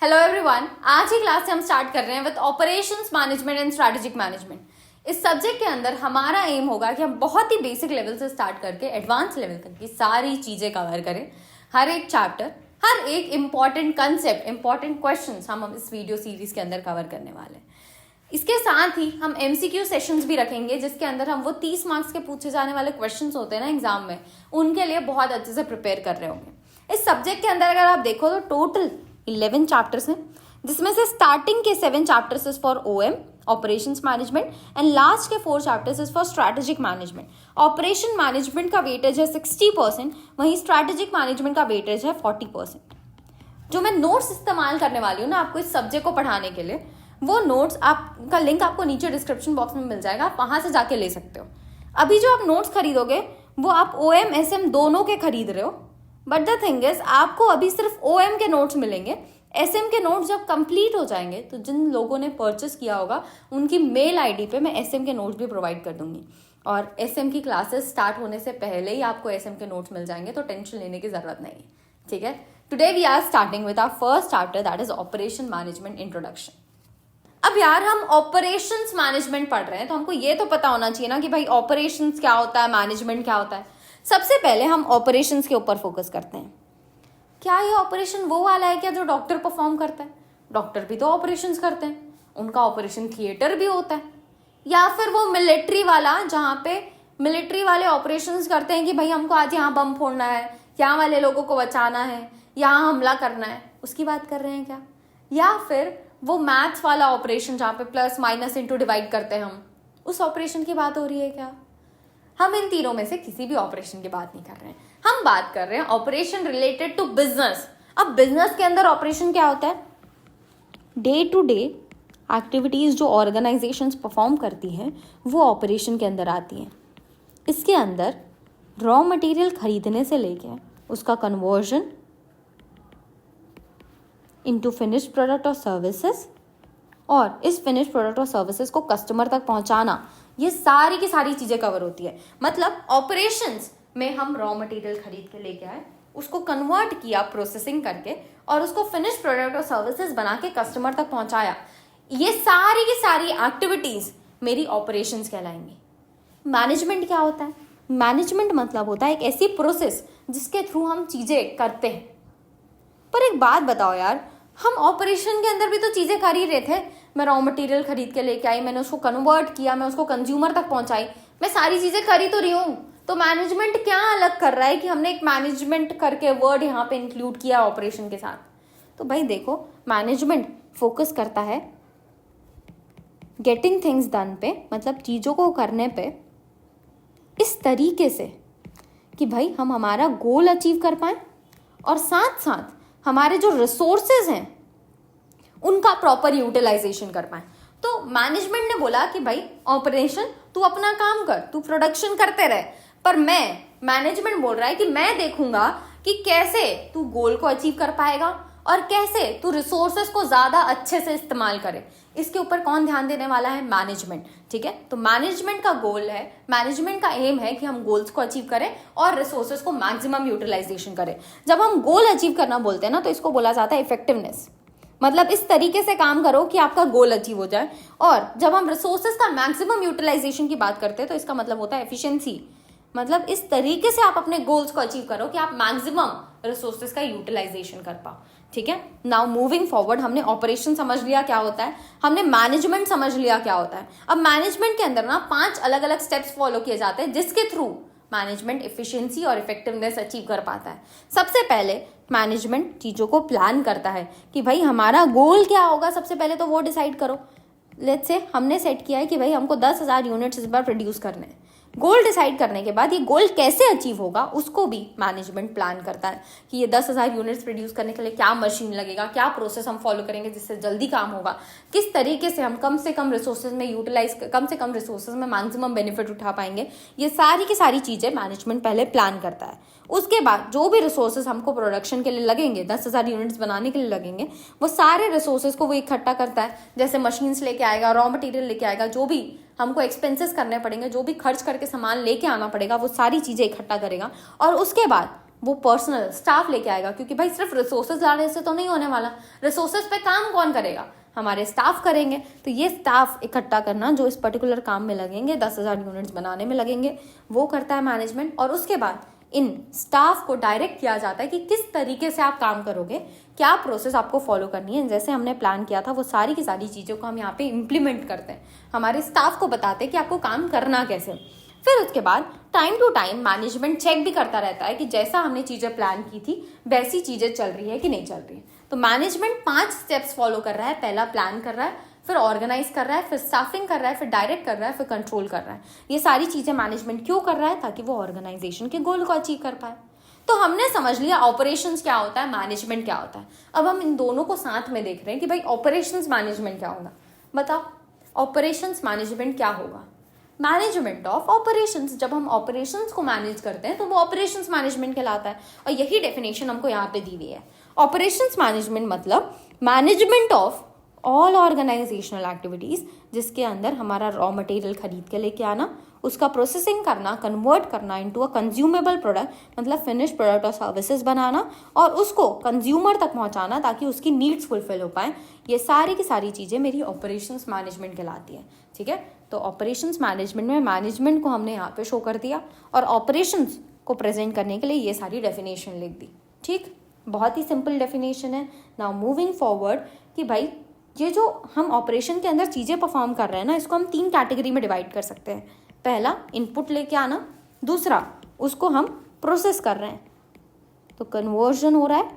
Hello everyone, आज की class से हम स्टार्ट कर रहे हैं with operations management and strategic management. इस सब्जेक्ट के अंदर हमारा एम होगा कि हम बहुत ही बेसिक लेवल से स्टार्ट करके एडवांस लेवल तक की सारी चीजें कवर करें। हर एक चैप्टर, हर एक इंपॉर्टेंट कंसेप्ट, इंपॉर्टेंट क्वेश्चंस हम इस वीडियो सीरीज के अंदर कवर करने वाले हैं। इसके साथ ही हम MCQ सेशंस भी रखेंगे, जिसके अंदर हम वो 30 मार्क्स के पूछे जाने वाले क्वेश्चंस होते हैं ना एग्जाम में, उनके लिए बहुत अच्छे से प्रिपेयर कर रहे होंगे। इस सब्जेक्ट के अंदर अगर आप देखो तो टोटल 11 चैप्टर्स हैं, जिसमें से स्टार्टिंग के 7 chapters is for OM operations management and last के 4 chapters is for strategic management. Operation management का वेटेज है 60%, वहीं स्ट्रैटेजिक मैनेजमेंट का वेटेज है 40%। जो मैं नोट्स इस्तेमाल करने वाली हूँ ना आपको इस सब्जेक्ट को पढ़ाने के लिए, वो नोट्स आपका लिंक आपको नीचे डिस्क्रिप्शन बॉक्स में मिल जाएगा, आप वहां से जाके ले सकते हो। अभी जो आप नोट्स खरीदोगे वो आप OM SM दोनों के खरीद रहे हो, बट द थिंग इज आपको अभी सिर्फ OM के नोट्स मिलेंगे। SM के नोट्स जब कंप्लीट हो जाएंगे तो जिन लोगों ने परचेस किया होगा उनकी मेल ID पे मैं SM के नोट्स भी प्रोवाइड कर दूंगी, और SM की क्लासेस स्टार्ट होने से पहले ही आपको SM के नोट्स मिल जाएंगे, तो टेंशन लेने की जरूरत नहीं है। ठीक है, today we are starting with our first chapter, that is operation management introduction. अब यार हम ऑपरेशंस मैनेजमेंट पढ़ रहे हैं तो हमको ये तो पता होना चाहिए ना कि भाई ऑपरेशंस क्या होता है, मैनेजमेंट क्या होता है। सबसे पहले हम ऑपरेशंस के ऊपर फोकस करते हैं। क्या ये ऑपरेशन वो वाला है क्या जो डॉक्टर परफॉर्म करता है? डॉक्टर भी तो ऑपरेशंस करते हैं, उनका ऑपरेशन थिएटर भी होता है। या फिर वो मिलिट्री वाला जहाँ पे मिलिट्री वाले ऑपरेशंस करते हैं कि भाई हमको आज यहाँ बम फोड़ना है, यहाँ वाले लोगों को बचाना है, यहाँ हमला करना है, उसकी बात कर रहे हैं क्या? या फिर वो मैथ्स वाला ऑपरेशन जहाँ पे प्लस माइनस इंटू डिवाइड करते हैं हम, उस ऑपरेशन की बात हो रही है क्या? हम इन तीनों में से किसी भी ऑपरेशन की बात नहीं कर रहे हैं, हम बात कर रहे हैं ऑपरेशन रिलेटेड टू बिजनेस। अब बिजनेस के अंदर ऑपरेशन क्या होता है? डे टू डे एक्टिविटीज जो ऑर्गेनाइजेशंस परफॉर्म करती हैं वो ऑपरेशन के अंदर आती हैं। इसके अंदर रॉ मटेरियल खरीदने से लेके उसका कन्वर्जन इनटू फिनिश्ड प्रोडक्ट और सर्विसेज, और इस फिनिश्ड प्रोडक्ट और सर्विसेज को कस्टमर तक पहुंचाना, ये सारी की सारी चीजें कवर होती है। मतलब ऑपरेशंस में हम रॉ मटेरियल खरीद के लेके आए, उसको कन्वर्ट किया प्रोसेसिंग करके, और उसको फिनिश्ड प्रोडक्ट और सर्विसेज बना के कस्टमर तक पहुंचाया। ये सारी की सारी एक्टिविटीज मेरी ऑपरेशंस कहलाएंगी। मैनेजमेंट क्या होता है? मैनेजमेंट मतलब होता है एक ऐसी प्रोसेस जिसके थ्रू हम चीजें करते हैं। पर एक बात बताओ यार, हम ऑपरेशन के अंदर भी तो चीजें कर ही रहे थे। मैं रॉ मटेरियल खरीद के लेके आई, मैंने उसको कन्वर्ट किया, मैं उसको कंज्यूमर तक पहुंचाई, मैं सारी चीजें कर ही तो रही हूँ। तो मैनेजमेंट क्या अलग कर रहा है कि हमने एक मैनेजमेंट करके वर्ड यहाँ पे इंक्लूड किया ऑपरेशन के साथ? तो भाई देखो, मैनेजमेंट फोकस करता है गेटिंग थिंग्स डन पे, मतलब चीजों को करने पे इस तरीके से कि भाई हम हमारा गोल अचीव कर पाए, और साथ साथ हमारे जो रिसोर्सेज हैं उनका प्रॉपर यूटिलाइजेशन कर पाए। तो मैनेजमेंट ने बोला कि भाई ऑपरेशन तू अपना काम कर, तू प्रोडक्शन करते रहे, पर मैनेजमेंट बोल रहा है कि मैं देखूंगा कि कैसे तू गोल को अचीव कर पाएगा और कैसे तू रिसोर्सेज को ज्यादा अच्छे से इस्तेमाल करे। इसके ऊपर कौन ध्यान देने वाला है? मैनेजमेंट। ठीक है, तो मैनेजमेंट का गोल है, मैनेजमेंट का एम है कि हम गोल्स को अचीव करें और रिसोर्सेज को मैक्सिमम यूटिलाइजेशन करें। जब हम गोल अचीव करना बोलते हैं ना, तो इसको बोला जाता है इफेक्टिवनेस। मतलब इस तरीके से काम करो कि आपका गोल अचीव हो जाए। और जब हम रिसोर्सेज का मैक्सिमम यूटिलाइजेशन की बात करते हैं तो इसका मतलब होता है एफिशिएंसी। मतलब इस तरीके से आप अपने गोल्स को अचीव करो कि आप मैक्सिमम रिसोर्सेज का यूटिलाइजेशन कर पाओ। ठीक है, नाउ मूविंग फॉरवर्ड, हमने ऑपरेशन समझ लिया क्या होता है, हमने मैनेजमेंट समझ लिया क्या होता है। अब मैनेजमेंट के अंदर ना 5 अलग अलग स्टेप्स फॉलो किए जाते हैं जिसके थ्रू मैनेजमेंट एफिशिएंसी और इफेक्टिवनेस अचीव कर पाता है। सबसे पहले मैनेजमेंट चीजों को प्लान करता है कि भाई हमारा गोल क्या होगा। सबसे पहले तो वो डिसाइड करो। लेट्स से हमने सेट किया है कि भाई हमको 10,000 यूनिट्स इस बार प्रोड्यूस करने हैं। गोल डिसाइड करने के बाद ये गोल कैसे अचीव होगा उसको भी मैनेजमेंट प्लान करता है कि ये 10,000 यूनिट्स प्रोड्यूस करने के लिए क्या मशीन लगेगा, क्या प्रोसेस हम फॉलो करेंगे जिससे जल्दी काम होगा, किस तरीके से हम कम से कम रिसोर्सेज में मैक्सिमम बेनिफिट उठा पाएंगे। ये सारी की सारी चीजें मैनेजमेंट पहले प्लान करता है। उसके बाद जो भी रिसोर्सेज हमको प्रोडक्शन के लिए लगेंगे, 10,000 यूनिट्स बनाने के लिए लगेंगे, वो सारे रिसोर्सेज को वो इकट्ठा करता है। जैसे मशीन्स लेके आएगा, रॉ मटेरियल लेके आएगा, जो भी हमको एक्सपेंसेस करने पड़ेंगे, जो भी खर्च करके सामान लेके आना पड़ेगा, वो सारी चीजें इकट्ठा करेगा। और उसके बाद वो पर्सनल स्टाफ लेके आएगा, क्योंकि भाई सिर्फ रिसोर्सेज लाने से तो नहीं होने वाला, रिसोर्सेज पे काम कौन करेगा, हमारे स्टाफ करेंगे। तो ये स्टाफ इकट्ठा करना जो इस पर्टिकुलर काम में लगेंगे, 10,000 यूनिट्स बनाने में लगेंगे, वो करता है मैनेजमेंट। और उसके बाद इन स्टाफ को डायरेक्ट किया जाता है कि किस तरीके से आप काम करोगे, क्या प्रोसेस आपको फॉलो करनी है। जैसे हमने प्लान किया था वो सारी की सारी चीज़ों को हम यहाँ पे इम्प्लीमेंट करते हैं, हमारे स्टाफ को बताते हैं कि आपको काम करना कैसे। फिर उसके बाद time to time management check भी करता रहता है कि जैसा हमने चीज़ें प्लान की थी वैसी चीज़ें चल रही है कि नहीं चल रही है। तो मैनेजमेंट 5 स्टेप्स फॉलो कर रहा है। पहला प्लान कर रहा है, फिर ऑर्गेनाइज कर रहा है, फिर स्टाफिंग कर रहा है, फिर डायरेक्ट कर रहा है, फिर कंट्रोल कर रहा है। ये सारी चीज़ें मैनेजमेंट क्यों कर रहा है? ताकि वो ऑर्गेनाइजेशन के गोल को अचीव कर पाए। तो हमने समझ लिया ऑपरेशंस क्या होता है, मैनेजमेंट क्या होता है। अब हम इन दोनों को साथ में देख रहे हैं कि भाई ऑपरेशंस मैनेजमेंट क्या होगा। बताओ ऑपरेशंस मैनेजमेंट क्या होगा? Management of operations. जब हम ऑपरेशंस को मैनेज करते हैं तो वो ऑपरेशंस मैनेजमेंट कहलाता है। और यही डेफिनेशन हमको यहाँ पे दी हुई है। ऑपरेशंस मैनेजमेंट मतलब management of all organisational activities, जिसके अंदर हमारा रॉ मटेरियल खरीद के लेके आना, उसका प्रोसेसिंग करना, कन्वर्ट करना इनटू अ कंज्यूमेबल प्रोडक्ट मतलब फिनिश प्रोडक्ट और सर्विसेज बनाना, और उसको कंज्यूमर तक पहुंचाना ताकि उसकी नीड्स फुलफिल हो पाए। ये सारी की सारी चीज़ें मेरी ऑपरेशंस मैनेजमेंट कहलाती है। ठीक है, तो ऑपरेशंस मैनेजमेंट में मैनेजमेंट को हमने यहाँ पे शो कर दिया और ऑपरेशंस को प्रेजेंट करने के लिए ये सारी डेफिनेशन लिख दी। ठीक, बहुत ही सिंपल डेफिनेशन है। नाउ मूविंग फॉरवर्ड कि भाई ये जो हम ऑपरेशन के अंदर चीज़ें परफॉर्म कर रहे हैं ना, इसको हम 3 कैटेगरी में डिवाइड कर सकते हैं। पहला इनपुट लेके आना, दूसरा उसको हम प्रोसेस कर रहे हैं तो कन्वर्जन हो रहा है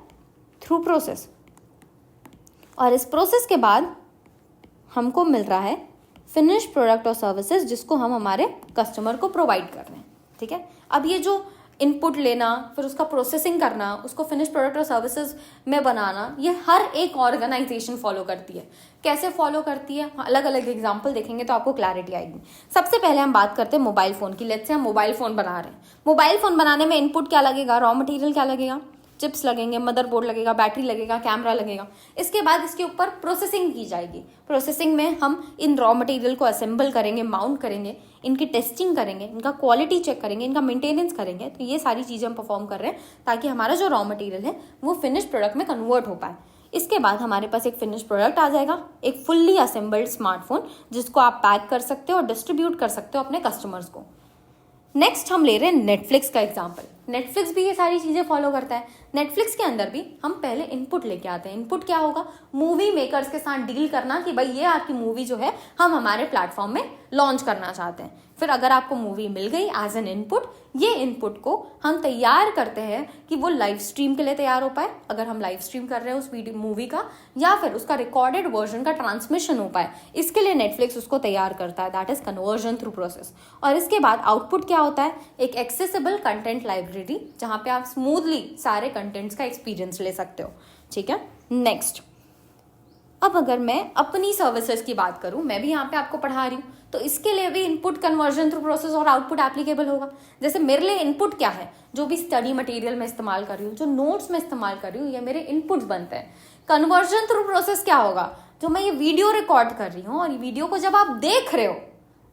थ्रू प्रोसेस, और इस प्रोसेस के बाद हमको मिल रहा है फिनिश प्रोडक्ट और सर्विसेज जिसको हम हमारे कस्टमर को प्रोवाइड कर रहे हैं। ठीक है, अब ये जो इनपुट लेना, फिर उसका प्रोसेसिंग करना, उसको फिनिश प्रोडक्ट और सर्विसेज में बनाना, ये हर एक ऑर्गेनाइजेशन फॉलो करती है। कैसे फॉलो करती है, अलग अलग एग्जांपल देखेंगे तो आपको क्लैरिटी आएगी। सबसे पहले हम बात करते हैं मोबाइल फ़ोन की। लेट्स से हम मोबाइल फ़ोन बना रहे हैं। मोबाइल फ़ोन बनाने में इनपुट क्या लगेगा, रॉ मटेरियल क्या लगेगा, चिप्स लगेंगे, मदरबोर्ड लगेगा, बैटरी लगेगा, कैमरा लगेगा। इसके बाद इसके ऊपर प्रोसेसिंग की जाएगी। प्रोसेसिंग में हम इन रॉ मटेरियल को असेंबल करेंगे, माउंट करेंगे, इनकी टेस्टिंग करेंगे, इनका क्वालिटी चेक करेंगे, इनका मेंटेनेंस करेंगे। तो ये सारी चीज़ें हम परफॉर्म कर रहे हैं ताकि हमारा जो रॉ मटेरियल है वो फिनिश प्रोडक्ट में कन्वर्ट हो पाए। इसके बाद हमारे पास एक फिनिश प्रोडक्ट आ जाएगा, एक फुल्ली असेंबल्ड स्मार्टफोन जिसको आप पैक कर सकते हो और डिस्ट्रीब्यूट कर सकते हो अपने कस्टमर्स को। नेक्स्ट हम ले रहे हैं नेटफ्लिक्स का एग्जाम्पल। नेटफ्लिक्स भी ये सारी चीज़ें फॉलो करता है। नेटफ्लिक्स के अंदर भी हम पहले इनपुट लेके आते हैं। इनपुट क्या होगा, मूवी मेकर्स के साथ डील करना कि भाई ये आपकी मूवी जो है हम हमारे प्लेटफॉर्म में लॉन्च करना चाहते हैं। फिर अगर आपको मूवी मिल गई एज एन इनपुट, ये इनपुट को हम तैयार करते हैं कि वो लाइव स्ट्रीम के लिए तैयार हो पाए, अगर हम लाइव स्ट्रीम कर रहे हैं उस वीडियो मूवी का, या फिर उसका रिकॉर्डेड वर्जन का ट्रांसमिशन हो पाए, इसके लिए नेटफ्लिक्स उसको तैयार करता है। That is conversion through process. और इसके बाद आउटपुट क्या होता है, एक एक्सेसिबल कंटेंट लाइब्रेरी जहां पे आप स्मूथली सारे कंटेंट्स का एक्सपीरियंस ले सकते हो। ठीक है, नेक्स्ट अब अगर मैं अपनी सर्विसेज की बात करूं, मैं भी यहाँ पे आपको पढ़ा रही हूँ, तो इसके लिए भी इनपुट कन्वर्जन थ्रू प्रोसेस और आउटपुट एप्लीकेबल होगा। जैसे मेरे लिए इनपुट क्या है, जो भी स्टडी मटेरियल में इस्तेमाल कर रही हूँ, जो नोट्स में इस्तेमाल कर रही हूँ, ये मेरे इनपुट्स बनते हैं। कन्वर्जन थ्रू प्रोसेस क्या होगा, जो मैं ये वीडियो रिकॉर्ड कर रही हूँ और ये वीडियो को जब आप देख रहे हो,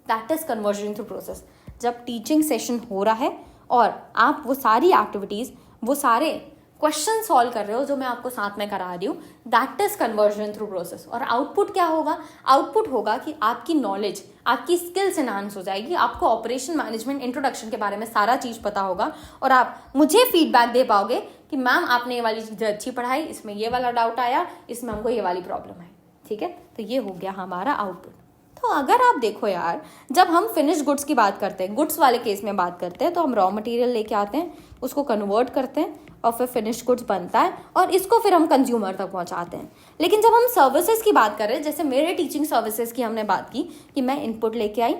that is conversion through process. जब टीचिंग सेशन हो रहा है और आप वो सारी एक्टिविटीज, वो सारे क्वेश्चन सॉल्व कर रहे हो जो मैं आपको साथ में करा रही हूँ, that is conversion through process. और आउटपुट क्या होगा, आउटपुट होगा कि आपकी नॉलेज, आपकी स्किल्स एनहांस हो जाएगी, आपको ऑपरेशन मैनेजमेंट इंट्रोडक्शन के बारे में सारा चीज़ पता होगा और आप मुझे फीडबैक दे पाओगे कि मैम आपने ये वाली चीज़ें अच्छी पढ़ाई, इसमें ये वाला डाउट आया, इसमें हमको ये वाली प्रॉब्लम है। ठीक है, तो ये हो गया हमारा आउटपुट। तो अगर आप देखो यार, जब हम फिनिश गुड्स की बात करते हैं, गुड्स वाले केस में बात करते हैं, तो हम रॉ मटेरियल लेके आते हैं, उसको कन्वर्ट करते हैं और फिर फिनिश गुड्स बनता है और इसको फिर हम कंज्यूमर तक पहुंचाते हैं। लेकिन जब हम सर्विसेज की बात कर रहे हैं, जैसे मेरे टीचिंग सर्विसेज की हमने बात की कि मैं इनपुट लेके आई,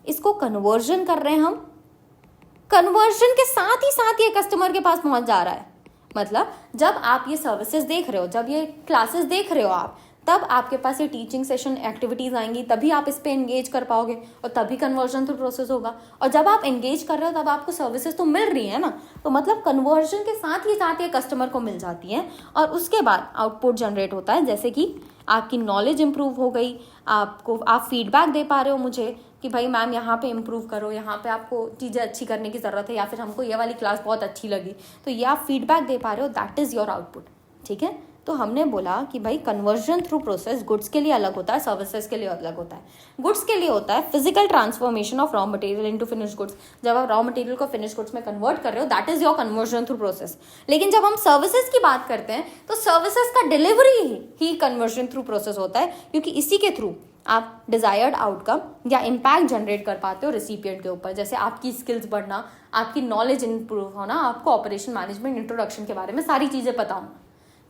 इसको कन्वर्जन कर रहे हैं हम, कन्वर्जन के साथ ही ये कस्टमर के पास पहुंच जा रहा है। मतलब जब आप ये सर्विसेज देख रहे हो, जब ये क्लासेस देख रहे हो आप, तब आपके पास ये टीचिंग सेशन एक्टिविटीज़ आएंगी, तभी आप इस पे एंगेज कर पाओगे और तभी कन्वर्जन थ्रू प्रोसेस होगा। और जब आप एंगेज कर रहे हो तब आपको सर्विसेज तो मिल रही है ना, तो मतलब कन्वर्जन के साथ ही ये कस्टमर को मिल जाती है और उसके बाद आउटपुट जनरेट होता है। जैसे कि आपकी नॉलेज इंप्रूव हो गई, आप फीडबैक दे पा रहे हो मुझे, कि भाई मैम यहाँ पे इम्प्रूव करो, यहाँ पे आपको चीज़ें अच्छी करने की ज़रूरत है, या फिर हमको ये वाली क्लास बहुत अच्छी लगी, तो ये आप फीडबैक दे पा रहे हो, दैट इज़ योर आउटपुट। ठीक है, तो हमने बोला कि भाई कन्वर्जन थ्रू प्रोसेस गुड्स के लिए अलग होता है, सर्विसेज के लिए अलग होता है। गुड्स के लिए होता है physical transformation of raw material into finish goods, जब आप रॉ मटेरियल को फिनिश गुड्स में कन्वर्ट कर रहे हो, that is your conversion through process. लेकिन जब हम सर्विसेज की बात करते हैं तो सर्विसेज का डिलीवरी ही कन्वर्जन थ्रू प्रोसेस होता है, क्योंकि इसी के थ्रू आप डिजायर्ड आउटकम या इम्पैक्ट जनरेट कर पाते हो रिसिपिएंट के ऊपर। जैसे आपकी स्किल्स बढ़ना, आपकी नॉलेज इंप्रूव होना, आपको ऑपरेशन मैनेजमेंट इंट्रोडक्शन के बारे में सारी चीज़ें पता होना,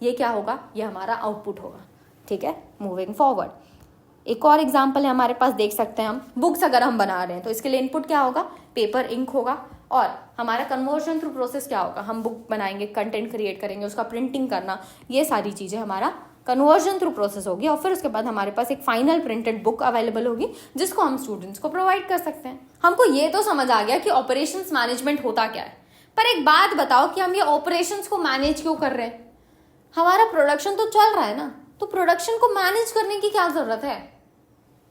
ये क्या होगा, ये हमारा आउटपुट होगा। ठीक है, मूविंग फॉरवर्ड एक और एग्जांपल है हमारे पास, देख सकते हैं हम बुक्स अगर हम बना रहे हैं तो इसके लिए इनपुट क्या होगा, पेपर इंक होगा, और हमारा कन्वर्जन थ्रू प्रोसेस क्या होगा, हम बुक बनाएंगे, कंटेंट क्रिएट करेंगे, उसका प्रिंटिंग करना, ये सारी चीज़ें हमारा कन्वर्जन थ्रू प्रोसेस होगी। और फिर उसके बाद हमारे पास एक फाइनल प्रिंटेड बुक अवेलेबल होगी जिसको हम स्टूडेंट्स को प्रोवाइड कर सकते हैं। हमको ये तो समझ आ गया कि ऑपरेशंस मैनेजमेंट होता क्या है, पर एक बात बताओ कि हम ये ऑपरेशंस को मैनेज क्यों कर रहे हैं? हमारा प्रोडक्शन तो चल रहा है ना, तो प्रोडक्शन को मैनेज करने की क्या जरूरत है?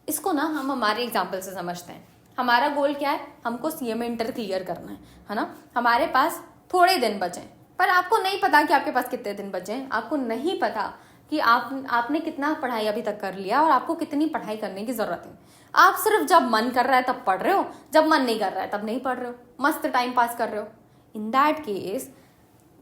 इसको ना हम हमारे एग्जाम्पल से समझते हैं। हमारा गोल क्या है, हमको सीएमए इंटर क्लियर करना है ना। हमारे पास थोड़े दिन बचे हैं, पर आपको नहीं पता कि आपके पास कितने दिन बचे हैं, आपको नहीं पता कि आपने कितना पढ़ाई अभी तक कर लिया और आपको कितनी पढ़ाई करने की जरूरत है। आप सिर्फ जब मन कर रहा है तब पढ़ रहे हो, जब मन नहीं कर रहा है तब नहीं पढ़ रहे हो, मस्त टाइम पास कर रहे हो। इन दैट केस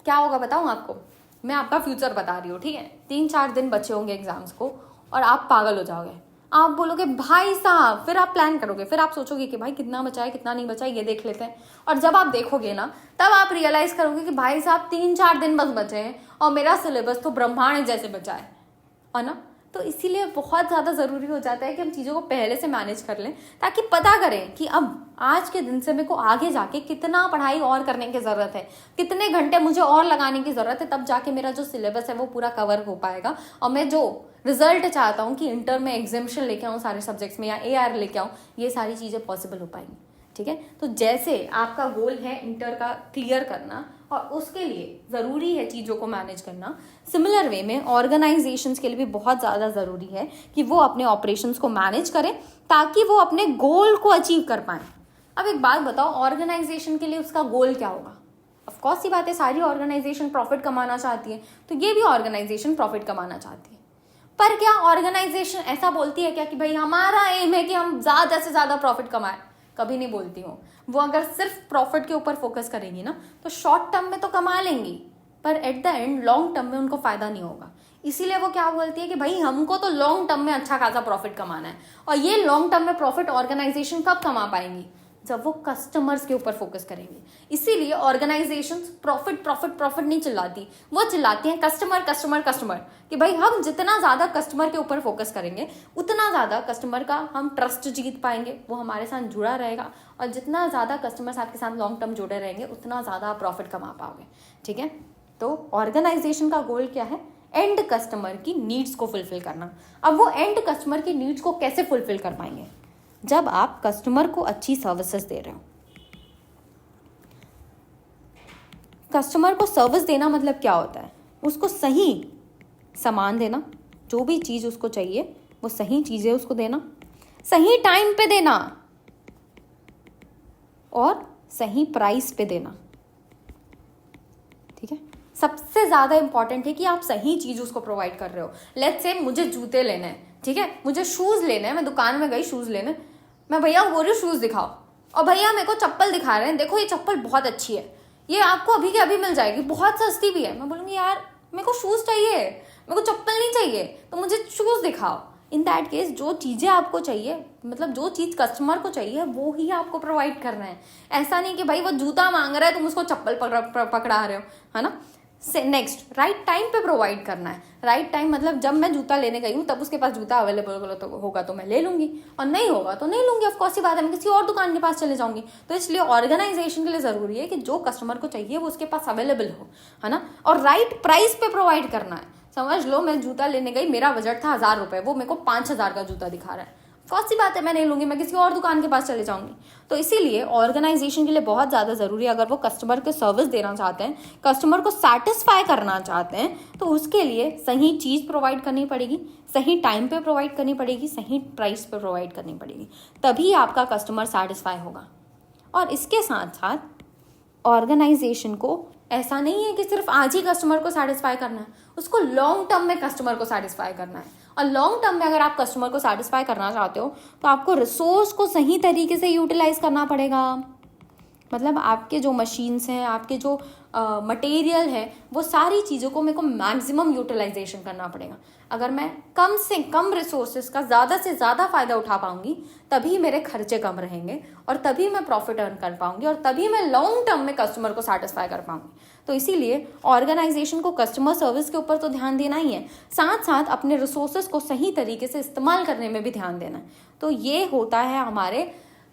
क्या होगा बताऊं आपको, मैं आपका फ्यूचर बता रही हूँ, ठीक है। 3-4 दिन बचे होंगे एग्जाम्स को और आप पागल हो जाओगे, आप बोलोगे भाई साहब, फिर आप प्लान करोगे, फिर आप सोचोगे कि भाई कितना बचा है कितना नहीं बचा है, ये देख लेते हैं। और जब आप देखोगे ना, तब आप रियलाइज करोगे कि भाई साहब 3-4 दिन बस बचे हैं और मेरा सिलेबस तो ब्रह्मांड जैसे बचा है ना। तो इसीलिए बहुत ज़्यादा ज़रूरी हो जाता है कि हम चीज़ों को पहले से मैनेज कर लें, ताकि पता करें कि अब आज के दिन से मेरे को आगे जाके कितना पढ़ाई और करने की ज़रूरत है, कितने घंटे मुझे और लगाने की ज़रूरत है, तब जाके मेरा जो सिलेबस है वो पूरा कवर हो पाएगा और मैं जो रिजल्ट चाहता हूँ कि इंटर में एग्जामिशन लेके आऊँ सारे सब्जेक्ट्स में या AR लेके आऊँ, ये सारी चीज़ें पॉसिबल हो पाएंगी। ठीक है, तो जैसे आपका गोल है इंटर का क्लियर करना और उसके लिए ज़रूरी है चीज़ों को मैनेज करना, सिमिलर वे में ऑर्गेनाइजेशंस के लिए भी बहुत ज़्यादा ज़रूरी है कि वो अपने ऑपरेशंस को मैनेज करें ताकि वो अपने गोल को अचीव कर पाएं। अब एक बात बताओ, ऑर्गेनाइजेशन के लिए उसका गोल क्या होगा? ऑफ कोर्स सी बात है, सारी ऑर्गेनाइजेशन प्रॉफिट कमाना चाहती है, तो ये भी ऑर्गेनाइजेशन प्रॉफिट कमाना चाहती है। पर क्या ऑर्गेनाइजेशन ऐसा बोलती है क्या कि भाई हमारा एम है कि हम ज़्यादा से ज़्यादा प्रॉफिट कमाएं? कभी नहीं बोलती हूँ। वो अगर सिर्फ प्रॉफिट के ऊपर फोकस करेंगी ना, तो शॉर्ट टर्म में तो कमा लेंगी, पर at the end long term में उनको फायदा नहीं होगा। इसीलिए वो क्या बोलती है कि भाई हमको तो लॉन्ग टर्म में अच्छा खासा प्रॉफिट कमाना है। और ये लॉन्ग टर्म में प्रॉफिट ऑर्गेनाइजेशन कब कमा पाएंगी? जब वो कस्टमर्स के ऊपर फोकस करेंगे। इसीलिए ऑर्गेनाइजेशंस प्रॉफिट प्रॉफिट प्रॉफिट नहीं चिल्लाती, वो चिल्लाती हैं कस्टमर कस्टमर कस्टमर, कि भाई हम जितना ज़्यादा कस्टमर के ऊपर फोकस करेंगे उतना ज़्यादा कस्टमर का हम ट्रस्ट जीत पाएंगे, वो हमारे साथ जुड़ा रहेगा, और जितना ज़्यादा कस्टमर्स आपके साथ लॉन्ग टर्म जुड़े रहेंगे उतना ज़्यादा आप प्रॉफिट कमा पाओगे। ठीक है, तो ऑर्गेनाइजेशन का गोल क्या है? एंड कस्टमर की नीड्स को फुलफिल करना। अब वो एंड कस्टमर की नीड्स को कैसे फुलफिल कर पाएंगे? जब आप कस्टमर को अच्छी सर्विसेज दे रहे हो। कस्टमर को सर्विस देना मतलब क्या होता है? उसको सही सामान देना, जो भी चीज़ उसको चाहिए वो सही चीज़ें उसको देना, सही टाइम पे देना और सही प्राइस पे देना। ठीक है, सबसे ज़्यादा इंपॉर्टेंट है कि आप सही चीज़ उसको प्रोवाइड कर रहे हो। लेट्स से मुझे जूते लेने हैं, ठीक है, मुझे शूज़ लेने हैं, मैं दुकान में गई शूज़ लेने, मैं भैया बोल रही हूँ शूज़ दिखाओ, और भैया मेरे को चप्पल दिखा रहे हैं, देखो ये चप्पल बहुत अच्छी है, ये आपको अभी के अभी मिल जाएगी, बहुत सस्ती भी है। मैं बोलूँगी यार मेरे को शूज़ चाहिए, मेरे को चप्पल नहीं चाहिए, तो मुझे शूज़ दिखाओ। इन दैट केस जो चीज़ें आपको चाहिए, मतलब जो चीज़ कस्टमर को चाहिए वो ही आपको प्रोवाइड करना है। ऐसा नहीं कि भाई वो जूता मांग रहा है तुम उसको चप्पल पकड़ा रहे हो, है ना। नेक्स्ट, राइट टाइम पे प्रोवाइड करना है। राइट टाइम मतलब जब मैं जूता लेने गई हूँ तब उसके पास जूता अवेलेबल होगा तो मैं ले लूंगी, और नहीं होगा तो नहीं लूंगी। ऑफ कोर्स ही बात है, मैं किसी और दुकान के पास चले जाऊंगी। तो इसलिए ऑर्गेनाइजेशन के लिए जरूरी है कि जो कस्टमर को चाहिए वो उसके पास अवेलेबल हो, है ना, और राइट प्राइस पे प्रोवाइड करना है। समझ लो मैं जूता लेने गई, मेरा बजट था 1000 रुपये, वो मेरे को 5000 का जूता दिखा रहा है। कौन सी बात है मैं नहीं लूंगी, मैं किसी और दुकान के पास चले जाऊंगी। तो इसीलिए ऑर्गेनाइजेशन के लिए बहुत ज़्यादा ज़रूरी है, अगर वो कस्टमर को सर्विस देना चाहते हैं, कस्टमर को सेटिस्फाई करना चाहते हैं, तो उसके लिए सही चीज़ प्रोवाइड करनी पड़ेगी, सही टाइम पे प्रोवाइड करनी पड़ेगी, सही प्राइस पे प्रोवाइड करनी पड़ेगी, तभी आपका कस्टमर सेटिस्फाई होगा। और इसके साथ साथ ऑर्गेनाइजेशन को ऐसा नहीं है कि सिर्फ आज ही कस्टमर को सेटिस्फाई करना है, उसको लॉन्ग टर्म में कस्टमर को सेटिस्फाई करना है। और लॉन्ग टर्म में अगर आप कस्टमर को सेटिस्फाई करना चाहते हो तो आपको रिसोर्स को सही तरीके से यूटिलाइज करना पड़ेगा। मतलब आपके जो मशीन्स हैं, आपके जो मटेरियल है, वो सारी चीज़ों को मेरे को मैक्सिमम यूटिलाइजेशन करना पड़ेगा। अगर मैं कम से कम रिसोर्सेज का ज़्यादा से ज़्यादा फ़ायदा उठा पाऊंगी, तभी मेरे खर्चे कम रहेंगे और तभी मैं प्रॉफिट अर्न कर पाऊंगी और तभी मैं लॉन्ग टर्म में कस्टमर को सेटिस्फाई कर पाऊंगी। तो इसीलिए ऑर्गेनाइजेशन को कस्टमर सर्विस के ऊपर तो ध्यान देना ही है, साथ साथ अपने रिसोर्सेज को सही तरीके से इस्तेमाल करने में भी ध्यान देना है। तो ये होता है हमारे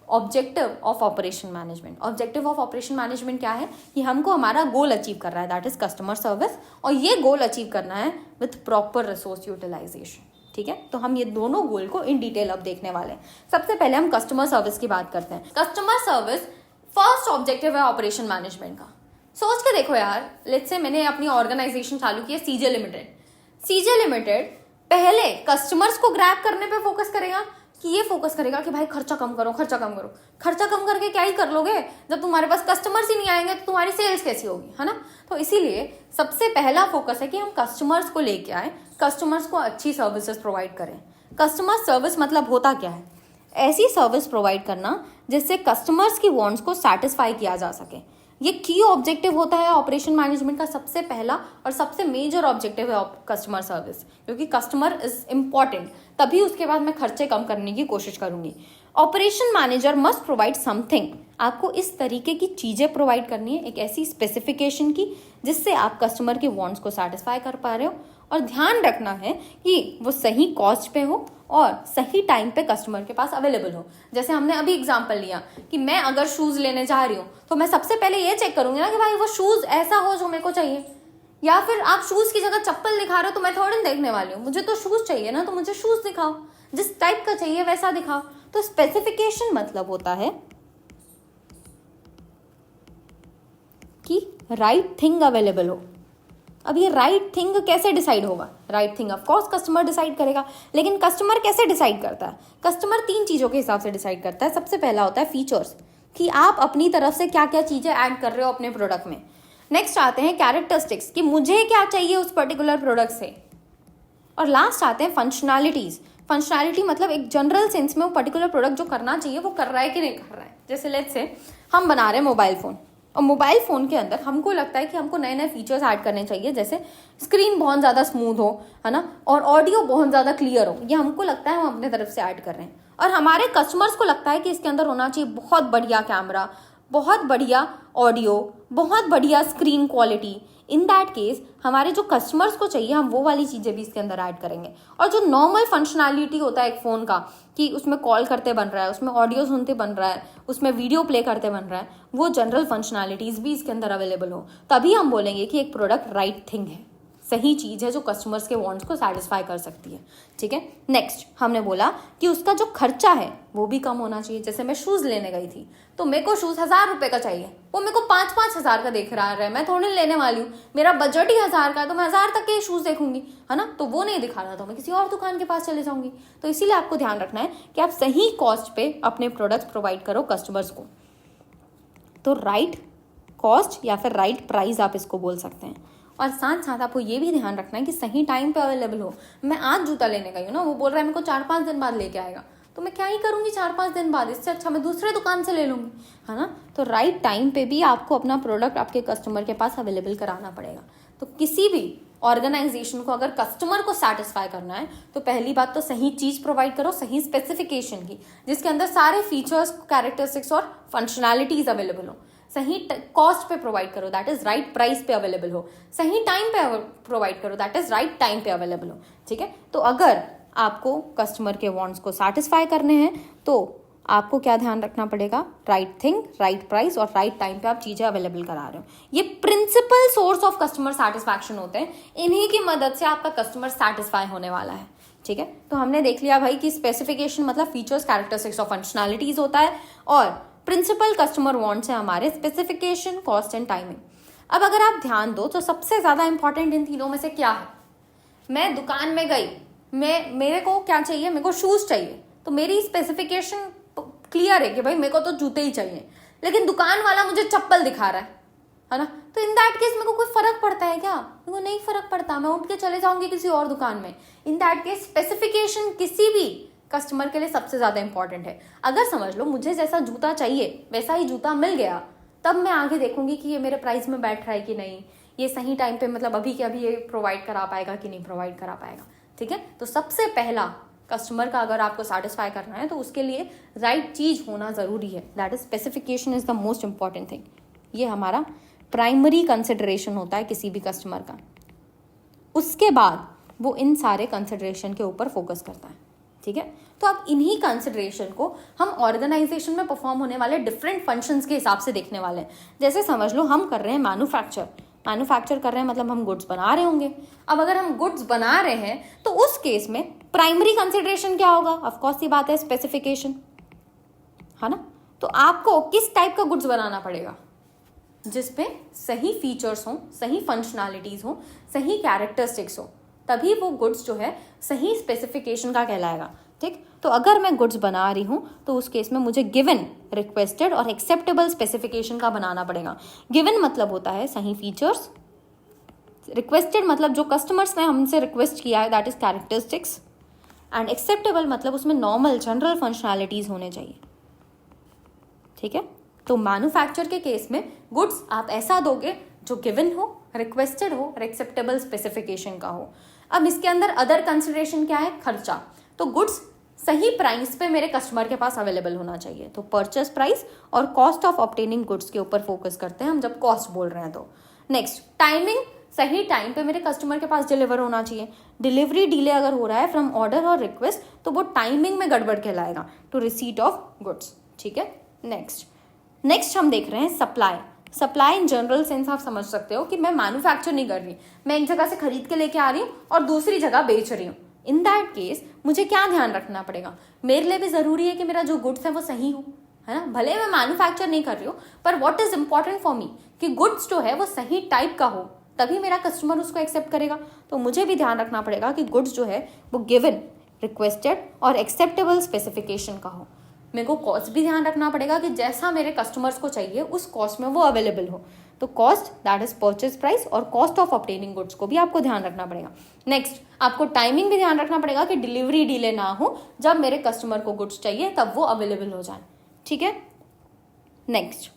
objective of operation management. Objective of operation management क्या है कि हमको हमारा गोल अचीव कर रहा है, दैट इज कस्टमर सर्विस, और ये गोल अचीव करना है विथ प्रॉपर रिसोर्स यूटिलाइजेशन। ठीक है, तो हम ये दोनों गोल को इन डिटेल अब देखने वाले हैं। सबसे पहले हम कस्टमर सर्विस की बात करते हैं। कस्टमर सर्विस फर्स्ट ऑब्जेक्टिव है ऑपरेशन मैनेजमेंट का। सोच के देखो यार, लेट्स से मैंने अपनी ऑर्गेनाइजेशन चालू की है सीजे लिमिटेड। सीजे लिमिटेड पहले कस्टमर्स को ग्रैब करने पे फोकस करेगा कि ये फोकस करेगा कि भाई खर्चा कम करो, खर्चा कम करो। खर्चा कम करके क्या ही कर लोगे जब तुम्हारे पास कस्टमर्स ही नहीं आएंगे, तो तुम्हारी सेल्स कैसी होगी, है ना। तो इसीलिए सबसे पहला फोकस है कि हम कस्टमर्स को लेके आए, कस्टमर्स को अच्छी सर्विसेज प्रोवाइड करें। कस्टमर सर्विस मतलब होता क्या है? ऐसी सर्विस प्रोवाइड करना जिससे कस्टमर्स की वांट्स को सेटिस्फाई किया जा सके। ये की ऑब्जेक्टिव होता है ऑपरेशन मैनेजमेंट का सबसे पहला और सबसे मेजर ऑब्जेक्टिव है कस्टमर सर्विस, क्योंकि कस्टमर इज इम्पॉर्टेंट, तभी उसके बाद मैं खर्चे कम करने की कोशिश करूंगी। Operation manager must provide something, आपको इस तरीके की चीजें प्रोवाइड करनी है, एक ऐसी स्पेसिफिकेशन की जिससे आप कस्टमर के वांट्स को सेटिस्फाई कर पा रहे हो, और ध्यान रखना है कि वो सही कॉस्ट पे हो और सही टाइम पे कस्टमर के पास अवेलेबल हो। जैसे हमने अभी एग्जांपल लिया कि मैं अगर शूज लेने जा रही हूँ तो मैं सबसे पहले ये चेक करूंगी ना कि भाई वो शूज ऐसा हो जो मेरे को चाहिए, या फिर आप शूज की जगह चप्पल दिखा रहे हो तो मैं थोड़ी देखने वाली हूँ, मुझे तो शूज चाहिए ना, तो मुझे शूज दिखाओ, जिस टाइप का चाहिए वैसा दिखाओ। तो स्पेसिफिकेशन मतलब होता है कि राइट थिंग अवेलेबल हो। अब ये राइट थिंग कैसे डिसाइड होगा? Right thing of course customer decide करेगा, लेकिन कस्टमर कैसे डिसाइड करता है? कस्टमर 3 चीज़ों के हिसाब से डिसाइड करता है। सबसे पहला होता है फीचर्स, कि आप अपनी तरफ से क्या क्या चीज़ें ऐड कर रहे हो अपने प्रोडक्ट में। नेक्स्ट आते हैं कैरेक्टरिस्टिक्स, कि मुझे क्या चाहिए उस पर्टिकुलर प्रोडक्ट से। और लास्ट आते हैं फंक्शनैलिटीज़। फंक्शनैलिटी मतलब एक जनरल सेंस में वो पर्टिकुलर प्रोडक्ट जो करना चाहिए वो कर रहा है कि नहीं कर रहा है। जैसे लेट्स से हम बना रहे हैं मोबाइल फ़ोन, और मोबाइल फ़ोन के अंदर हमको लगता है कि हमको नए नए फीचर्स ऐड करने चाहिए, जैसे स्क्रीन बहुत ज़्यादा स्मूथ हो, है ना, और ऑडियो बहुत ज़्यादा क्लियर हो। ये हमको लगता है हम अपने तरफ से ऐड कर रहे हैं, और हमारे कस्टमर्स को लगता है कि इसके अंदर होना चाहिए बहुत बढ़िया कैमरा, बहुत बढ़िया ऑडियो, बहुत बढ़िया screen quality. In that case हमारे जो कस्टमर्स को चाहिए हम वो वाली चीज़ें भी इसके अंदर ऐड करेंगे। और जो नॉर्मल फंक्शनैलिटी होता है एक फ़ोन का, कि उसमें कॉल करते बन रहा है, उसमें ऑडियो सुनते बन रहा है, उसमें वीडियो प्ले करते बन रहा है, वो जनरल फंक्शनैलिटीज़ भी इसके अंदर अवेलेबल हो, तभी हम बोलेंगे कि एक प्रोडक्ट राइट थिंग है, सही चीज़ है जो कस्टमर्स के वांट्स को सेटिस्फाई कर सकती है। ठीक है, नेक्स्ट हमने बोला कि उसका जो खर्चा है वो भी कम होना चाहिए। जैसे मैं शूज़ लेने गई थी तो मेरे को शूज़ 1000 रुपये का चाहिए, वो मेरे को 5-5 हज़ार का देख रहा है, मैं थोड़ी लेने वाली हूँ, मेरा बजट ही 1000 का है, तो मैं 1000 तक के शूज़ देखूंगी, है ना। तो वो नहीं दिखा रहा तो मैं किसी और दुकान के पास चले जाऊंगी। तो इसीलिए आपको ध्यान रखना है कि आप सही कॉस्ट पे अपने प्रोडक्ट्स प्रोवाइड करो कस्टमर्स को। तो राइट कॉस्ट या फिर राइट प्राइस आप इसको बोल सकते हैं। और साथ साथ आपको ये भी ध्यान रखना है कि सही टाइम पे अवेलेबल हो। मैं आज जूता लेने गई हूँ ना, वो बोल रहा है मेरे को 4-5 दिन बाद लेके आएगा, तो मैं क्या ही करूँगी 4-5 दिन बाद, इससे अच्छा मैं दूसरे दुकान से ले लूँगी, है ना। तो राइट टाइम पे भी आपको अपना प्रोडक्ट आपके कस्टमर के पास अवेलेबल कराना पड़ेगा। तो किसी भी ऑर्गेनाइजेशन को अगर कस्टमर को सेटिस्फाई करना है तो पहली बात तो सही चीज़ प्रोवाइड करो, सही स्पेसिफिकेशन की, जिसके अंदर सारे फीचर्स, कैरेक्टरिस्टिक्स और फंक्शनैलिटीज अवेलेबल हो। सही कॉस्ट पे प्रोवाइड करो, दैट इज राइट प्राइस पे अवेलेबल हो। सही टाइम पे प्रोवाइड करो, दैट इज राइट टाइम पे अवेलेबल हो। ठीक है, तो अगर आपको कस्टमर के वांट्स को सेटिस्फाई करने हैं तो आपको क्या ध्यान रखना पड़ेगा? राइट थिंग, राइट प्राइस और राइट टाइम पे आप चीज़ें अवेलेबल करा रहे हो। ये principle source of customer satisfaction होते हैं, इन्हीं की मदद से आपका कस्टमर सेटिस्फाई होने वाला है। ठीक है, तो हमने देख लिया भाई कि स्पेसिफिकेशन मतलब फीचर्स, कैरेक्टरिस्टिक्स और फंक्शनैलिटीज होता है, और प्रिंसिपल कस्टमर वांट्स है हमारे स्पेसिफिकेशन, कॉस्ट एंड टाइमिंग। अब अगर आप ध्यान दो तो सबसे ज्यादा इंपॉर्टेंट इन तीनों में से क्या है? मैं दुकान में गई, मेरे को क्या चाहिए? मेरे को शूज चाहिए, तो मेरी स्पेसिफिकेशन क्लियर है कि भाई मेरे को तो जूते ही चाहिए, लेकिन दुकान वाला मुझे चप्पल दिखा रहा है ना, तो इन दैट केस मेरे को कोई फर्क पड़ता है क्या? मेरे को नहीं फर्क पड़ता, मैं उठ के चले जाऊंगी किसी और दुकान में। इन दैट केस स्पेसिफिकेशन किसी भी कस्टमर के लिए सबसे ज्यादा इंपॉर्टेंट है। अगर समझ लो मुझे जैसा जूता चाहिए वैसा ही जूता मिल गया, तब मैं आगे देखूंगी कि ये मेरे प्राइस में बैठ रहा है कि नहीं, ये सही टाइम पे मतलब अभी के अभी ये प्रोवाइड करा पाएगा कि नहीं प्रोवाइड करा पाएगा। ठीक है, तो सबसे पहला कस्टमर का अगर आपको सेटिस्फाई करना है तो उसके लिए राइट चीज होना जरूरी है, that is specification is the most important thing. ये हमारा प्राइमरी कंसिडरेशन होता है किसी भी कस्टमर का। उसके बाद वो इन सारे कंसिडरेशन के ऊपर फोकस करता है। ठीक है, तो अब इन्हीं कंसिडरेशन को हम ऑर्गेनाइजेशन में परफॉर्म होने वाले डिफरेंट फंक्शंस के हिसाब से देखने वाले हैं। जैसे समझ लो हम कर रहे हैं मैन्युफैक्चर कर रहे हैं, मतलब हम गुड्स बना रहे होंगे। अब अगर हम गुड्स बना रहे हैं तो उस केस में प्राइमरी कंसिडरेशन क्या होगा? ऑफ कोर्स ये बात है स्पेसिफिकेशन, है ना। तो आपको किस टाइप का गुड्स बनाना पड़ेगा? जिसपे सही फीचर्स हो, सही फंक्शनैलिटीज हो, सही कैरेक्टरिस्टिक्स हो, तभी वो गुड्स जो है सही स्पेसिफिकेशन का कहलाएगा। ठीक, तो अगर मैं गुड्स बना रही हूं तो उस केस में मुझे गिवन, रिक्वेस्टेड और एक्सेप्टेबल स्पेसिफिकेशन का बनाना पड़ेगा। गिवन मतलब होता है सही फीचर्स, रिक्वेस्टेड मतलब जो कस्टमर्स ने हमसे रिक्वेस्ट किया है that is characteristics, and acceptable मतलब उसमें नॉर्मल जनरल फंक्शनैलिटीज होने चाहिए। ठीक है, तो मैन्युफैक्चर के केस में गुड्स आप ऐसा दोगे जो गिवन हो, रिक्वेस्टेड हो और एक्सेप्टेबल स्पेसिफिकेशन का हो। अब इसके अंदर अदर कंसिडरेशन क्या है? खर्चा। तो गुड्स सही प्राइस पे मेरे कस्टमर के पास अवेलेबल होना चाहिए, तो परचेस प्राइस और कॉस्ट ऑफ ऑब्टेनिंग गुड्स के ऊपर फोकस करते हैं हम जब कॉस्ट बोल रहे हैं। तो नेक्स्ट, टाइमिंग, सही टाइम पे मेरे कस्टमर के पास डिलीवर होना चाहिए। डिलीवरी डिले अगर हो रहा है फ्रॉम ऑर्डर और रिक्वेस्ट तो वो टाइमिंग में गड़बड़ कहलाएगा, टू रिसीट ऑफ गुड्स। ठीक है, नेक्स्ट हम देख रहे हैं सप्लाई इन जनरल सेंस आप समझ सकते हो कि मैं मैन्युफैक्चर नहीं कर रही, मैं एक जगह से खरीद के लेके आ रही हूँ और दूसरी जगह बेच रही हूँ। इन दैट केस मुझे क्या ध्यान रखना पड़ेगा? मेरे लिए भी जरूरी है कि मेरा जो गुड्स है वो सही हो, है ना। भले मैं मैन्युफैक्चर नहीं कर रही हूँ, पर what is important for me कि गुड्स जो है वो सही टाइप का हो, तभी मेरा कस्टमर उसको एक्सेप्ट करेगा। तो मुझे भी ध्यान रखना पड़ेगा कि गुड्स जो है वो गिवन, रिक्वेस्टेड और एक्सेप्टेबल स्पेसिफिकेशन का हो। मेरे को कॉस्ट भी ध्यान रखना पड़ेगा कि जैसा मेरे कस्टमर्स को चाहिए उस कॉस्ट में वो अवेलेबल हो। तो cost that is purchase price और कॉस्ट ऑफ ऑब्टेनिंग गुड्स को भी आपको ध्यान रखना पड़ेगा। नेक्स्ट, आपको टाइमिंग भी ध्यान रखना पड़ेगा कि डिलीवरी डिले ना हो, जब मेरे कस्टमर को गुड्स चाहिए तब वो अवेलेबल हो जाए। ठीक है, नेक्स्ट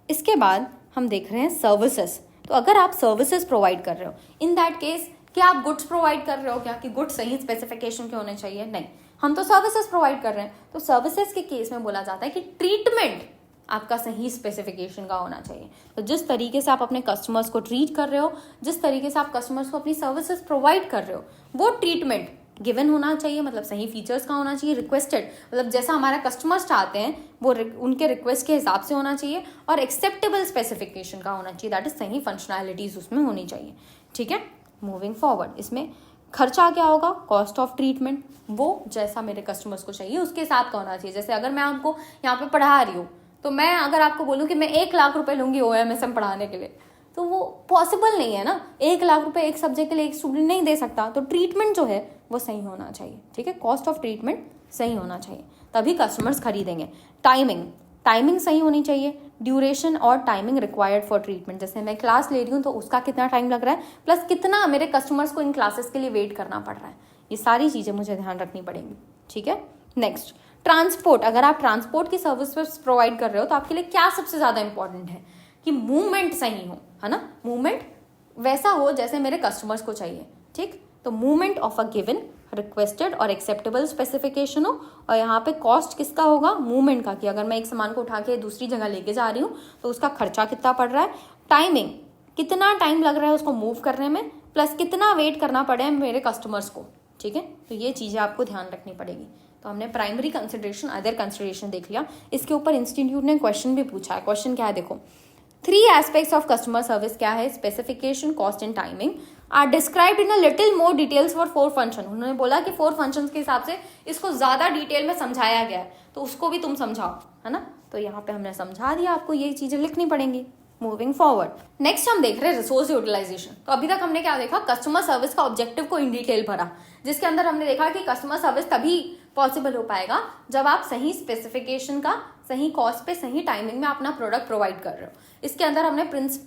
इसके बाद हम देख रहे हैं सर्विसेज। तो अगर आप सर्विसेज प्रोवाइड कर रहे हो, इन दैट केस क्या आप गुड्स प्रोवाइड कर रहे हो क्या कि गुड्स सही स्पेसिफिकेशन के होने चाहिए? नहीं, हम तो सर्विसेज प्रोवाइड कर रहे हैं। तो सर्विसेज के केस में बोला जाता है कि ट्रीटमेंट आपका सही स्पेसिफिकेशन का होना चाहिए। तो जिस तरीके से आप अपने कस्टमर्स को ट्रीट कर रहे हो, जिस तरीके से आप कस्टमर्स को अपनी सर्विसेज प्रोवाइड कर रहे हो, वो ट्रीटमेंट गिवन होना चाहिए, मतलब सही फीचर्स का होना चाहिए। रिक्वेस्टेड मतलब जैसा हमारा कस्टमर्स चाहते हैं वो उनके रिक्वेस्ट के हिसाब से होना चाहिए, और एक्सेप्टेबल स्पेसिफिकेशन का होना चाहिए, दैट इज सही फंक्शनैलिटीज उसमें होनी चाहिए। ठीक है, मूविंग फॉरवर्ड, इसमें खर्चा क्या होगा? कॉस्ट ऑफ ट्रीटमेंट, वो जैसा मेरे कस्टमर्स को चाहिए उसके हिसाब का होना चाहिए। जैसे अगर मैं आपको यहाँ पे पढ़ा रही हूँ तो मैं अगर आपको बोलूँ कि मैं 1 लाख रुपए लूंगी OMSM पढ़ाने के लिए, तो वो पॉसिबल नहीं है ना। 1 लाख रुपए एक सब्जेक्ट के लिए एक स्टूडेंट नहीं दे सकता। तो ट्रीटमेंट जो है वो सही होना चाहिए। ठीक है, कॉस्ट ऑफ ट्रीटमेंट सही होना चाहिए, तभी कस्टमर्स खरीदेंगे। टाइमिंग सही होनी चाहिए। ड्यूरेशन और टाइमिंग रिक्वायर्ड फॉर ट्रीटमेंट, जैसे मैं क्लास ले रही हूँ तो उसका कितना टाइम लग रहा है, प्लस कितना मेरे कस्टमर्स को इन क्लासेस के लिए वेट करना पड़ रहा है, ये सारी चीज़ें मुझे ध्यान रखनी पड़ेंगी। ठीक है, नेक्स्ट ट्रांसपोर्ट। अगर आप ट्रांसपोर्ट की सर्विस प्रोवाइड कर रहे हो तो आपके लिए क्या सबसे ज़्यादा इंपॉर्टेंट है कि मूवमेंट सही हो, है ना। मूवमेंट वैसा हो जैसे मेरे कस्टमर्स को चाहिए। ठीक, तो movement of a given, requested और एक्सेप्टेबल स्पेसिफिकेशन हो। और यहाँ पे कॉस्ट किसका होगा? मूवमेंट का, कि अगर मैं एक सामान को उठा के दूसरी जगह लेके जा रही हूँ तो उसका खर्चा कितना पड़ रहा है। टाइमिंग, कितना टाइम लग रहा है उसको मूव करने में, प्लस कितना वेट करना पड़े मेरे कस्टमर्स को। ठीक है, तो ये चीज़ें आपको ध्यान रखनी पड़ेगी। तो हमने प्राइमरी कंसिडरेशन, अदर कंसिडरेशन देख लिया। इसके ऊपर इंस्टीट्यूट ने क्वेश्चन भी पूछा है। क्वेश्चन क्या है देखो, 3 एस्पेक्ट्स ऑफ कस्टमर सर्विस क्या है? Specification, cost and timing are described in a little more details for 4 function. उन्होंने बोला कि 4 फंक्शंस के हिसाब से इसको ज्यादा डिटेल में समझाया गया है, तो उसको भी तुम समझाओ, है ना। तो यहाँ पे हमने समझा दिया, आपको यही चीजें लिखनी पड़ेंगी। मूविंग फॉरवर्ड, नेक्स्ट हम देख रहे हैं रिसोर्स यूटिलाइजेशन। तो अभी तक हमने क्या देखा, कस्टमर सर्विस का ऑब्जेक्टिव को इन डिटेल भरा, जिसके अंदर हमने देखा कि कस्टमर सर्विस तभी पॉसिबल हो पाएगा जब आप सही स्पेसिफिकेशन का सही कॉस्ट पे सही टाइमिंग में अपना प्रोडक्ट प्रोवाइड कर रहे हो। इसके अंदर हमने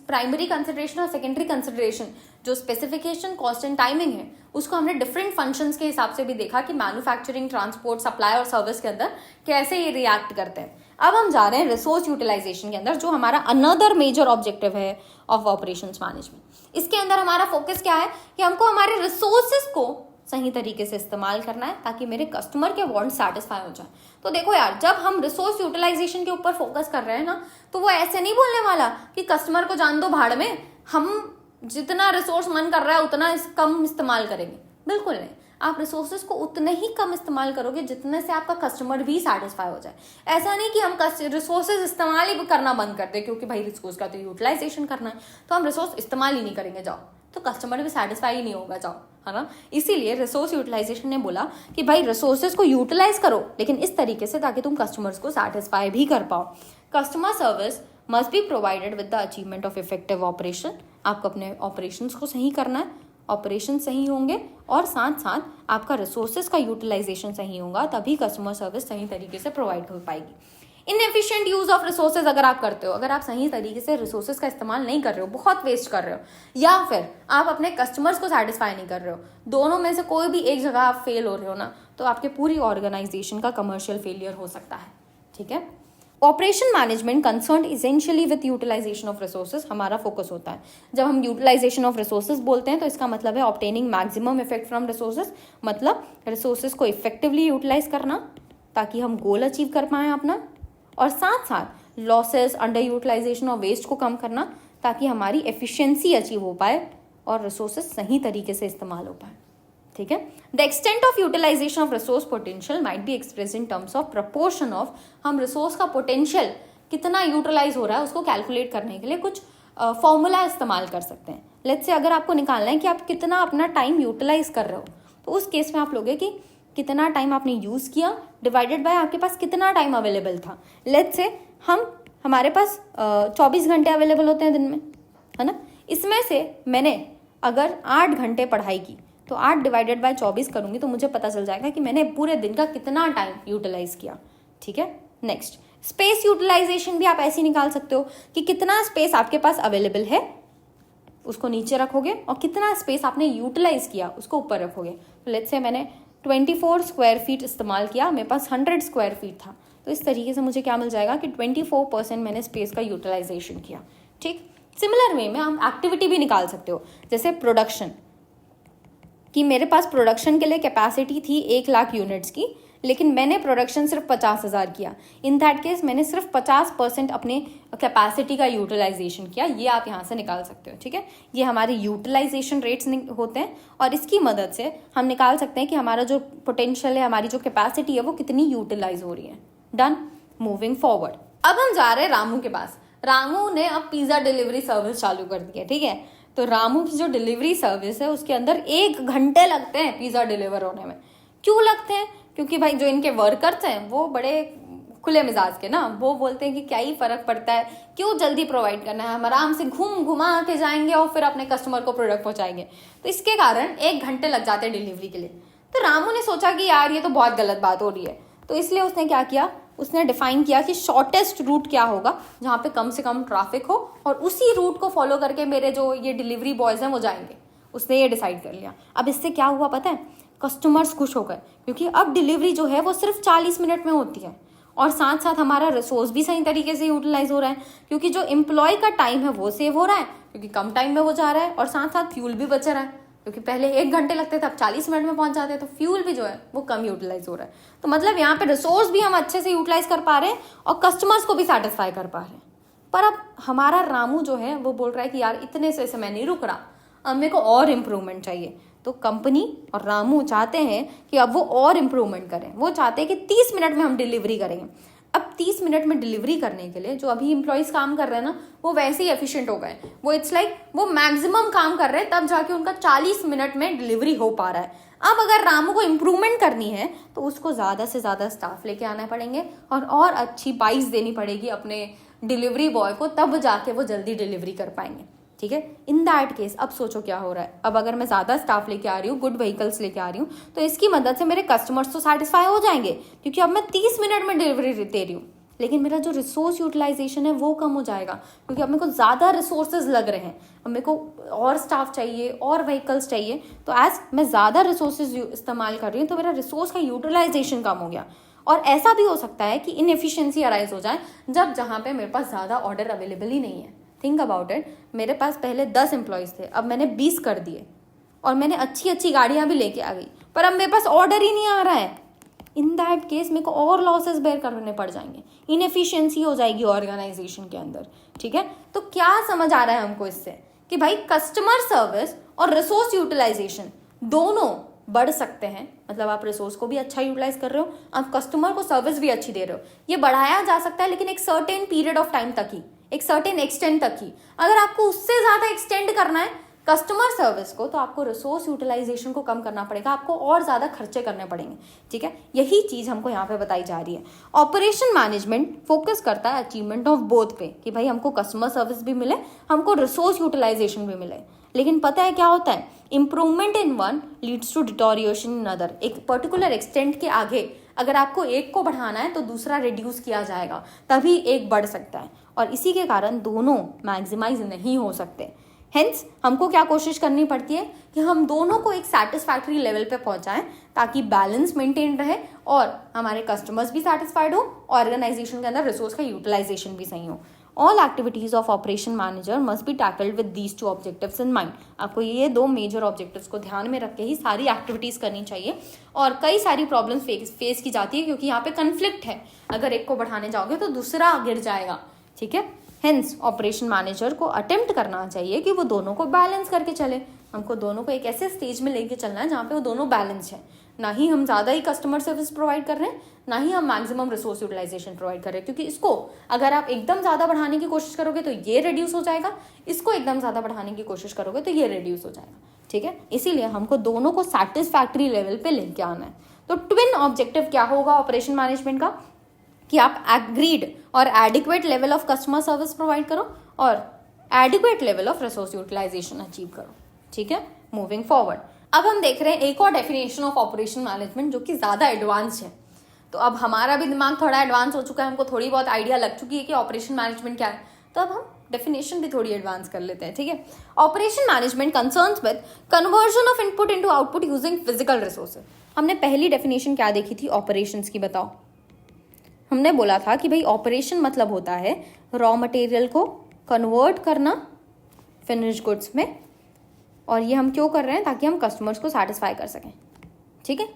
प्राइमरी कंसिडरेशन और सेकेंडरी कंसिडरेशन, जो स्पेसिफिकेशन, कॉस्ट एंड टाइमिंग है, उसको हमने डिफरेंट फंक्शंस के हिसाब से भी देखा कि मैन्युफैक्चरिंग, ट्रांसपोर्ट, सप्लाई और सर्विस के अंदर कैसे ये रिएक्ट करते हैं। अब हम जा रहे हैं रिसोर्स यूटिलाइजेशन के अंदर, जो हमारा अनदर मेजर ऑब्जेक्टिव है ऑफ ऑपरेशंस मैनेजमेंट। इसके अंदर हमारा फोकस क्या है कि हमको हमारे रिसोर्सेज को सही तरीके से इस्तेमाल करना है ताकि मेरे कस्टमर के वांट सेटिस्फाई हो जाए। तो देखो यार, जब हम रिसोर्स यूटिलाइजेशन के ऊपर फोकस कर रहे हैं ना, तो वो ऐसे नहीं बोलने वाला कि कस्टमर को जान दो भाड़ में, हम जितना रिसोर्स मन कर रहा है उतना कम इस्तेमाल करेंगे। बिल्कुल नहीं, आप रिसोर्सेज को उतने ही कम इस्तेमाल करोगे जितने से आपका कस्टमर भी सेटिस्फाई हो जाए। ऐसा नहीं कि हम रिसोर्सेज इस्तेमाल ही करना बंद कर दें, क्योंकि भाई रिसोर्स का तो यूटिलाइजेशन करना है, तो हम रिसोर्स इस्तेमाल ही नहीं करेंगे, जाओ, तो कस्टमर भी सेटिस्फाई ही नहीं होगा, जाओ, है ना। इसीलिए रिसोर्स यूटिलाइजेशन ने बोला कि भाई रिसोर्सेज को यूटिलाइज करो, लेकिन इस तरीके से ताकि तुम कस्टमर्स को सेटिस्फाई भी कर पाओ। Customer service must be provided with the achievement of effective operation. आपको अपने ऑपरेशंस को सही करना है, ऑपरेशन सही होंगे और साथ साथ आपका रिसोर्सेज का यूटिलाइजेशन सही होगा, तभी कस्टमर सर्विस सही तरीके से प्रोवाइड हो पाएगी। इनएफिशिएंट यूज ऑफ रिसोर्सेज अगर आप करते हो, अगर आप सही तरीके से रिसोर्सेज का इस्तेमाल नहीं कर रहे हो, बहुत वेस्ट कर रहे हो, या फिर आप अपने कस्टमर्स को सेटिस्फाई नहीं कर रहे हो, दोनों में से कोई भी एक जगह आप फेल हो रहे हो ना, तो आपके पूरी ऑर्गेनाइजेशन का कमर्शियल फेलियर हो सकता है। ठीक है। Operation management concern essentially with utilisation of resources हमारा फोकस होता है। जब हम यूटिलाइजेशन ऑफ रिसोर्सेज बोलते हैं तो इसका मतलब है obtaining maximum effect from resources, मतलब रिसोर्सेज को इफेक्टिवली यूटिलाइज करना ताकि हम गोल अचीव कर पाएं अपना, और साथ साथ लॉसेस, अंडर यूटिलाइजेशन और वेस्ट को कम करना ताकि हमारी एफिशिएंसी अचीव हो पाए और रिसोर्सेज सही तरीके से इस्तेमाल हो पाए। ठीक है। The extent of utilisation of resource potential might be express in terms of proportion of, हम रिसोर्स का पोटेंशियल कितना यूटिलाइज हो रहा है उसको कैलकुलेट करने के लिए कुछ फॉर्मूला इस्तेमाल कर सकते हैं। लेट्स से अगर आपको निकालना है कि आप कितना अपना टाइम यूटिलाइज कर रहे हो, तो उस केस में आप लोगे कि कितना टाइम आपने यूज़ किया डिवाइडेड बाय आपके पास कितना टाइम अवेलेबल था। लेट्स से हमारे पास 24 घंटे अवेलेबल होते हैं दिन में, है ना। इसमें से मैंने अगर 8 घंटे पढ़ाई की तो 8 डिवाइडेड बाय 24 करूंगी तो मुझे पता चल जाएगा कि मैंने पूरे दिन का कितना टाइम यूटिलाइज किया। ठीक है। नेक्स्ट, स्पेस यूटिलाइजेशन भी आप ऐसे निकाल सकते हो कि कितना स्पेस आपके पास अवेलेबल है उसको नीचे रखोगे और कितना स्पेस आपने यूटिलाइज किया उसको ऊपर रखोगे। तो लेट्स से मैंने 24 स्क्वायर फीट इस्तेमाल किया, मेरे पास 100 स्क्वायर फीट था, तो इस तरीके से मुझे क्या मिल जाएगा कि 24% मैंने स्पेस का यूटिलाइजेशन किया। ठीक। सिमिलर वे में हम एक्टिविटी भी निकाल सकते हो, जैसे प्रोडक्शन, कि मेरे पास प्रोडक्शन के लिए कैपेसिटी थी 1 लाख यूनिट्स की, लेकिन मैंने प्रोडक्शन सिर्फ 50,000 किया। इन दैट केस मैंने सिर्फ 50% अपने कैपेसिटी का यूटिलाइजेशन किया। ये आप यहाँ से निकाल सकते हो। ठीक है। ये हमारे यूटिलाइजेशन रेट्स होते हैं और इसकी मदद से हम निकाल सकते हैं कि हमारा जो पोटेंशियल है, हमारी जो कैपेसिटी है, वो कितनी यूटिलाइज हो रही है। डन। मूविंग फॉरवर्ड, अब हम जा रहे हैं रामू के पास। रामू ने अब पिज्जा डिलीवरी सर्विस चालू कर दी है। ठीक है। तो रामू की जो डिलीवरी सर्विस है उसके अंदर 1 घंटे लगते हैं पिज्जा डिलीवर होने में। क्यों लगते हैं? क्योंकि भाई जो इनके वर्कर्स हैं वो बड़े खुले मिजाज के ना, वो बोलते हैं कि क्या ही फर्क पड़ता है, क्यों जल्दी प्रोवाइड करना है, हम आराम से घूम घुमा के जाएंगे और फिर अपने कस्टमर को प्रोडक्ट पहुंचाएंगे। तो इसके कारण 1 घंटे लग जाते हैं डिलीवरी के लिए। तो रामू ने सोचा कि यार ये तो बहुत गलत बात हो रही है, तो इसलिए उसने क्या किया, उसने डिफाइन किया कि शॉर्टेस्ट रूट क्या होगा जहाँ पे कम से कम ट्रैफिक हो और उसी रूट को फॉलो करके मेरे जो ये डिलीवरी बॉयज हैं वो जाएंगे। उसने ये डिसाइड कर लिया। अब इससे क्या हुआ पता है, कस्टमर्स खुश हो गए, क्योंकि अब डिलीवरी जो है वो सिर्फ 40 मिनट में होती है और साथ साथ हमारा रिसोर्स भी सही तरीके से यूटिलाइज हो रहा है, क्योंकि जो एम्प्लॉय का टाइम है वो सेव हो रहा है क्योंकि कम टाइम में वो जा रहा है, और साथ साथ फ्यूल भी बच रहा है, क्योंकि पहले 1 घंटे लगते थे अब 40 मिनट में पहुंच जाते हैं, तो फ्यूल भी जो है वो कम यूटिलाइज हो रहा है। तो मतलब यहाँ पे रिसोर्स भी हम अच्छे से यूटिलाइज कर पा रहे हैं और कस्टमर्स को भी सेटिस्फाई कर पा रहे हैं। पर अब हमारा रामू जो है वो बोल रहा है कि यार इतने से मैं नहीं रुक रहा, अब मेरे को और इम्प्रूवमेंट चाहिए। तो कंपनी और रामू चाहते हैं कि अब वो और इम्प्रूवमेंट करें। वो चाहते हैं कि 30 मिनट में हम डिलीवरी करेंगे। अब 30 मिनट में डिलीवरी करने के लिए जो अभी एम्प्लॉयज काम कर रहे हैं ना, वो वैसे ही एफिशिएंट हो गए। वो इट्स लाइक वो मैक्सिमम काम कर रहे हैं, तब जाके उनका 40 मिनट में डिलीवरी हो पा रहा है। अब अगर रामू को इम्प्रूवमेंट करनी है तो उसको ज़्यादा से ज़्यादा स्टाफ लेके आना पड़ेंगे और अच्छी बाइस देनी पड़ेगी अपने डिलीवरी बॉय को, तब जाके वो जल्दी डिलीवरी कर पाएंगे। ठीक है, इन दैट केस अब सोचो क्या हो रहा है। अब अगर मैं ज़्यादा स्टाफ लेके आ रही हूँ, गुड व्हीकल्स लेके आ रही हूँ, तो इसकी मदद से मेरे कस्टमर्स तो सेटिस्फाई हो जाएंगे, क्योंकि अब मैं 30 मिनट में डिलीवरी दे रही हूँ। लेकिन मेरा जो रिसोर्स यूटिलाइजेशन है वो कम हो जाएगा, क्योंकि अब मेरे को ज़्यादा रिसोर्सेज लग रहे हैं, अब मेरे को और स्टाफ चाहिए और व्हीकल्स चाहिए। तो एज मैं ज़्यादा रिसोर्सेज इस्तेमाल कर रही हूँ तो मेरा रिसोर्स का यूटिलाइजेशन कम हो गया। और ऐसा भी हो सकता है कि इनएफिशिएंसी अराइज हो जाए जब जहाँ पे मेरे पास ज़्यादा ऑर्डर अवेलेबल ही नहीं है। थिंक अबाउट इट, मेरे पास पहले 10 एम्प्लॉयज़ थे, अब मैंने 20 कर दिए और मैंने अच्छी अच्छी गाड़ियाँ भी लेके आ गई, पर अब मेरे पास ऑर्डर ही नहीं आ रहा है। इन दैट केस मेरे को और लॉसेस बेयर करने पड़ जाएंगे, इनएफिशिएंसी हो जाएगी ऑर्गेनाइजेशन के अंदर। ठीक है, तो क्या समझ आ रहा है हमको इससे कि भाई कस्टमर सर्विस और रिसोर्स यूटिलाइजेशन दोनों बढ़ सकते हैं। मतलब आप रिसोर्स को भी अच्छा यूटिलाइज कर रहे हो, आप कस्टमर को सर्विस भी अच्छी दे रहे हो। ये बढ़ाया जा सकता है, लेकिन एक सर्टेन पीरियड ऑफ टाइम तक ही, एक सर्टेन एक्सटेंड तक ही। अगर आपको उससे ज़्यादा एक्सटेंड करना है कस्टमर सर्विस को, तो आपको रिसोर्स यूटिलाइजेशन को कम करना पड़ेगा, आपको और ज़्यादा खर्चे करने पड़ेंगे। ठीक है, यही चीज़ हमको यहाँ पे बताई जा रही है। ऑपरेशन मैनेजमेंट फोकस करता है अचीवमेंट ऑफ बोथ पे, कि भाई हमको कस्टमर सर्विस भी मिले, हमको रिसोर्स यूटिलाइजेशन भी मिले। लेकिन पता है क्या होता है, improvement in one leads to deterioration in other. एक पर्टिकुलर एक्सटेंट के आगे अगर आपको एक को बढ़ाना है तो दूसरा रिड्यूस किया जाएगा, तभी एक बढ़ सकता है, और इसी के कारण दोनों मैक्सिमाइज नहीं हो सकते। हेंस हमको क्या कोशिश करनी पड़ती है कि हम दोनों को एक सेटिस्फैक्ट्री लेवल पे पहुंचाएं, ताकि बैलेंस मेंटेन रहे और हमारे कस्टमर्स भी सेटिस्फाइड हो, ऑर्गेनाइजेशन के अंदर रिसोर्स का यूटिलाइजेशन भी सही हो। All activities of operation manager must be tackled with these two objectives in mind. आपको ये 2 मेजर ऑब्जेक्टिव्स को ध्यान में रख के ही सारी एक्टिविटीज करनी चाहिए। और कई सारी प्रॉब्लम्स फेस की जाती है, क्योंकि यहाँ पे कन्फ्लिक्ट है, अगर एक को बढ़ाने जाओगे तो दूसरा गिर जाएगा। ठीक है, हेंस ऑपरेशन मैनेजर को अटेम्प्ट करना चाहिए कि वो दोनों को बैलेंस करके चले। हमको दोनों को एक ऐसे स्टेज में लेके चलना है जहाँ पे वो दोनों बैलेंस है। ना ही हम ज़्यादा ही कस्टमर सर्विस प्रोवाइड कर रहे हैं, ना ही हम मैक्सिमम रिसोर्स यूटिलाइजेशन प्रोवाइड कर रहे हैं, क्योंकि इसको अगर आप एकदम ज़्यादा बढ़ाने की कोशिश करोगे तो ये रिड्यूस हो जाएगा, इसको एकदम ज़्यादा बढ़ाने की कोशिश करोगे तो ये रिड्यूस हो जाएगा। ठीक है, इसीलिए हमको दोनों को सेटिस्फैक्ट्री लेवल पे लेके आना है। तो ट्विन ऑब्जेक्टिव क्या होगा ऑपरेशन मैनेजमेंट का, कि आप एग्रीड और adequate level of customer service provide करो और adequate level of resource utilisation achieve करो। ठीक है, मूविंग फॉरवर्ड अब हम देख रहे हैं एक और डेफिनेशन ऑफ ऑपरेशन मैनेजमेंट जो कि ज़्यादा एडवांस है। तो अब हमारा भी दिमाग थोड़ा एडवांस हो चुका है, हमको थोड़ी बहुत आइडिया लग चुकी है कि ऑपरेशन मैनेजमेंट क्या है, तो अब हम डेफिनेशन भी थोड़ी एडवांस कर लेते हैं। ठीक है, operation management concerns with conversion of input into output using physical resources. हमने पहली डेफिनेशन क्या देखी थी ऑपरेशंस की, बताओ। हमने बोला था कि भाई ऑपरेशन मतलब होता है रॉ मटेरियल को कन्वर्ट करना फिनिश गुड्स में, और ये हम क्यों कर रहे हैं, ताकि हम कस्टमर्स को सेटिस्फाई कर सकें। ठीक है,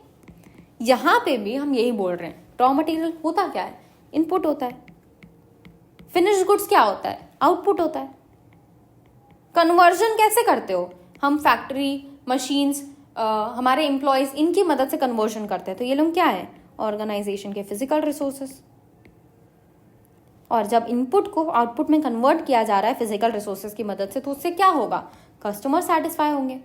यहाँ पे भी हम यही बोल रहे हैं, रॉ मटेरियल होता क्या है, इनपुट होता है, फिनिश गुड्स क्या होता है, आउटपुट होता है। कन्वर्जन कैसे करते हो, हम फैक्ट्री, मशीन्स, हमारे एम्प्लॉयज, इनकी मदद से कन्वर्जन करते हैं। तो ये लोग क्या है, ऑर्गेनाइजेशन के फिजिकल रिसोर्सेस। और जब इनपुट को आउटपुट में कन्वर्ट किया जा रहा है फिजिकल रिसोर्सेज की मदद से, तो उससे क्या होगा, कस्टमर सेटिस्फाई होंगे।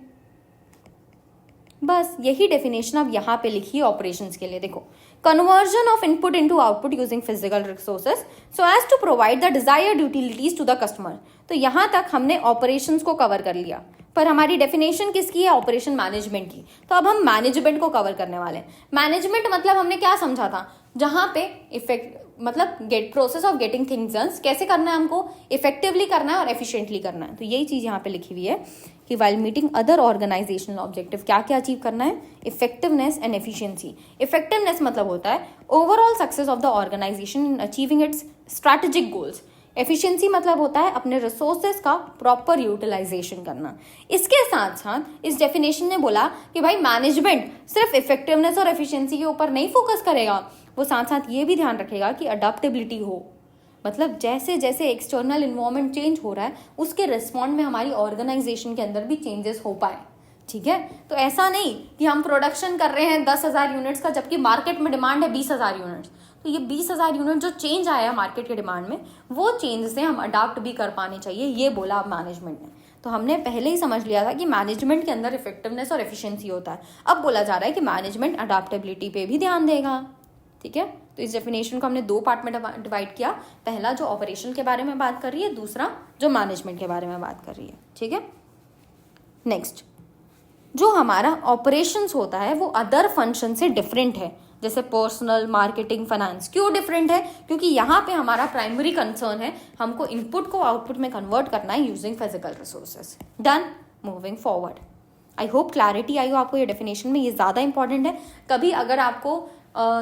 बस यही डेफिनेशन अब यहाँ पे लिखी है ऑपरेशंस के लिए। देखो, conversion of input into output using physical resources so as to provide the desired utilities to the customer. तो यहाँ तक हमने ऑपरेशंस को कवर कर लिया, पर हमारी डेफिनेशन किसकी है, ऑपरेशन मैनेजमेंट की। तो अब हम मैनेजमेंट को कवर करने वाले हैं। मैनेजमेंट मतलब हमने क्या समझा था, जहाँ पे इफेक्ट मतलब get process of getting things done, कैसे करना है, हमको इफेक्टिवली करना है और एफिशिएंटली करना है। तो यही चीज यहाँ पे लिखी हुई है कि while meeting other organisational objective, क्या क्या अचीव करना है, इफेक्टिवनेस एंड एफिशिएंसी। इफेक्टिवनेस मतलब होता है overall success of the organisation in achieving its strategic goals. Efficiency मतलब होता है अपने रिसोर्सेज का प्रॉपर यूटिलाइजेशन करना। इसके साथ साथ इस डेफिनेशन ने बोला कि भाई मैनेजमेंट सिर्फ इफेक्टिवनेस और एफिशिएंसी के ऊपर नहीं फोकस करेगा, वो साथ साथ ये भी ध्यान रखेगा कि अडॉप्टेबिलिटी हो। मतलब जैसे जैसे एक्सटर्नल इन्वायरमेंट चेंज हो रहा है, उसके रिस्पॉन्ड में हमारी ऑर्गेनाइजेशन के अंदर भी चेंजेस हो पाए। ठीक है, तो ऐसा नहीं कि हम प्रोडक्शन कर रहे हैं 10,000 यूनिट्स का, जबकि मार्केट में डिमांड है 20,000 यूनिट्स, तो ये 20,000 यूनिट जो चेंज आया मार्केट के डिमांड में, वो चेंज से हम अडाप्ट भी कर पाने चाहिए, ये बोला अब मैनेजमेंट ने। तो हमने पहले ही समझ लिया था कि मैनेजमेंट के अंदर इफेक्टिवनेस और एफिशिएंसी होता है। अब बोला जा रहा है कि मैनेजमेंट अडाप्टेबिलिटी पे भी ध्यान देगा। ठीक है, तो इस डेफिनेशन को हमने 2 पार्ट में डिवाइड किया। पहला जो ऑपरेशन के बारे में बात कर रही है, दूसरा जो मैनेजमेंट के बारे में बात कर रही है। ठीक है, नेक्स्ट, जो हमारा ऑपरेशंस होता है वो अदर फंक्शन से डिफरेंट है, जैसे पर्सनल, मार्केटिंग, फाइनेंस। क्यों डिफरेंट है? क्योंकि यहाँ पे हमारा प्राइमरी कंसर्न है हमको इनपुट को आउटपुट में कन्वर्ट करना है using physical resources. Done, moving forward. I hope clarity आई हो आपको ये डेफिनेशन में, ये ज़्यादा इंपॉर्टेंट है। कभी अगर आपको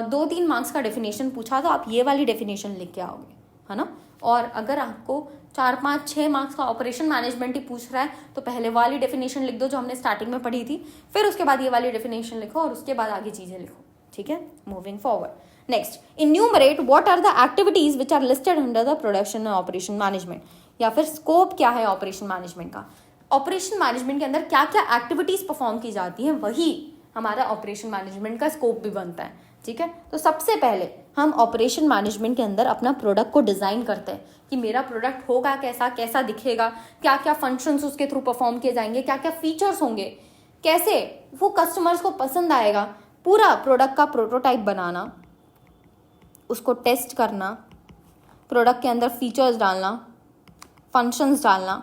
2-3 मार्क्स का डेफिनेशन पूछा तो आप ये वाली डेफिनेशन लिख के आओगे, है ना। और अगर आपको 4-5-6 मार्क्स का ऑपरेशन मैनेजमेंट ही पूछ रहा है तो पहले वाली डेफिनेशन लिख दो जो हमने स्टार्टिंग में पढ़ी थी, फिर उसके बाद ये वाली डेफिनेशन लिखो और उसके बाद आगे चीजें लिखो। ठीक है, moving forward. Next, enumerate what are the activities which are listed under the production and operation management, या फिर स्कोप क्या है ऑपरेशन मैनेजमेंट का। ऑपरेशन मैनेजमेंट के अंदर क्या क्या एक्टिविटीज परफॉर्म की जाती हैं, वही हमारा ऑपरेशन मैनेजमेंट का स्कोप भी बनता है। ठीक है, तो सबसे पहले हम ऑपरेशन मैनेजमेंट के अंदर अपना प्रोडक्ट को डिजाइन करते हैं कि मेरा प्रोडक्ट होगा कैसा, कैसा दिखेगा, क्या क्या फंक्शंस उसके थ्रू परफॉर्म किए जाएंगे, क्या क्या फीचर्स होंगे, कैसे वो कस्टमर्स को पसंद आएगा। पूरा प्रोडक्ट का प्रोटोटाइप बनाना, उसको टेस्ट करना, प्रोडक्ट के अंदर फीचर्स डालना, फंक्शंस डालना,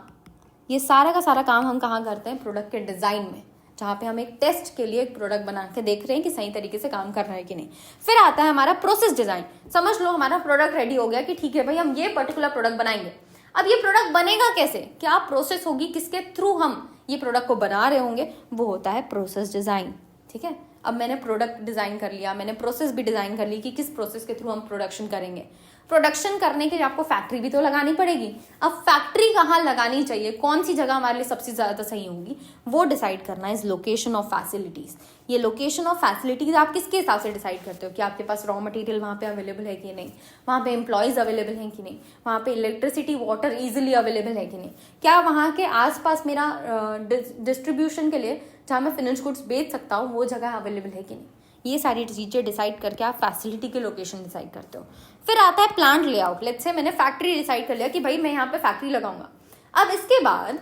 ये सारा का सारा काम हम कहाँ करते हैं? प्रोडक्ट के डिजाइन में, जहाँ पे हम एक टेस्ट के लिए एक प्रोडक्ट बना के देख रहे हैं कि सही तरीके से काम कर रहा है कि नहीं। फिर आता है हमारा प्रोसेस डिजाइन। समझ लो हमारा प्रोडक्ट रेडी हो गया कि ठीक है भाई हम ये पर्टिकुलर प्रोडक्ट बनाएंगे। अब ये प्रोडक्ट बनेगा कैसे, क्या प्रोसेस होगी, किसके थ्रू हम ये प्रोडक्ट को बना रहे होंगे, वो होता है प्रोसेस डिजाइन। ठीक है, अब मैंने प्रोडक्ट डिजाइन कर लिया, मैंने प्रोसेस भी डिजाइन कर ली कि किस प्रोसेस के थ्रू हम प्रोडक्शन करेंगे। प्रोडक्शन करने के लिए आपको फैक्ट्री भी तो लगानी पड़ेगी। अब फैक्ट्री कहाँ लगानी चाहिए, कौन सी जगह हमारे लिए सबसे ज्यादा सही होगी, वो डिसाइड करना है। Location of facilities. ये लोकेशन ऑफ फैसिलिटीज आप किसके हिसाब से डिसाइड करते हो कि आपके पास रॉ मटेरियल वहाँ पे अवेलेबल है कि नहीं, वहाँ पे एम्प्लॉयज अवेलेबल हैं कि नहीं, वहाँ पे इलेक्ट्रिसिटी वाटर इजिली अवेलेबल है कि नहीं, क्या वहाँ के आसपास मेरा डिस्ट्रीब्यूशन के लिए जहाँ मैं फिनिश गुड्स बेच सकता हूँ वो जगह अवेलेबल है कि नहीं। ये सारी चीजें डिसाइड करके आप फैसिलिटी की लोकेशन डिसाइड करते हो। फिर आता है प्लांट लेआउट। लेट्स से मैंने फैक्ट्री डिसाइड कर लिया कि भाई मैं यहाँ पे फैक्ट्री लगाऊंगा। अब इसके बाद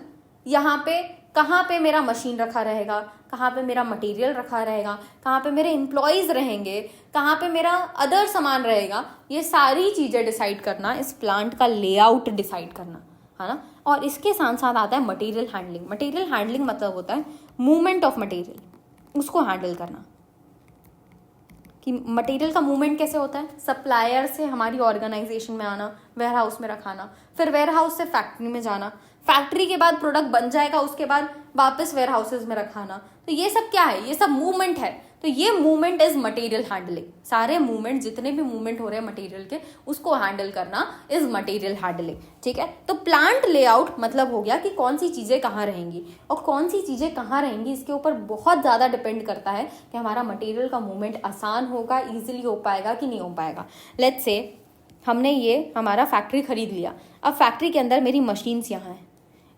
यहाँ पे कहाँ पे मेरा मशीन रखा रहेगा, कहाँ पे मेरा मटेरियल रखा रहेगा, कहाँ पे मेरे एम्प्लॉयज रहेंगे, कहाँ पे मेरा अदर सामान रहेगा, ये सारी चीजें डिसाइड करना, इस प्लांट का लेआउट डिसाइड करना, है ना। और इसके साथ साथ आता है मटेरियल हैंडलिंग। मटेरियल हैंडलिंग मतलब होता है मूवमेंट ऑफ मटेरियल, उसको हैंडल करना कि मटेरियल का मूवमेंट कैसे होता है। सप्लायर से हमारी ऑर्गेनाइजेशन में आना, वेयर हाउस में रखाना, फिर वेयर हाउस से फैक्ट्री में जाना, फैक्ट्री के बाद प्रोडक्ट बन जाएगा उसके बाद वापस वेयर हाउसेज में रखाना। तो ये सब क्या है, ये सब मूवमेंट है। तो ये मूवमेंट इज मटेरियल हैंडलिंग। सारे मूवमेंट, जितने भी मूवमेंट हो रहे हैं मटेरियल के, उसको हैंडल करना इज मटेरियल हैंडलिंग। ठीक है, तो प्लांट लेआउट मतलब हो गया कि कौन सी चीजें कहाँ रहेंगी, और कौन सी चीजें कहाँ रहेंगी इसके ऊपर बहुत ज्यादा डिपेंड करता है कि हमारा मटेरियल का मूवमेंट आसान होगा, इजिली हो पाएगा कि नहीं हो पाएगा। लेट्स से हमने ये हमारा फैक्ट्री खरीद लिया। अब फैक्ट्री के अंदर मेरी मशीन्स यहाँ है,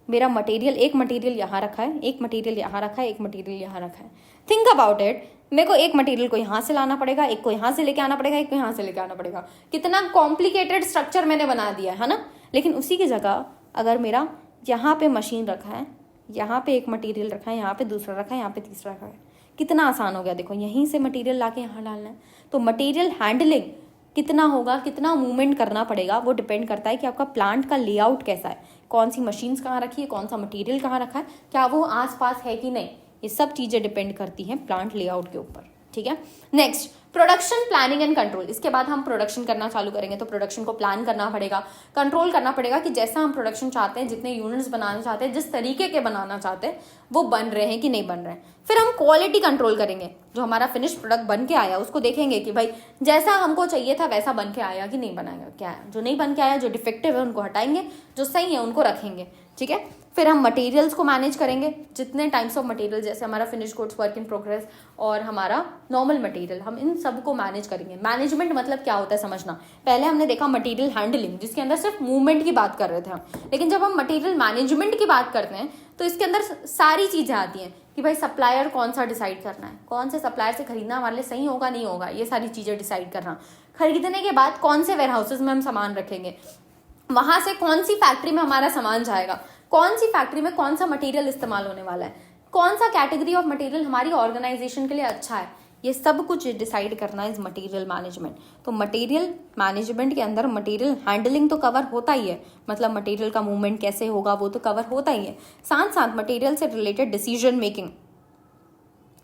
मेरा मटेरियल, एक मटेरियल यहाँ रखा है, एक मटेरियल यहाँ रखा है, एक मटेरियल यहाँ रखा है। थिंक अबाउट इट, मेरे को एक मटेरियल को यहाँ से लाना पड़ेगा, एक को यहाँ से लेके आना पड़ेगा, एक को यहाँ से लेके आना पड़ेगा। कितना कॉम्प्लिकेटेड स्ट्रक्चर मैंने बना दिया है ना। लेकिन उसी की जगह अगर मेरा यहाँ पे मशीन रखा है, यहाँ पे एक मटेरियल रखा है, यहाँ पे दूसरा रखा है, यहाँ पे तीसरा रखा है, कितना आसान हो गया। देखो यहीं से मटेरियल ला के यहाँ डालना है। तो मटेरियल हैंडलिंग कितना होगा, कितना मूवमेंट करना पड़ेगा, वो डिपेंड करता है कि आपका प्लांट का लेआउट कैसा है, कौन सी मशीन्स कहाँ रखी है, कौन सा मटेरियल कहाँ रखा है, क्या वो आसपास है कि नहीं। ये सब चीज़ें डिपेंड करती हैं प्लांट लेआउट के ऊपर। ठीक है, next production planning and control. इसके बाद हम प्रोडक्शन करना चालू करेंगे तो प्रोडक्शन को प्लान करना पड़ेगा, कंट्रोल करना पड़ेगा कि जैसा हम प्रोडक्शन चाहते हैं, जितने यूनिट्स बनाना चाहते हैं, जिस तरीके के बनाना चाहते हैं, वो बन रहे हैं कि नहीं बन रहे हैं। फिर हम क्वालिटी कंट्रोल करेंगे, जो हमारा फिनिश प्रोडक्ट बन के आया उसको देखेंगे कि भाई जैसा हमको चाहिए था वैसा बन के आया कि नहीं बनाएगा, क्या है जो नहीं बन के आया, जो डिफेक्टिव है उनको हटाएंगे, जो सही है उनको रखेंगे। ठीक है, फिर हम मटेरियल्स को मैनेज करेंगे, जितने टाइप्स ऑफ मटेरियल, जैसे हमारा finish goods, work in progress और हमारा नॉर्मल मटेरियल, हम इन सब को मैनेज करेंगे। मैनेजमेंट मतलब क्या होता है समझना। पहले हमने देखा मटेरियल हैंडलिंग, जिसके अंदर सिर्फ मूवमेंट की बात कर रहे थे हम, लेकिन जब हम मटेरियल मैनेजमेंट की बात करते हैं तो इसके अंदर सारी चीजें आती हैं कि भाई सप्लायर कौन सा डिसाइड करना है, कौन से सप्लायर से खरीदना हमारे लिए सही होगा नहीं होगा, ये सारी चीज़ें डिसाइड करना। खरीदने के बाद कौन से वेयर हाउसेज में हम सामान रखेंगे, वहाँ से कौन सी फैक्ट्री में हमारा सामान जाएगा, कौन सी फैक्ट्री में कौन सा मटेरियल इस्तेमाल होने वाला है, कौन सा कैटेगरी ऑफ मटेरियल हमारी ऑर्गेनाइजेशन के लिए अच्छा है, ये सब कुछ डिसाइड करना इज मटेरियल मैनेजमेंट। तो मटेरियल मैनेजमेंट के अंदर मटेरियल हैंडलिंग तो कवर होता ही है, मतलब मटेरियल का मूवमेंट कैसे होगा वो तो कवर होता ही है, साथ साथ मटेरियल से related decision making,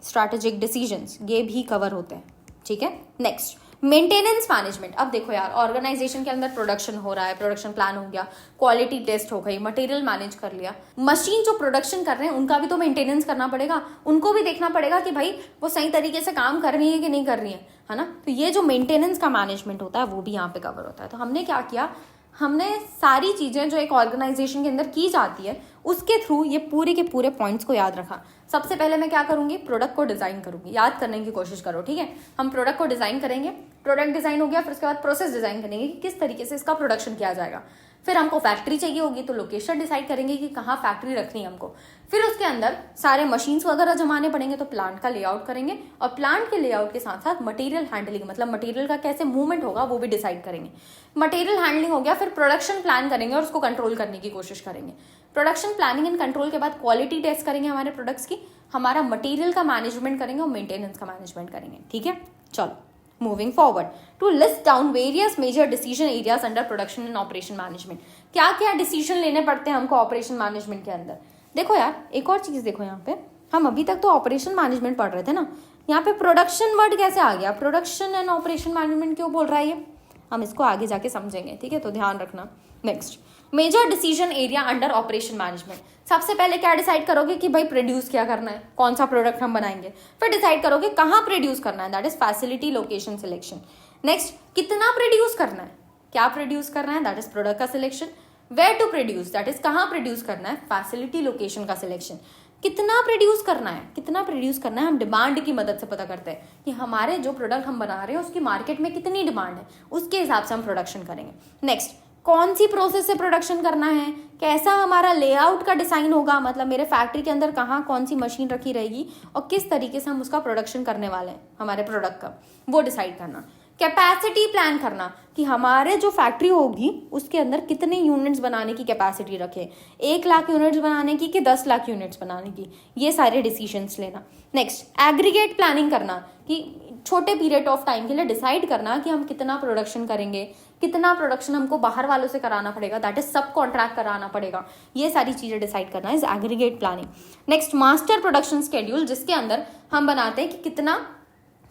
strategic decisions, ये भी कवर होते हैं। ठीक है, नेक्स्ट मेंटेनेंस मैनेजमेंट। अब देखो यार, ऑर्गेनाइजेशन के अंदर प्रोडक्शन हो रहा है, प्रोडक्शन प्लान हो गया, क्वालिटी टेस्ट हो गई, मटेरियल मैनेज कर लिया, मशीन जो प्रोडक्शन कर रहे हैं उनका भी तो मेंटेनेंस करना पड़ेगा, उनको भी देखना पड़ेगा कि भाई वो सही तरीके से काम कर रही है कि नहीं कर रही है ना। तो ये जो मेंटेनेंस का मैनेजमेंट होता है वो भी यहाँ पे कवर होता है। तो हमने क्या किया, हमने सारी चीज़ें जो एक ऑर्गेनाइजेशन के अंदर की जाती है उसके थ्रू ये पूरे के पूरे पॉइंट्स को याद रखा। सबसे पहले मैं क्या करूंगी, प्रोडक्ट को डिजाइन करूंगी, याद करने की कोशिश करो। ठीक है, हम प्रोडक्ट को डिजाइन करेंगे, प्रोडक्ट डिजाइन हो गया, फिर उसके बाद प्रोसेस डिजाइन करेंगे कि किस तरीके से इसका प्रोडक्शन किया जाएगा। फिर हमको फैक्ट्री चाहिए होगी तो लोकेशन डिसाइड करेंगे कि कहाँ फैक्ट्री रखनी है हमको। फिर उसके अंदर सारे मशीन्स वगैरह जमाने पड़ेंगे तो प्लांट का लेआउट करेंगे, और प्लांट के लेआउट के साथ साथ मटेरियल हैंडलिंग, मतलब मटेरियल का कैसे मूवमेंट होगा वो भी डिसाइड करेंगे। मटेरियल हैंडलिंग हो गया, फिर प्रोडक्शन प्लान करेंगे और उसको कंट्रोल करने की कोशिश करेंगे। प्रोडक्शन प्लानिंग एंड कंट्रोल के बाद क्वालिटी टेस्ट करेंगे हमारे प्रोडक्ट्स की, हमारा मटेरियल का मैनेजमेंट करेंगे और मेंटेनेंस का मैनेजमेंट करेंगे। ठीक है, चलो moving forward to list down various major decision areas under production and operation management. क्या क्या डिसीजन लेने पड़ते हैं हमको ऑपरेशन मैनेजमेंट के अंदर। देखो यार, एक और चीज देखो, यहाँ पे हम अभी तक तो ऑपरेशन मैनेजमेंट पढ़ रहे थे ना, यहाँ पे प्रोडक्शन वर्ड कैसे आ गया, प्रोडक्शन एंड ऑपरेशन मैनेजमेंट क्यों बोल रहा है ये, हम इसको आगे जाके समझेंगे। ठीक है, तो ध्यान रखना। Next, major decision area under operation management. सबसे पहले क्या डिसाइड करोगे कि भाई प्रोड्यूस क्या करना है, कौन सा प्रोडक्ट हम बनाएंगे। फिर डिसाइड करोगे कहाँ प्रोड्यूस करना है, that is facility location selection. Next, कितना प्रोड्यूस करना है, क्या प्रोड्यूस करना है, दैट इज प्रोडक्ट का selection. Where to produce, that is कहाँ प्रोड्यूस करना है, फैसिलिटी लोकेशन का सिलेक्शन। कितना प्रोड्यूस करना है, कितना प्रोड्यूस करना है हम डिमांड की मदद से पता करते हैं कि हमारे जो प्रोडक्ट हम बना रहे हैं उसकी मार्केट में कितनी डिमांड है, उसके हिसाब से हम प्रोडक्शन करेंगे। नेक्स्ट, कौन सी प्रोसेस से प्रोडक्शन करना है, कैसा हमारा लेआउट का डिजाइन होगा, मतलब मेरे फैक्ट्री के अंदर कहाँ कौन सी मशीन रखी रहेगी और किस तरीके से हम उसका प्रोडक्शन करने वाले हैं हमारे प्रोडक्ट का, वो डिसाइड करना। कैपेसिटी प्लान करना कि हमारे जो फैक्ट्री होगी उसके अंदर कितने यूनिट्स बनाने की कैपेसिटी रखे, 1 लाख यूनिट्स बनाने की कि 10 लाख यूनिट्स बनाने की, ये सारे डिसीजंस लेना। नेक्स्ट, एग्रीगेट प्लानिंग करना कि छोटे पीरियड ऑफ टाइम के लिए डिसाइड करना कि हम कितना प्रोडक्शन करेंगे, कितना प्रोडक्शन हमको बाहर वालों से कराना पड़ेगा, दैट इज सब कॉन्ट्रैक्ट कराना पड़ेगा, ये सारी चीजें डिसाइड करना is aggregate planning. Next, master production schedule, जिसके अंदर हम बनाते हैं कि कितना,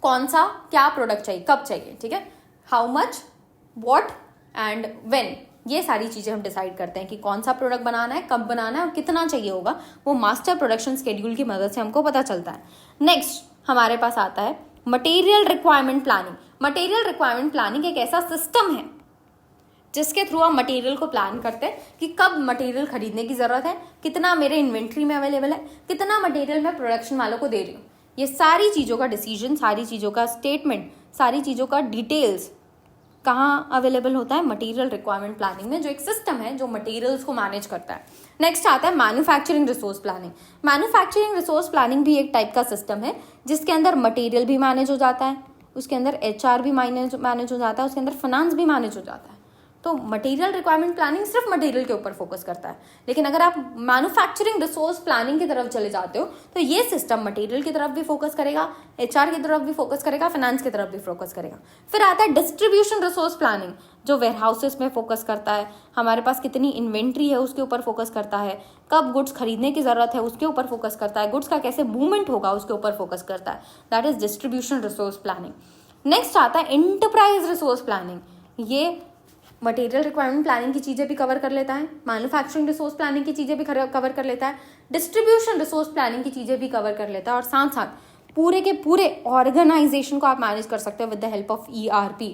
कौन सा, क्या प्रोडक्ट चाहिए, कब चाहिए। ठीक है, how much, what and when, ये सारी चीजें हम डिसाइड करते हैं कि कौन सा प्रोडक्ट बनाना है, कब बनाना है और कितना चाहिए होगा, वो मास्टर प्रोडक्शन स्केड्यूल की मदद से हमको पता चलता है। नेक्स्ट हमारे पास आता है material requirement planning. Material requirement planning एक ऐसा सिस्टम है जिसके थ्रू हम मटेरियल को प्लान करते हैं कि कब मटेरियल खरीदने की जरूरत है, कितना मेरे इन्वेंट्री में अवेलेबल है, कितना मटेरियल मैं प्रोडक्शन वालों को दे रही हूँ। ये सारी चीज़ों का डिसीजन, सारी चीज़ों का स्टेटमेंट, सारी चीज़ों का डिटेल्स कहाँ अवेलेबल होता है, मटेरियल रिक्वायरमेंट प्लानिंग में, जो एक सिस्टम है जो मटेरियल्स को मैनेज करता है। नेक्स्ट आता है manufacturing resource planning. Manufacturing resource planning भी एक टाइप का सिस्टम है जिसके अंदर मटेरियल भी मैनेज हो जाता है, उसके अंदर HR भी मैनेज हो जाता है, उसके अंदर फाइनेंस भी मैनेज हो जाता है। तो मटेरियल रिक्वायरमेंट प्लानिंग सिर्फ मटेरियल के ऊपर फोकस करता है, लेकिन अगर आप मैन्युफैक्चरिंग रिसोर्स प्लानिंग की तरफ चले जाते हो तो ये सिस्टम मटेरियल की तरफ भी फोकस करेगा, HR की तरफ भी फोकस करेगा, फाइनेंस की तरफ भी फोकस करेगा। फिर आता है डिस्ट्रीब्यूशन रिसोर्स प्लानिंग, जो वेयर हाउसेस में फोकस करता है, हमारे पास कितनी इन्वेंट्री है उसके ऊपर फोकस करता है, कब गुड्स खरीदने की जरूरत है उसके ऊपर फोकस करता है, गुड्स का कैसे मूवमेंट होगा उसके ऊपर फोकस करता है, that is distribution resource planning. Next आता है एंटरप्राइज रिसोर्स प्लानिंग। ये मटेरियल रिक्वायरमेंट प्लानिंग की चीज़ें भी कवर कर लेता है, मैन्युफैक्चरिंग रिसोर्स प्लानिंग की चीज़ें भी कवर कर लेता है, डिस्ट्रीब्यूशन रिसोर्स प्लानिंग की चीज़ें भी कवर कर लेता है, और साथ साथ पूरे के पूरे ऑर्गेनाइजेशन को आप मैनेज कर सकते हो with the help of ERP।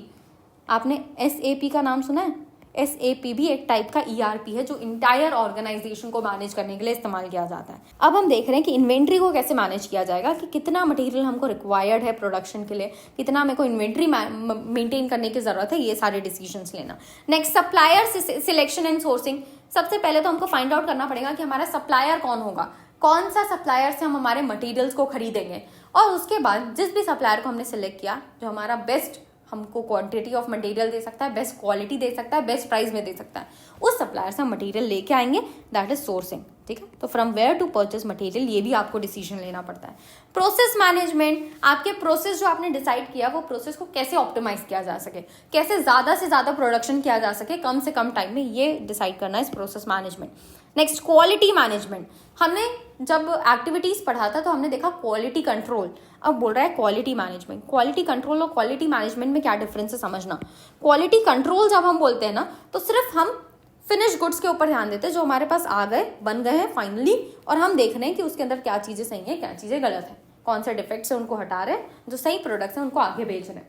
आपने SAP का नाम सुना है? SAP भी एक टाइप का ERP है जो इंटायर ऑर्गेनाइजेशन को मैनेज करने के लिए इस्तेमाल किया जाता है। अब हम देख रहे हैं कि इन्वेंट्री को कैसे मैनेज किया जाएगा, कि कितना मटेरियल हमको रिक्वायर्ड है प्रोडक्शन के लिए, कितना मेरे को इन्वेंट्री मेंटेन करने की जरूरत है, ये सारे डिसीजंस लेना। Next, supplier selection and sourcing. सबसे पहले तो हमको फाइंड आउट करना पड़ेगा कि हमारा सप्लायर कौन होगा, कौन सा सप्लायर से हम हमारे मटेरियल्स को खरीदेंगे, और उसके बाद जिस भी सप्लायर को हमने सेलेक्ट किया जो हमारा बेस्ट हमको क्वांटिटी ऑफ मटेरियल दे सकता है, बेस्ट क्वालिटी दे सकता है, बेस्ट प्राइस में दे सकता है, उस सप्लायर से हम मटेरियल लेके आएंगे, दैट इज सोर्सिंग। ठीक है, तो from where to purchase material, ये भी आपको डिसीजन लेना पड़ता है। प्रोसेस मैनेजमेंट, आपके प्रोसेस जो आपने डिसाइड किया वो प्रोसेस को कैसे ऑप्टिमाइज किया जा सके, कैसे ज़्यादा से ज़्यादा प्रोडक्शन किया जा सके कम से कम टाइम में, ये डिसाइड करना है process management. Next quality management, हमने जब एक्टिविटीज पढ़ा था तो हमने देखा क्वालिटी कंट्रोल, अब बोल रहा है क्वालिटी मैनेजमेंट। क्वालिटी कंट्रोल और क्वालिटी मैनेजमेंट में क्या डिफरेंस है समझना। क्वालिटी कंट्रोल जब हम बोलते हैं ना तो सिर्फ हम फिनिश गुड्स के ऊपर ध्यान देते हैं जो हमारे पास आ गए, बन गए हैं फाइनली, और हम देख रहे हैं कि उसके अंदर क्या चीजें सही है क्या चीजें गलत है, कौन से डिफेक्ट्स है उनको हटा रहे हैं, जो सही प्रोडक्ट्स हैं उनको आगे भेज रहे हैं,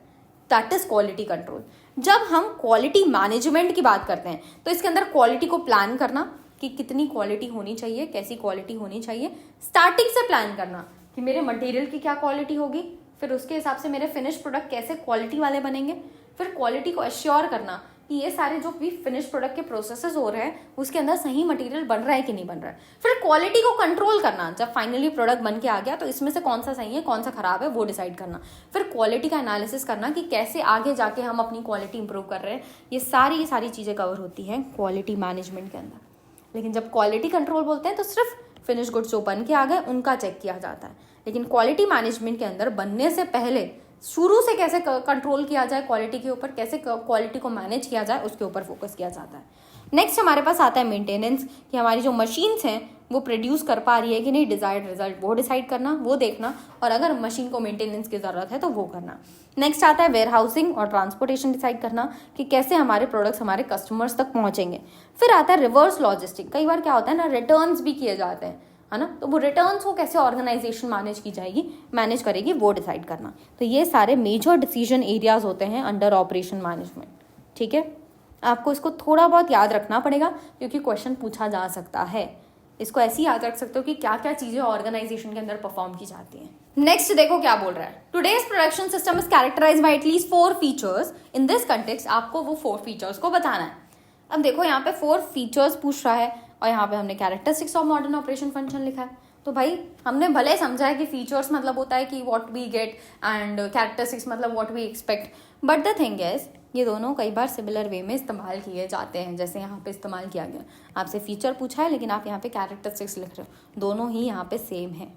दैट इज क्वालिटी कंट्रोल। जब हम क्वालिटी मैनेजमेंट की बात करते हैं तो इसके अंदर क्वालिटी को प्लान करना कि कितनी क्वालिटी होनी चाहिए, कैसी क्वालिटी होनी चाहिए, स्टार्टिंग से प्लान करना कि मेरे मटेरियल की क्या क्वालिटी होगी, फिर उसके हिसाब से मेरे फिनिश प्रोडक्ट कैसे क्वालिटी वाले बनेंगे, फिर क्वालिटी को एश्योर करना कि ये सारे जो भी फिनिश प्रोडक्ट के प्रोसेसेस हो रहे हैं उसके अंदर सही मटेरियल बन रहा है कि नहीं बन रहा है, फिर क्वालिटी को कंट्रोल करना, जब फाइनली प्रोडक्ट बन के आ गया तो इसमें से कौन सा सही है कौन सा खराब है वो डिसाइड करना, फिर क्वालिटी का एनालिसिस करना कि कैसे आगे जाके हम अपनी क्वालिटी इंप्रूव कर रहे हैं। ये सारी चीज़ें कवर होती हैं क्वालिटी मैनेजमेंट के अंदर। लेकिन जब क्वालिटी कंट्रोल बोलते हैं तो सिर्फ फिनिश गुड्स जो बन के आ गए उनका चेक किया जाता है, लेकिन क्वालिटी मैनेजमेंट के अंदर बनने से पहले शुरू से कैसे कंट्रोल किया जाए क्वालिटी के ऊपर, कैसे क्वालिटी को मैनेज किया जाए उसके ऊपर फोकस किया जाता है। नेक्स्ट हमारे पास आता है मेंटेनेंस, कि हमारी जो मशीन्स हैं वो प्रोड्यूस कर पा रही है कि नहीं, डिजायर्ड रिजल्ट वो डिसाइड करना, वो देखना, और अगर मशीन को मेंटेनेंस की ज़रूरत है तो वो करना। नेक्स्ट आता है वेयर हाउसिंग और ट्रांसपोर्टेशन डिसाइड करना कि कैसे हमारे प्रोडक्ट्स हमारे कस्टमर्स तक पहुंचेंगे। फिर आता है रिवर्स लॉजिस्टिक, कई बार क्या होता है ना रिटर्न्स भी किए जाते हैं, है ना, तो वो रिटर्न्स को कैसे ऑर्गेनाइजेशन मैनेज करेगी वो डिसाइड करना। तो ये सारे मेजर डिसीजन एरियाज होते हैं अंडर ऑपरेशन मैनेजमेंट। ठीक है, आपको इसको थोड़ा बहुत याद रखना पड़ेगा क्योंकि क्वेश्चन पूछा जा सकता है। इसको ऐसे ही याद रख सकते हो कि क्या क्या चीजें ऑर्गेनाइजेशन के अंदर परफॉर्म की जाती हैं। नेक्स्ट देखो क्या बोल रहा है, today's production system is characterised by at least 4 features. In this context आपको वो 4 फीचर्स को बताना है। अब देखो यहाँ पे 4 फीचर्स पूछ रहा है और यहाँ पे हमने characteristics of modern operation function लिखा है। तो भाई हमने भले समझा है कि फीचर्स मतलब होता है कि what we get and characteristics मतलब what we expect, but the thing is ये दोनों कई बार सिमिलर वे में इस्तेमाल किए जाते हैं, जैसे यहाँ पे इस्तेमाल किया गया। आपसे फीचर पूछा है लेकिन आप यहाँ पे कैरेक्टरिस्टिक्स लिख रहे हो, दोनों ही यहाँ पे सेम है।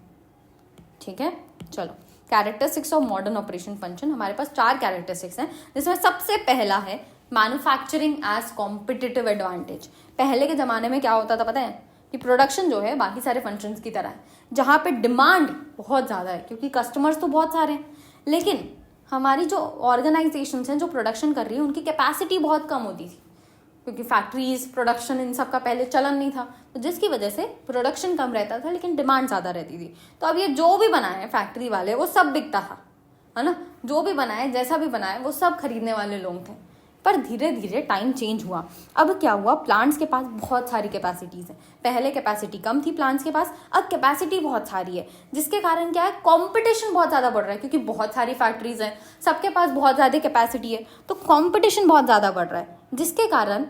ठीक है, चलो characteristics of modern operation function, हमारे पास 4 कैरेक्टरिस्टिक्स हैं जिसमें सबसे पहला है मैन्युफैक्चरिंग एज कॉम्पिटिटिव एडवांटेज। पहले के ज़माने में क्या होता था पता है कि प्रोडक्शन जो है बाकी सारे फंक्शंस की तरह है, जहाँ पे डिमांड बहुत ज़्यादा है क्योंकि कस्टमर्स तो बहुत सारे हैं, लेकिन हमारी जो ऑर्गेनाइजेशंस हैं जो प्रोडक्शन कर रही है उनकी कैपेसिटी बहुत कम होती थी क्योंकि फैक्ट्रीज प्रोडक्शन इन सब का पहले चलन नहीं था, तो जिसकी वजह से प्रोडक्शन कम रहता था लेकिन डिमांड ज़्यादा रहती थी। तो अब ये जो भी बनाए फैक्ट्री वाले वो सब बिकता था, है ना, जो भी बनाए जैसा भी बनाए वो सब खरीदने वाले लोग थे। पर धीरे धीरे टाइम चेंज हुआ। अब क्या हुआ, प्लांट्स के पास बहुत सारी कैपेसिटीज़ हैं। पहले कैपेसिटी कम थी प्लांट्स के पास, अब कैपेसिटी बहुत सारी है, जिसके कारण क्या है कंपटीशन बहुत ज़्यादा बढ़ रहा है क्योंकि बहुत सारी फैक्ट्रीज हैं, सबके पास बहुत ज़्यादा कैपेसिटी है, तो कंपटीशन बहुत ज़्यादा बढ़ रहा है, जिसके कारण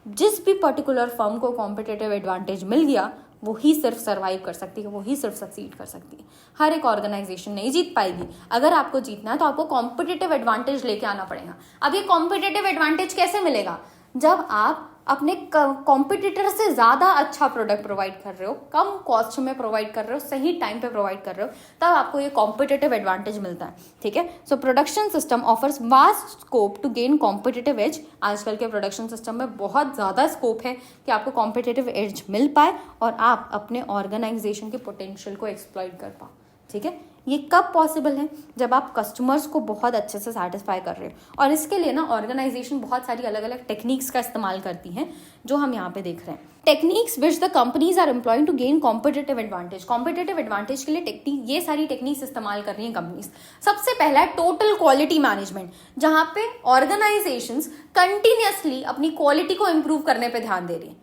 जिस भी पर्टिकुलर फर्म को कॉम्पिटिटिव एडवांटेज मिल गया वो ही सिर्फ सर्वाइव कर सकती है, वो ही सिर्फ सक्सीड कर सकती है। हर एक ऑर्गेनाइजेशन नहीं जीत पाएगी। अगर आपको जीतना है तो आपको कॉम्पिटिटिव एडवांटेज लेके आना पड़ेगा। अब ये कॉम्पिटिटिव एडवांटेज कैसे मिलेगा, जब आप अपने कॉम्पिटिटर से ज़्यादा अच्छा प्रोडक्ट प्रोवाइड कर रहे हो, कम कॉस्ट में प्रोवाइड कर रहे हो, सही टाइम पे प्रोवाइड कर रहे हो, तब आपको ये कॉम्पिटिटिव एडवांटेज मिलता है। ठीक है, so production system offers vast scope to gain competitive edge. आजकल के प्रोडक्शन सिस्टम में बहुत ज़्यादा स्कोप है कि आपको कॉम्पिटिटिव एज मिल पाए और आप अपने ऑर्गेनाइजेशन के पोटेंशियल को एक्सप्लॉइट कर पाओ। ठीक है, ये कब पॉसिबल है, जब आप कस्टमर्स को बहुत अच्छे से सेटिस्फाई कर रहे हो, और इसके लिए ना ऑर्गेनाइजेशन बहुत सारी अलग अलग टेक्निक्स का इस्तेमाल करती हैं जो हम यहाँ पे देख रहे हैं। Techniques which the companies are employing to gain competitive advantage. Competitive advantage के लिए टेक्निक, ये सारी टेक्निक्स इस्तेमाल कर रही हैं कंपनीज। सबसे पहला है टोटल क्वालिटी मैनेजमेंट, जहाँ पे ऑर्गेनाइजेशंस कंटिन्यूसली अपनी क्वालिटी को इम्प्रूव करने पर ध्यान दे रही है।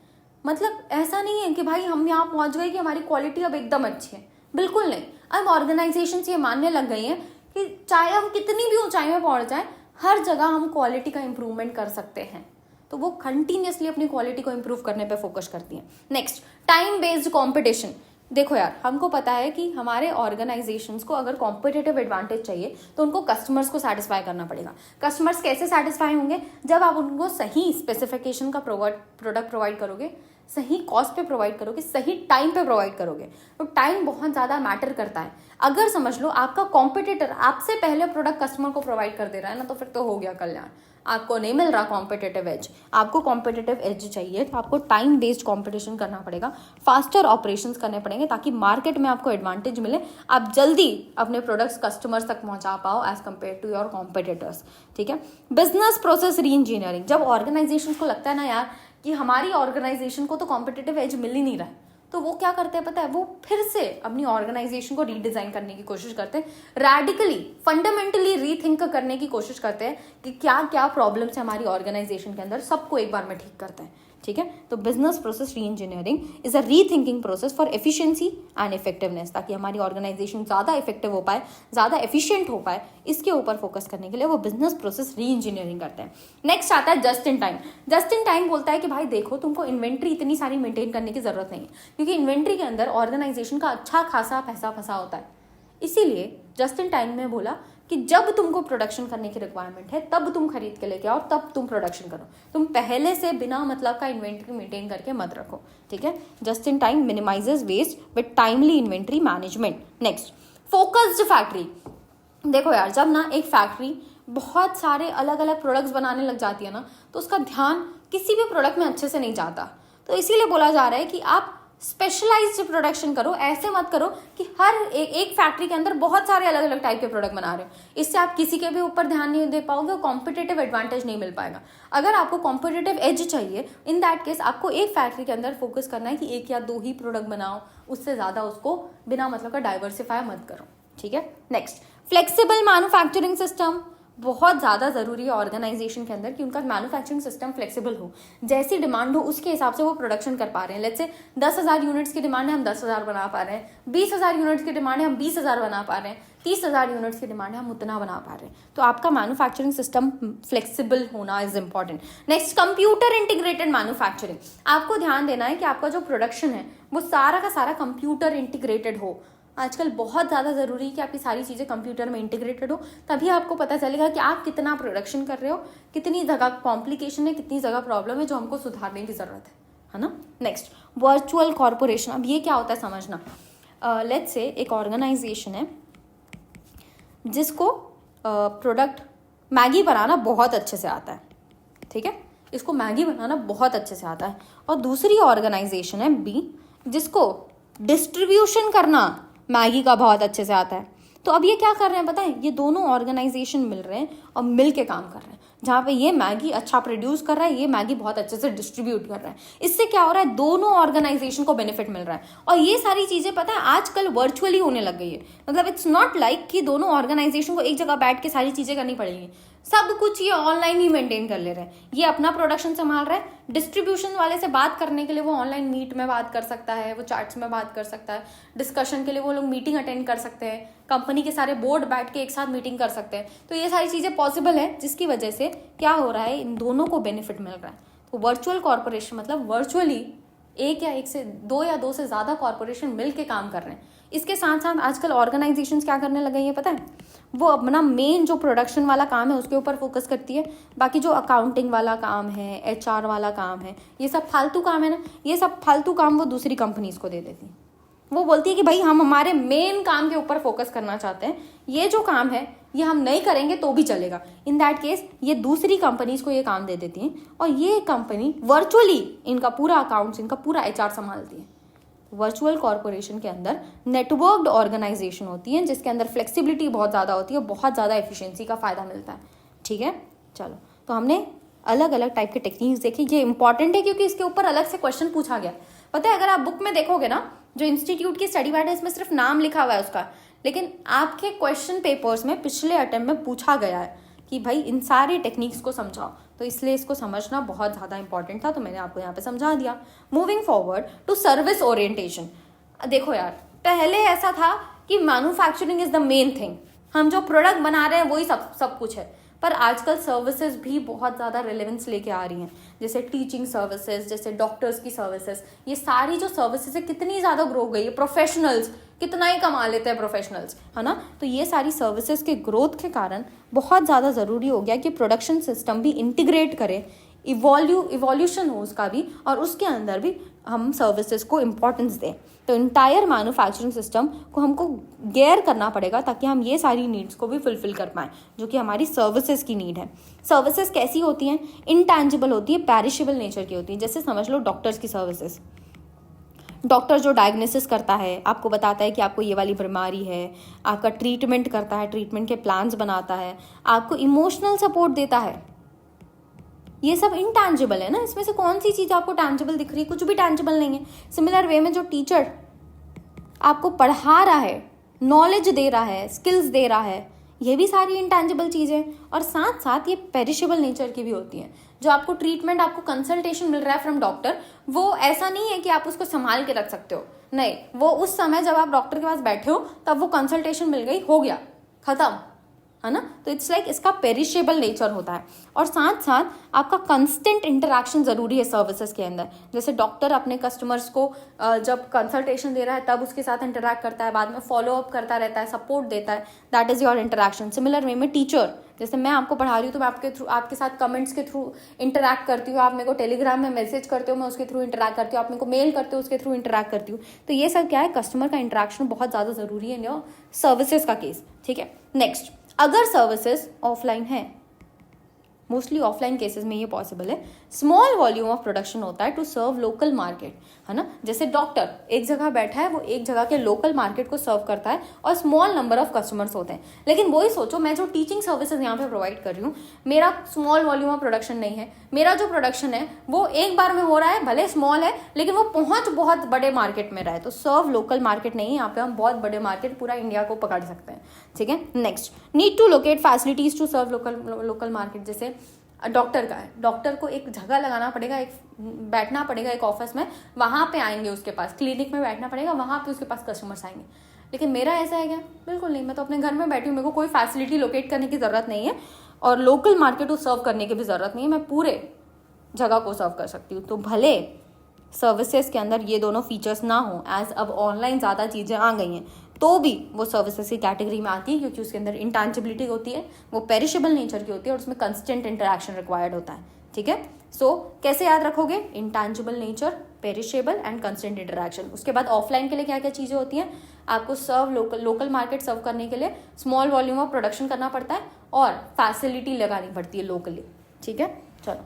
मतलब ऐसा नहीं है कि भाई हम यहाँ पहुँच गए कि हमारी क्वालिटी अब एकदम अच्छी है, बिल्कुल नहीं। अब ऑर्गेनाइजेशंस ये मानने लग गई हैं कि चाहे हम कितनी भी ऊंचाई में पहुंच जाएं, हर जगह हम क्वालिटी का इंप्रूवमेंट कर सकते हैं, तो वो कंटिन्यूसली अपनी क्वालिटी को इंप्रूव करने पे फोकस करती हैं। नेक्स्ट, टाइम बेस्ड कंपटीशन, देखो यार, हमको पता है कि हमारे ऑर्गेनाइजेशंस को अगर कॉम्पिटिटिव एडवांटेज चाहिए तो उनको कस्टमर्स को सेटिस्फाई करना पड़ेगा। कस्टमर्स कैसे सेटिस्फाई होंगे? जब आप उनको सही स्पेसिफिकेशन का प्रोडक्ट प्रोवाइड करोगे, सही कॉस्ट पे प्रोवाइड करोगे, सही टाइम पे प्रोवाइड करोगे। तो टाइम बहुत ज़्यादा मैटर करता है। अगर समझ लो आपका कॉम्पिटिटर आपसे पहले प्रोडक्ट कस्टमर को प्रोवाइड कर दे रहा है ना, तो फिर तो हो गया कल्याण। आपको नहीं मिल रहा कॉम्पिटिटिव एज। आपको कॉम्पिटिटिव एज चाहिए तो आपको टाइम बेस्ड कॉम्पिटिशन करना पड़ेगा, फास्टर ऑपरेशंस करने पड़ेंगे ताकि मार्केट में आपको एडवांटेज मिले, आप जल्दी अपने प्रोडक्ट्स कस्टमर्स तक पहुंचा पाओ as compare to your competitors. ठीक है। बिजनेस प्रोसेस री इंजीनियरिंग, जब ऑर्गेनाइजेशन को लगता है ना यार कि हमारी ऑर्गेनाइजेशन को तो कॉम्पिटिटिव एज मिल ही नहीं रहा है, तो वो क्या करते हैं पता है? वो फिर से अपनी ऑर्गेनाइजेशन को रीडिजाइन करने की कोशिश करते हैं, रैडिकली फंडामेंटली रीथिंक करने की कोशिश करते हैं कि क्या क्या प्रॉब्लम्स है हमारी ऑर्गेनाइजेशन के अंदर, सबको एक बार में ठीक करते हैं। ठीक है। तो business process re engineering is a rethinking process for efficiency and effectiveness, ताकि हमारी ऑर्गेनाइजेशन ज़्यादा इफेक्टिव हो पाए, ज़्यादा एफिशिएंट हो पाए, इसके ऊपर फोकस करने के लिए वो बिजनेस प्रोसेस री इंजीनियरिंग करते हैं। नेक्स्ट आता है just in time. Just in time बोलता है कि भाई देखो, तुमको इन्वेंट्री इतनी सारी मेंटेन करने की जरूरत नहीं है, क्योंकि इन्वेंट्री के अंदर ऑर्गेनाइजेशन का अच्छा खासा पैसा फंसा होता है। इसीलिए जस्ट इन टाइम में बोला कि जब तुमको प्रोडक्शन करने की रिक्वायरमेंट है तब तुम खरीद के लेके आओ, तब तुम प्रोडक्शन करो। तुम पहले से बिना मतलब का इन्वेंट्री मेंटेन करके मत रखो। ठीक है। Just in time minimises waste with timely inventory management. Next, focused factory. देखो यार, जब ना एक फैक्ट्री बहुत सारे अलग अलग प्रोडक्ट्स बनाने लग जाती है ना, तो उसका ध्यान किसी भी प्रोडक्ट में अच्छे से नहीं जाता। तो इसीलिए बोला जा रहा है कि आप स्पेशलाइज्ड प्रोडक्शन करो। ऐसे मत करो कि हर एक फैक्ट्री के अंदर बहुत सारे अलग अलग टाइप के प्रोडक्ट बना रहे हो। इससे आप किसी के भी ऊपर ध्यान नहीं दे पाओगे और कॉम्पिटिटिव एडवांटेज नहीं मिल पाएगा। अगर आपको कॉम्पिटिटिव एज चाहिए, इन दैट केस आपको एक फैक्ट्री के अंदर फोकस करना है कि एक या दो ही प्रोडक्ट बनाओ, उससे ज़्यादा उसको बिना मतलब का डाइवर्सिफाई मत करो। ठीक है। नेक्स्ट, फ्लेक्सिबल मैन्युफैक्चरिंग सिस्टम बहुत ज़्यादा ज़रूरी है ऑर्गेनाइजेशन के अंदर कि उनका मैन्युफैक्चरिंग सिस्टम फ्लेक्सिबल हो। जैसी डिमांड हो उसके हिसाब से वो प्रोडक्शन कर पा रहे हैं। लेट्स से 10,000 यूनिट्स की डिमांड है, हम 10,000 बना पा रहे हैं। 20,000 यूनिट्स की डिमांड है, हम 20,000 बना पा रहे हैं। 30,000 यूनिट्स की डिमांड है, हम उतना बना पा रहे हैं। तो आपका मैन्युफैक्चरिंग सिस्टम फ्लेक्सिबल होना is important. Next, computer integrated manufacturing. आपको ध्यान देना है कि आपका जो प्रोडक्शन है वो सारा का सारा कंप्यूटर इंटीग्रेटेड हो। आजकल बहुत ज़्यादा ज़रूरी है कि आपकी सारी चीज़ें कंप्यूटर में इंटीग्रेटेड हो, तभी आपको पता चलेगा कि आप कितना प्रोडक्शन कर रहे हो, कितनी जगह कॉम्प्लिकेशन है, कितनी जगह प्रॉब्लम है जो हमको सुधारने की ज़रूरत है ना। Next, virtual corporation. अब ये क्या होता है समझना। लेट्स से एक ऑर्गेनाइजेशन है जिसको प्रोडक्ट मैगी बनाना बहुत अच्छे से आता है। ठीक है, इसको मैगी बनाना बहुत अच्छे से आता है। और दूसरी ऑर्गेनाइजेशन है बी, जिसको डिस्ट्रीब्यूशन करना मैगी का बहुत अच्छे से आता है। तो अब ये क्या कर रहे हैं पता है? ये दोनों ऑर्गेनाइजेशन मिल रहे हैं और मिल के काम कर रहे हैं। जहाँ पे ये मैगी अच्छा प्रोड्यूस कर रहा है, ये मैगी बहुत अच्छे से डिस्ट्रीब्यूट कर रहा है। इससे क्या हो रहा है? दोनों ऑर्गेनाइजेशन को बेनिफिट मिल रहा है। और ये सारी चीजें पता है आजकल वर्चुअली होने लग गई है। मतलब इट्स नॉट लाइक कि दोनों ऑर्गेनाइजेशन को एक जगह बैठ के सारी चीजें करनी पड़ेगी। सब कुछ ये ऑनलाइन ही मेंटेन कर ले रहे हैं। ये अपना प्रोडक्शन संभाल रहा है, डिस्ट्रीब्यूशन वाले से बात करने के लिए वो ऑनलाइन मीट में बात कर सकता है, वो चैट्स में बात कर सकता है, डिस्कशन के लिए वो लोग मीटिंग अटेंड कर सकते हैं, कंपनी के सारे बोर्ड बैठ के एक साथ मीटिंग कर सकते हैं। तो ये सारी चीज़ें पॉसिबल है, जिसकी वजह से क्या हो रहा है, इन दोनों को बेनिफिट मिल रहा है। तो वर्चुअल कॉर्पोरेशन मतलब वर्चुअली एक या एक से दो या दो से ज़्यादा कॉर्पोरेशन मिल के काम कर रहे हैं। इसके साथ साथ आजकल ऑर्गेनाइजेशंस क्या करने लगे हैं पता है? वो अपना मेन जो प्रोडक्शन वाला काम है उसके ऊपर फोकस करती है। बाकी जो अकाउंटिंग वाला काम है, HR वाला काम है, ये सब फालतू काम है ना, ये सब फालतू काम वो दूसरी कंपनीज को दे देती है। वो बोलती है कि भाई हम हमारे मेन काम के ऊपर फोकस करना चाहते हैं, ये जो काम है ये हम नहीं करेंगे तो भी चलेगा। इन दैट केस ये दूसरी कंपनीज को ये काम दे देती हैं और ये कंपनी वर्चुअली इनका पूरा अकाउंट्स, इनका पूरा HR संभालती है। वर्चुअल कॉर्पोरेशन के अंदर नेटवर्क्ड ऑर्गेनाइजेशन होती है, जिसके अंदर फ्लेक्सिबिलिटी बहुत ज़्यादा होती है, बहुत ज़्यादा एफिशिएंसी का फ़ायदा मिलता है। ठीक है, चलो तो हमने अलग अलग टाइप के टेक्निक्स देखी। ये इंपॉर्टेंट है क्योंकि इसके ऊपर अलग से क्वेश्चन पूछा गया। पता है, अगर आप बुक में देखोगे ना, जो इंस्टीट्यूट की स्टडी गाइड है इसमें सिर्फ नाम लिखा हुआ है उसका, लेकिन आपके क्वेश्चन पेपर्स में पिछले अटेम्प्ट में पूछा गया है कि भाई इन सारे टेक्निक्स को समझाओ। तो इसलिए इसको समझना बहुत ज़्यादा इंपॉर्टेंट था, तो मैंने आपको यहाँ पे समझा दिया। Moving forward to service orientation. देखो यार, पहले ऐसा था कि manufacturing is the main thing, हम जो प्रोडक्ट बना रहे हैं वही सब कुछ है। पर आजकल सर्विसेज भी बहुत ज़्यादा रिलेवेंस लेके आ रही हैं, जैसे टीचिंग सर्विसेज, जैसे डॉक्टर्स की सर्विसेज। ये सारी जो सर्विसेज है कितनी ज़्यादा ग्रो गई है, प्रोफेशनल्स कितना ही कमा लेते हैं प्रोफेशनल्स, है ना। तो ये सारी सर्विसेज के ग्रोथ के कारण बहुत ज़्यादा ज़रूरी हो गया कि प्रोडक्शन सिस्टम भी इंटीग्रेट करे, इवोल्यूशन हो उसका भी, और उसके अंदर भी हम सर्विसेज को इम्पोर्टेंस दें। तो इंटायर मैन्युफैक्चरिंग सिस्टम को हमको गेयर करना पड़ेगा ताकि हम ये सारी नीड्स को भी फुलफिल कर पाएँ, जो कि हमारी सर्विसेज की नीड है। सर्विसेज कैसी होती हैं? इंटैंजिबल होती है, पेरिशेबल नेचर की होती है। जैसे समझ लो डॉक्टर्स की सर्विसेज, डॉक्टर जो डायग्नोसिस करता है, आपको बताता है कि आपको ये वाली बीमारी है, आपका ट्रीटमेंट करता है, ट्रीटमेंट के प्लान्स बनाता है, आपको इमोशनल सपोर्ट देता है, ये सब इंटैंजिबल है ना। इसमें से कौन सी चीज़ आपको टैंजिबल दिख रही है? कुछ भी टैंजिबल नहीं है। सिमिलर वे में जो टीचर आपको पढ़ा रहा है, नॉलेज दे रहा है, स्किल्स दे रहा है, ये भी सारी इंटैंजिबल चीज़ें, और साथ साथ ये पेरिशेबल नेचर की भी होती हैं। जो आपको ट्रीटमेंट, आपको कंसल्टेशन मिल रहा है फ्रॉम डॉक्टर, वो ऐसा नहीं है कि आप उसको संभाल के रख सकते हो, नहीं, वो उस समय जब आप डॉक्टर के पास बैठे हो तब वो कंसल्टेशन मिल गई, हो गया, खत्म, है ना। तो इट्स लाइक इसका पेरिशेबल नेचर होता है। और साथ साथ आपका कंस्टेंट इंटरेक्शन ज़रूरी है सर्विसेज के अंदर। जैसे डॉक्टर अपने कस्टमर्स को जब कंसल्टेशन दे रहा है तब उसके साथ इंटरैक्ट करता है, बाद में फॉलो अप करता रहता है, सपोर्ट देता है, that is your interaction. Similar way में टीचर, जैसे मैं आपको पढ़ा रही हूँ तो मैं आपके साथ कमेंट्स के थ्रू इंटरैक्ट करती हूँ, आप मेरे को टेलीग्राम में मैसेज करते हो, मैं उसके थ्रू इंटरैक्ट करती हूँ, आप मेरे को मेल करते हो, उसके थ्रू इंटरैक्ट करती हूँ। तो ये सब क्या है? कस्टमर का इंटरेक्शन बहुत ज़्यादा ज़रूरी है इन योर सर्विसेज का केस, ठीक है। नेक्स्ट, अगर सर्विसेज ऑफलाइन है, मोस्टली ऑफलाइन केसेस में ये पॉसिबल है, स्मॉल वॉल्यूम ऑफ प्रोडक्शन होता है टू सर्व लोकल मार्केट, है ना। जैसे डॉक्टर एक जगह बैठा है, वो एक जगह के लोकल मार्केट को सर्व करता है और स्मॉल नंबर ऑफ कस्टमर्स होते हैं। लेकिन वही सोचो, मैं जो टीचिंग सर्विसेज यहाँ पे प्रोवाइड कर रही हूँ, मेरा स्मॉल वॉल्यूम ऑफ प्रोडक्शन नहीं है, मेरा जो प्रोडक्शन है वो एक बार में हो रहा है, भले स्मॉल है लेकिन वो पहुंच बहुत बड़े मार्केट में रहा है। तो सर्व लोकल मार्केट नहीं है, यहाँ पे हम बहुत बड़े मार्केट, पूरा इंडिया को पकड़ सकते हैं, ठीक है। Next, need to locate facilities to serve local market. जैसे डॉक्टर का है, डॉक्टर को एक जगह लगाना पड़ेगा, एक बैठना पड़ेगा एक ऑफिस में, वहाँ पे आएंगे उसके पास, क्लिनिक में बैठना पड़ेगा, वहाँ पे उसके पास कस्टमर्स आएंगे। लेकिन मेरा ऐसा है क्या? बिल्कुल नहीं, मैं तो अपने घर में बैठी हूँ, मेरे को कोई फैसिलिटी लोकेट करने की ज़रूरत नहीं है और लोकल मार्केट को सर्व करने की भी ज़रूरत नहीं है, मैं पूरे जगह को सर्व कर सकती हूँ। तो भले सर्विसेज के अंदर ये दोनों फीचर्स ना हो, एज अब ऑनलाइन ज़्यादा चीज़ें आ गई हैं, तो भी वो सर्विसेज की कैटेगरी में आती है, क्योंकि उसके अंदर इंटैंजिबिलिटी होती है, वो पेरिशेबल नेचर की होती है और उसमें कंस्टेंट इंटरेक्शन रिक्वायर्ड होता है, ठीक है। सो कैसे याद रखोगे? Intangible nature, perishable and constant interaction. उसके बाद ऑफलाइन के लिए क्या क्या चीज़ें होती हैं? आपको सर्व लोकल मार्केट सर्व करने के लिए स्मॉल वॉल्यूम ऑफ प्रोडक्शन करना पड़ता है और फैसिलिटी लगानी पड़ती है लोकली, ठीक है। चलो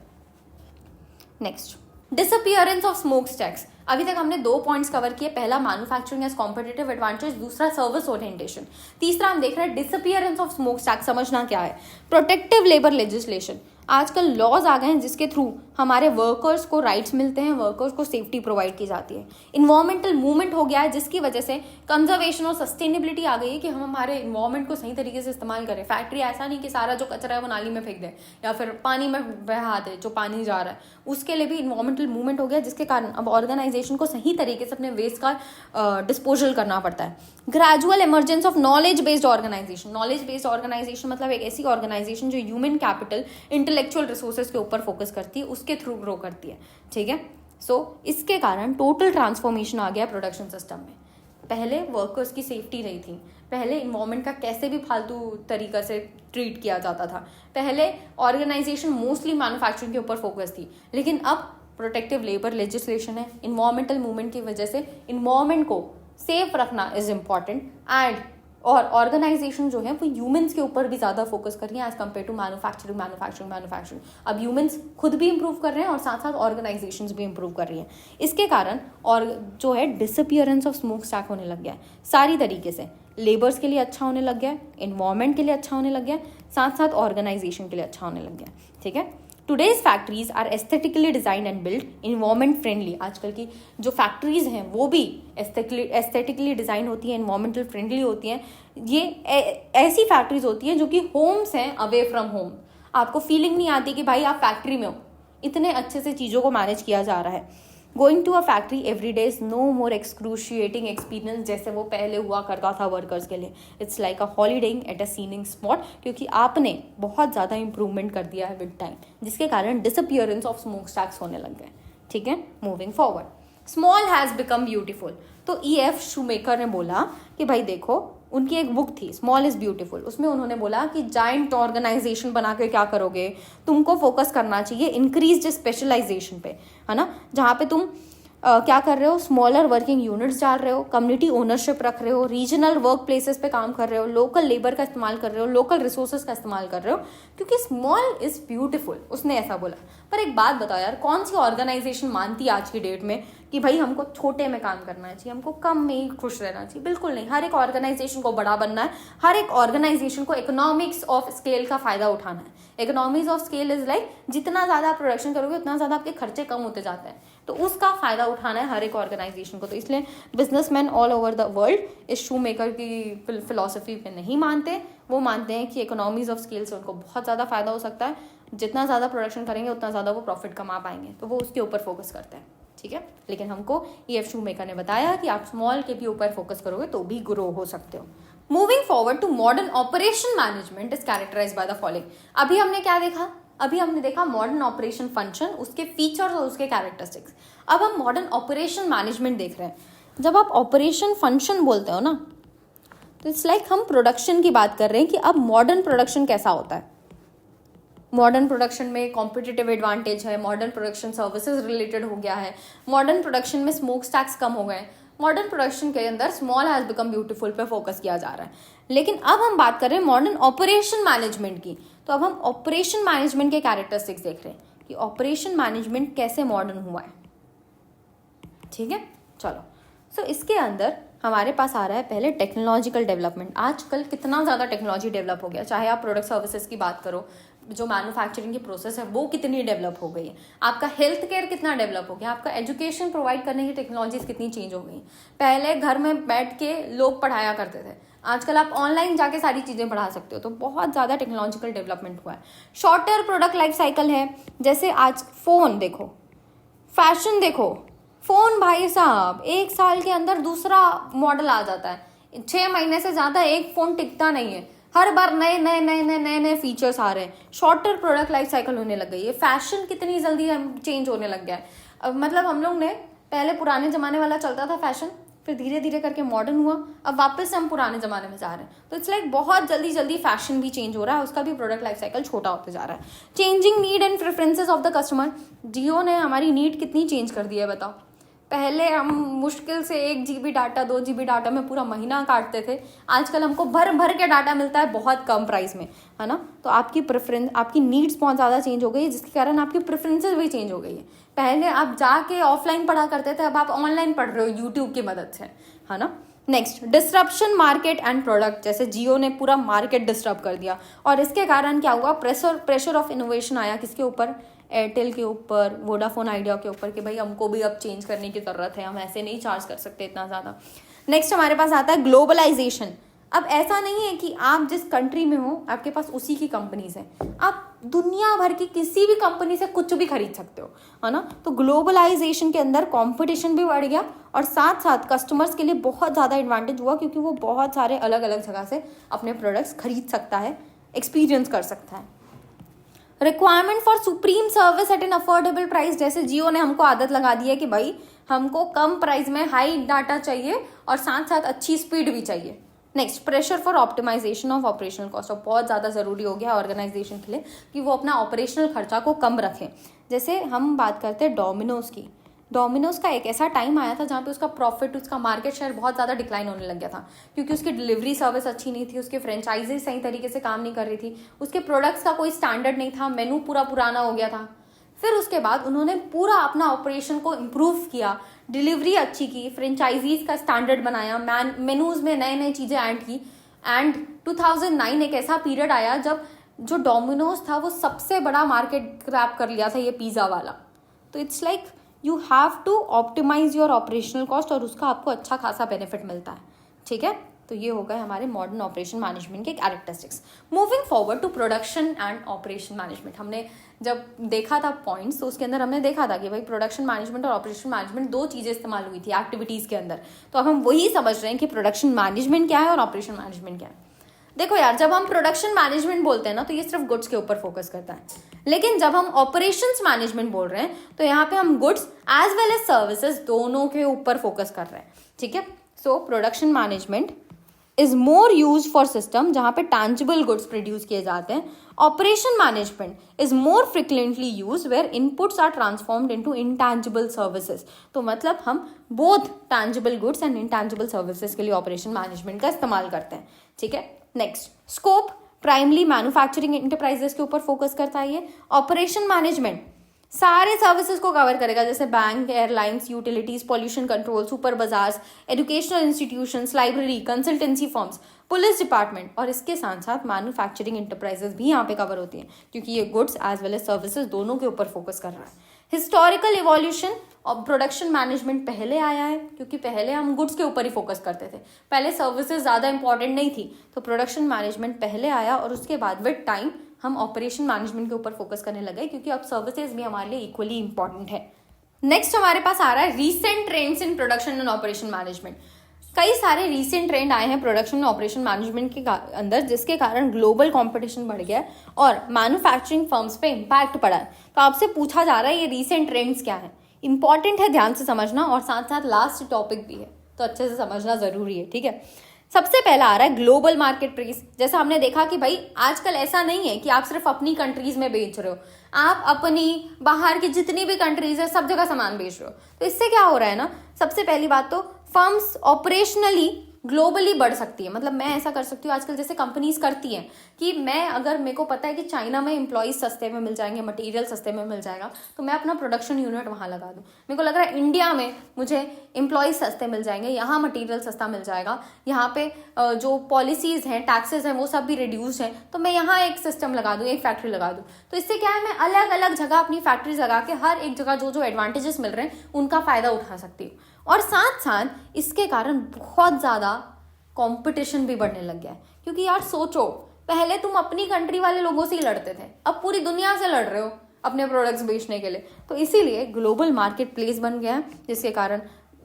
next, disappearance of smoke stacks. अभी तक हमने 2 पॉइंट्स कवर किए, पहला मैन्युफैक्चरिंग एज कॉम्पिटिटिव एडवांटेज, दूसरा सर्विस ओरिएंटेशन, तीसरा हम देख रहे हैं डिसअपियरेंस ऑफ स्मोक स्टैक्स। समझना क्या है? Protective labour legislation. आजकल लॉज आ गए हैं जिसके थ्रू हमारे वर्कर्स को राइट्स मिलते हैं, वर्कर्स को सेफ्टी प्रोवाइड की जाती है। इन्वायरमेंटल मूवमेंट हो गया है जिसकी वजह से कंजर्वेशन और सस्टेनेबिलिटी आ गई है कि हम हमारे इन्वायरमेंट को सही तरीके से इस्तेमाल करें। फैक्ट्री ऐसा नहीं कि सारा जो कचरा है वो नाली में फेंक दें या फिर पानी में बहा दे, जो पानी जा रहा है उसके लिए भी इन्वायरमेंटल मूवमेंट हो गया, जिसके कारण अब ऑर्गेनाइजेशन को सही तरीके से अपने वेस्ट का डिस्पोजल करना पड़ता है। Gradual emergence of knowledge based organisation. Knowledge based organisation मतलब एक ऐसी ऑर्गेनाइजेशन जो ह्यूमन कैपिटल, इंटेलेक्चुअल रिसोर्सेज के ऊपर फोकस करती है, उसके थ्रू ग्रो करती है, ठीक है। सो इसके कारण टोटल ट्रांसफॉर्मेशन आ गया प्रोडक्शन सिस्टम में। पहले वर्कर्स की सेफ्टी नहीं थी, पहले इन्वायरमेंट का कैसे भी फालतू तरीका से ट्रीट किया जाता था, पहले ऑर्गेनाइजेशन मोस्टली मैन्युफैक्चरिंग के ऊपर फोकस थी, लेकिन अब प्रोटेक्टिव लेबर लेजिस्लेशन है। इन्वायरमेंटल मूवमेंट की वजह से इन्वायरमेंट को सेफ रखना इज इम्पॉर्टेंट, एंड और ऑर्गेनाइजेशन जो है वो ह्यूमंस के ऊपर भी ज़्यादा फोकस कर रही है एज कम्पेयर टू मैन्युफैक्चरिंग। अब ह्यूमंस खुद भी इंप्रूव कर रहे हैं और साथ साथ ऑर्गेनाइजेशंस भी इंप्रूव कर रही हैं। इसके कारण और जो है डिसअपियरेंस ऑफ स्मोक स्टैक होने लग गया है सारी तरीके से। लेबर्स के लिए अच्छा होने लग गया है, इन्वायरमेंट के लिए अच्छा होने लग गया है, साथ साथ ऑर्गेनाइजेशन के लिए अच्छा होने लग गया है, ठीक है। Today's factories are aesthetically design and build environment friendly. आजकल की जो फैक्ट्रीज हैं वो भी एस्थेटिकली डिजाइन होती हैं, इन्वायरमेंटल फ्रेंडली होती हैं। ये ऐसी फैक्ट्रीज होती हैं जो कि होम्स हैं अवे फ्रॉम होम। आपको फीलिंग नहीं आती कि भाई आप फैक्ट्री में हो, इतने अच्छे से चीज़ों को मैनेज किया जा रहा है। Going to a factory every day is no more excruciating experience जैसे वो पहले हुआ करता था वर्कर्स के लिए. It's like a holidaying at a scenic spot, क्योंकि आपने बहुत ज़्यादा इंप्रूवमेंट कर दिया है विद टाइम, जिसके कारण डिसअपियरेंस ऑफ स्मोक स्टैक्स होने लग गए. ठीक है, moving forward. Small has become beautiful. तो E.F. शूमेकर ने बोला कि भाई देखो, उनकी एक बुक थी स्मॉल इज ब्यूटीफुल, उसमें उन्होंने बोला कि जाइंट ऑर्गेनाइजेशन बना के क्या करोगे, तुमको फोकस करना चाहिए इंक्रीज्ड स्पेशलाइजेशन पे, है ना, जहाँ पे तुम क्या कर रहे हो, स्मॉलर वर्किंग यूनिट्स डाल रहे हो, कम्युनिटी ओनरशिप रख रहे हो, रीजनल वर्क प्लेसेस पे काम कर रहे हो, लोकल लेबर का इस्तेमाल कर रहे हो, लोकल रिसोर्सेज का इस्तेमाल कर रहे हो, क्योंकि स्मॉल इज ब्यूटीफुल. उसने ऐसा बोला. पर एक बात बताओ यार, कौन सी ऑर्गेनाइजेशन मानती है आज की डेट में कि भाई हमको छोटे में काम करना चाहिए, हमको कम में ही खुश रहना चाहिए? बिल्कुल नहीं. हर एक ऑर्गेनाइजेशन को बड़ा बनना है, हर एक ऑर्गेनाइजेशन को इकोनॉमिक्स ऑफ स्केल का फायदा उठाना है. Economics of scale is like जितना ज़्यादा आप प्रोडक्शन करोगे उतना ज़्यादा आपके खर्चे कम होते जाते हैं, तो उसका फायदा उठाना है हर एक ऑर्गेनाइजेशन को. तो इसलिए businessman all over the world इस शू मेकर की फिलोसफी पे नहीं मानते. वो मानते हैं कि इकोनॉमीज ऑफ स्केल से उनको बहुत ज़्यादा फायदा हो सकता है, जितना ज़्यादा प्रोडक्शन करेंगे उतना ज़्यादा वो प्रॉफिट कमा पाएंगे, तो वो उसके ऊपर फोकस करते हैं. ठीक है, लेकिन हमको E.F. शूमेकर ने बताया कि आप स्मॉल के भी ऊपर फोकस करोगे तो भी ग्रो हो सकते हो. Moving forward to modern operation management is characterised by the following. अभी हमने क्या देखा? अभी हमने देखा मॉडर्न ऑपरेशन फंक्शन, उसके फीचर्स और उसके कैरेक्टरिस्टिक्स. अब हम मॉडर्न ऑपरेशन मैनेजमेंट देख रहे हैं. जब आप ऑपरेशन फंक्शन बोलते हो ना, तो इट्स लाइक हम प्रोडक्शन की बात कर रहे हैं कि अब मॉडर्न प्रोडक्शन कैसा होता है. मॉडर्न प्रोडक्शन में कॉम्पिटिटिव एडवांटेज है, मॉडर्न प्रोडक्शन सर्विसेज रिलेटेड हो गया है, मॉडर्न प्रोडक्शन में स्मोक स्टैक्स कम हो गए. मॉडर्न प्रोडक्शन के अंदर स्मॉल हैज बिकम ब्यूटीफुल पे फोकस किया जा रहा है. लेकिन अब हम बात कर रहे हैं मॉडर्न ऑपरेशन मैनेजमेंट की. तो अब हम ऑपरेशन मैनेजमेंट के कैरेक्टरिस्टिक्स देख रहे हैं कि ऑपरेशन मैनेजमेंट कैसे मॉडर्न हुआ है. ठीक है, चलो. सो इसके अंदर हमारे पास आ रहा है पहले टेक्नोलॉजिकल डेवलपमेंट. आजकल कितना ज़्यादा टेक्नोलॉजी डेवलप हो गया, चाहे आप प्रोडक्ट सर्विसेज की बात करो, जो मैन्युफैक्चरिंग की प्रोसेस है वो कितनी डेवलप हो गई है, आपका हेल्थ केयर कितना डेवलप हो गया, आपका एजुकेशन प्रोवाइड करने की टेक्नोलॉजीज कितनी चेंज हो गई. पहले घर में बैठ के लोग पढ़ाया करते थे, आजकल आप ऑनलाइन जाके सारी चीज़ें पढ़ा सकते हो. तो बहुत ज़्यादा टेक्नोलॉजिकल डेवलपमेंट हुआ है. शॉर्टर प्रोडक्ट लाइफ साइकिल है. जैसे आज फ़ोन देखो, फैशन देखो, फ़ोन भाई साहब 1 साल के अंदर दूसरा मॉडल आ जाता है. 6 महीने से ज़्यादा एक फ़ोन टिकता नहीं है, हर बार नए नए नए नए नए नए फीचर्स आ रहे हैं. शॉर्टर प्रोडक्ट लाइफ साइकिल होने लग गई है. फैशन कितनी जल्दी चेंज होने लग गया है. मतलब हम लोग ने पहले पुराने ज़माने वाला चलता था फैशन, फिर धीरे धीरे करके मॉडर्न हुआ, अब वापस से हम पुराने ज़माने में जा रहे हैं. तो इट्स लाइक बहुत जल्दी जल्दी फैशन भी चेंज हो रहा है, उसका भी प्रोडक्ट लाइफ साइकिल छोटा होते जा रहा है. Changing need and preferences of the customer. Jio ने हमारी नीड कितनी चेंज कर दी है बताओ. पहले हम मुश्किल से 1 GB डाटा 2 GB डाटा में पूरा महीना काटते थे, आजकल हमको भर भर के डाटा मिलता है बहुत कम प्राइस में, है ना. तो आपकी प्रेफरेंस, आपकी नीड्स बहुत ज़्यादा चेंज हो गई है, जिसके कारण आपकी प्रेफरेंसेस भी चेंज हो गई है. पहले आप जाके ऑफलाइन पढ़ा करते थे, अब आप ऑनलाइन पढ़ रहे हो यूट्यूब की मदद से, है ना. Next, disruption market and product. जैसे जियो ने पूरा मार्केट डिस्टर्ब कर दिया, और इसके कारण क्या हुआ, प्रेशर ऑफ इनोवेशन आया. किसके ऊपर? एयरटेल के ऊपर, वोडाफोन आइडिया के ऊपर, कि भाई हमको भी अब चेंज करने की ज़रूरत है, हम ऐसे नहीं चार्ज कर सकते इतना ज़्यादा. नेक्स्ट हमारे पास आता है ग्लोबलाइजेशन. अब ऐसा नहीं है कि आप जिस कंट्री में हो आपके पास उसी की कंपनीज हैं, आप दुनिया भर की किसी भी कंपनी से कुछ भी खरीद सकते हो, है ना. तो ग्लोबलाइजेशन के अंदर कंपटीशन भी बढ़ गया, और साथ साथ कस्टमर्स के लिए बहुत ज़्यादा एडवांटेज हुआ, क्योंकि वो बहुत सारे अलग अलग जगह से अपने प्रोडक्ट्स खरीद सकता है, एक्सपीरियंस कर सकता है. Requirement for supreme service eight an affordable price. जैसे जियो ने हमको आदत लगा दी है कि भाई हमको कम प्राइस में हाई डाटा चाहिए और साथ साथ अच्छी स्पीड भी चाहिए. Next, pressure for optimisation of operational cost. और बहुत ज़्यादा ज़रूरी हो गया ऑर्गेनाइजेशन के लिए कि वो अपना ऑपरेशनल खर्चा को कम रखें. जैसे हम बात करते हैं डोमिनोज की. डोमिनोज का एक ऐसा टाइम आया था जहाँ पे उसका प्रॉफिट, उसका मार्केट शेयर बहुत ज़्यादा डिक्लाइन होने लग गया था, क्योंकि उसकी डिलीवरी सर्विस अच्छी नहीं थी, उसके फ्रेंचाइजी सही तरीके से काम नहीं कर रही थी, उसके प्रोडक्ट्स का कोई स्टैंडर्ड नहीं था, मेनू पूरा पुराना हो गया था. फिर उसके बाद उन्होंने पूरा अपना ऑपरेशन को इम्प्रूव किया, डिलीवरी अच्छी की, फ्रेंचाइजीज का स्टैंडर्ड बनाया, मेनूज में नए नए चीज़ें ऐड की. एंड 2009 एक ऐसा पीरियड आया जब जो डोमिनोज था वो सबसे बड़ा मार्केट ग्रैब कर लिया था, ये पिज़्ज़ा वाला. तो it's like you have to optimise your operational cost, और उसका आपको अच्छा खासा बेनिफिट मिलता है. ठीक है, तो ये हो गए हमारे मॉडर्न ऑपरेशन मैनेजमेंट के characteristics. Moving forward to production and operation management, हमने जब देखा था पॉइंट्स तो उसके अंदर हमने देखा था कि भाई प्रोडक्शन मैनेजमेंट और ऑपरेशन मैनेजमेंट दो चीज़ें इस्तेमाल हुई थी एक्टिविटीज़ के अंदर। तो अब हम वही समझ रहे हैं कि प्रोडक्शन मैनेजमेंट क्या है और ऑपरेशन मैनेजमेंट क्या है। देखो यार, जब हम प्रोडक्शन मैनेजमेंट बोलते हैं ना तो ये सिर्फ गुड्स के ऊपर फोकस करता है, लेकिन जब हम ऑपरेशंस मैनेजमेंट बोल रहे हैं तो यहाँ पे हम goods as well as services दोनों के ऊपर फोकस कर रहे हैं। ठीक है, so production management is more use for system जहाँ पे टैंजिबल गुड्स प्रोड्यूस किए जाते हैं। Operation management is more frequently use where inputs are transformed into intangible services. तो मतलब हम both tangible goods and intangible services के लिए ऑपरेशन मैनेजमेंट का इस्तेमाल करते हैं। ठीक है, next scope primary manufacturing enterprises के ऊपर फोकस करता है। ये ऑपरेशन मैनेजमेंट सारे सर्विसेज को कवर करेगा, जैसे bank, airlines, utilities, pollution control, super bazaars, educational institutions, library, consultancy firms, police department, और इसके साथ साथ मैन्युफैक्चरिंग इंटरप्राइजेस भी यहाँ पे कवर होती हैं क्योंकि ये goods as well as services दोनों के ऊपर फोकस कर रहा है। हिस्टोरिकल इवोल्यूशन और प्रोडक्शन मैनेजमेंट पहले आया है क्योंकि पहले हम गुड्स के ऊपर ही फोकस करते थे, पहले सर्विसेज ज़्यादा इंपॉर्टेंट नहीं थी, तो प्रोडक्शन मैनेजमेंट पहले आया और उसके बाद विद टाइम हम ऑपरेशन मैनेजमेंट के ऊपर फोकस करने लगे क्योंकि अब सर्विसेज भी हमारे लिए इक्वली इंपॉर्टेंट है। नेक्स्ट हमारे पास आ रहा है recent trends in production and operation management. कई सारे रीसेंट ट्रेंड आए हैं प्रोडक्शन एंड ऑपरेशन मैनेजमेंट के अंदर जिसके कारण ग्लोबल कंपटीशन बढ़ गया है और मैन्युफैक्चरिंग फर्म्स पे इम्पैक्ट पड़ा है। तो आपसे पूछा जा रहा है ये रीसेंट ट्रेंड्स क्या है, इंपॉर्टेंट है ध्यान से समझना, और साथ साथ लास्ट टॉपिक भी है तो अच्छे से समझना जरूरी है। ठीक है, सबसे पहला आ रहा है ग्लोबल मार्केट प्लेस। जैसा हमने देखा कि भाई आजकल ऐसा नहीं है कि आप सिर्फ अपनी कंट्रीज में बेच रहे हो, आप अपनी बाहर की जितनी भी कंट्रीज है सब जगह सामान बेच रहे हो। तो इससे क्या हो रहा है ना, सबसे पहली बात तो फर्म्स ऑपरेशनली ग्लोबली बढ़ सकती है। मतलब मैं ऐसा कर सकती हूँ आजकल जैसे कंपनीज करती हैं कि मैं अगर मेरे को पता है कि चाइना में एम्प्लॉयज सस्ते में मिल जाएंगे, मटेरियल सस्ते में मिल जाएगा, तो मैं अपना प्रोडक्शन यूनिट वहाँ लगा दूँ। मेरे को लग रहा है इंडिया में मुझे एम्प्लॉयज सस्ते मिल जाएंगे, यहाँ मटेरियल सस्ता मिल जाएगा, यहाँ पे जो पॉलिसीज हैं, टैक्सेस हैं, वो सब भी रिड्यूस हैं, तो मैं यहाँ एक सिस्टम लगा दूँ, एक फैक्ट्री लगा दूँ। तो इससे क्या है, मैं अलग अलग जगह अपनी फैक्ट्रीज लगा के हर एक जगह जो जो एडवांटेजेस मिल रहे हैं उनका फायदा उठा सकती हूँ। और साथ साथ इसके कारण बहुत ज़्यादा कंपटीशन भी बढ़ने लग गया है क्योंकि यार सोचो, पहले तुम अपनी कंट्री वाले लोगों से ही लड़ते थे, अब पूरी दुनिया से लड़ रहे हो अपने प्रोडक्ट्स बेचने के लिए। तो इसीलिए ग्लोबल मार्केट प्लेस बन गया है जिसके कारण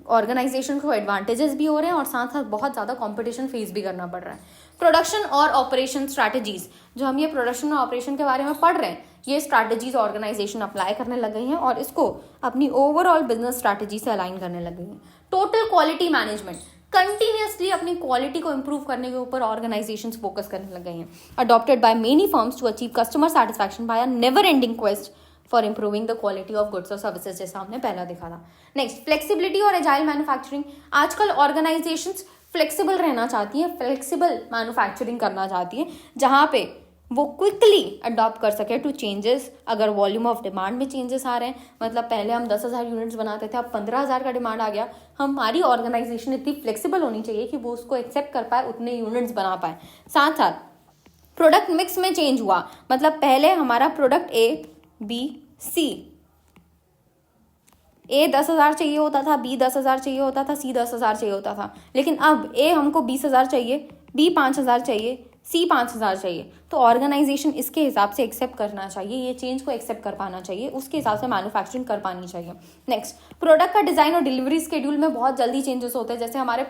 ऑर्गेनाइजेशन को एडवांटेजेस भी हो रहे हैं और साथ साथ बहुत ज़्यादा कंपटीशन फेस भी करना पड़ रहा है। प्रोडक्शन और ऑपरेशन स्ट्रैटेजीज, जो हम ये प्रोडक्शन और ऑपरेशन के बारे में पढ़ रहे हैं, ये स्ट्रैटेजीज ऑर्गेनाइजेशन अप्लाई करने लग गई हैं और इसको अपनी ओवरऑल बिजनेस स्ट्रैटेजी से अलाइन करने लग गई हैं। टोटल क्वालिटी मैनेजमेंट, कंटिन्यूसली अपनी क्वालिटी को इंप्रूव करने के ऊपर ऑर्गेनाइजेशंस फोकस करने लग गई हैं। Adopted by many firms to achieve customer satisfaction by a never ending quest for improving the quality of goods और सर्विसेज, जैसा हमने पहला देखा था। नेक्स्ट, फ्लेक्सिबिलिटी और एजाइल मैन्युफैक्चरिंग। आजकल ऑर्गेनाइजेशंस फ्लेक्सिबल रहना चाहती हैं, फ्लेक्सिबल मैन्युफैक्चरिंग करना चाहती हैं जहाँ पे वो क्विकली अडॉप्ट कर सके टू चेंजेस। अगर वॉल्यूम ऑफ डिमांड में चेंजेस आ रहे हैं, मतलब पहले हम 10,000 यूनिट्स बनाते थे, अब 15,000 का डिमांड आ गया, हमारी ऑर्गेनाइजेशन इतनी फ्लेक्सिबल होनी चाहिए कि वो उसको एक्सेप्ट कर पाए, उतने यूनिट्स बना पाए। साथ साथ प्रोडक्ट मिक्स में चेंज हुआ, मतलब पहले हमारा प्रोडक्ट ए 10,000 चाहिए होता था, बी 10,000 चाहिए होता था, सी 10,000 चाहिए होता था, लेकिन अब ए हमको 20,000 चाहिए, बी 5,000 चाहिए, सी 5,000 चाहिए। तो ऑर्गेनाइजेशन इसके हिसाब से एक्सेप्ट करना चाहिए, ये चेंज को एक्सेप्ट कर पाना चाहिए, उसके हिसाब से मैन्युफैक्चरिंग कर पानी चाहिए। नेक्स्ट, प्रोडक्ट का डिजाइन और डिलीवरी स्केड्यूल में बहुत जल्दी चेंजेस होते हैं। जैसे हमारे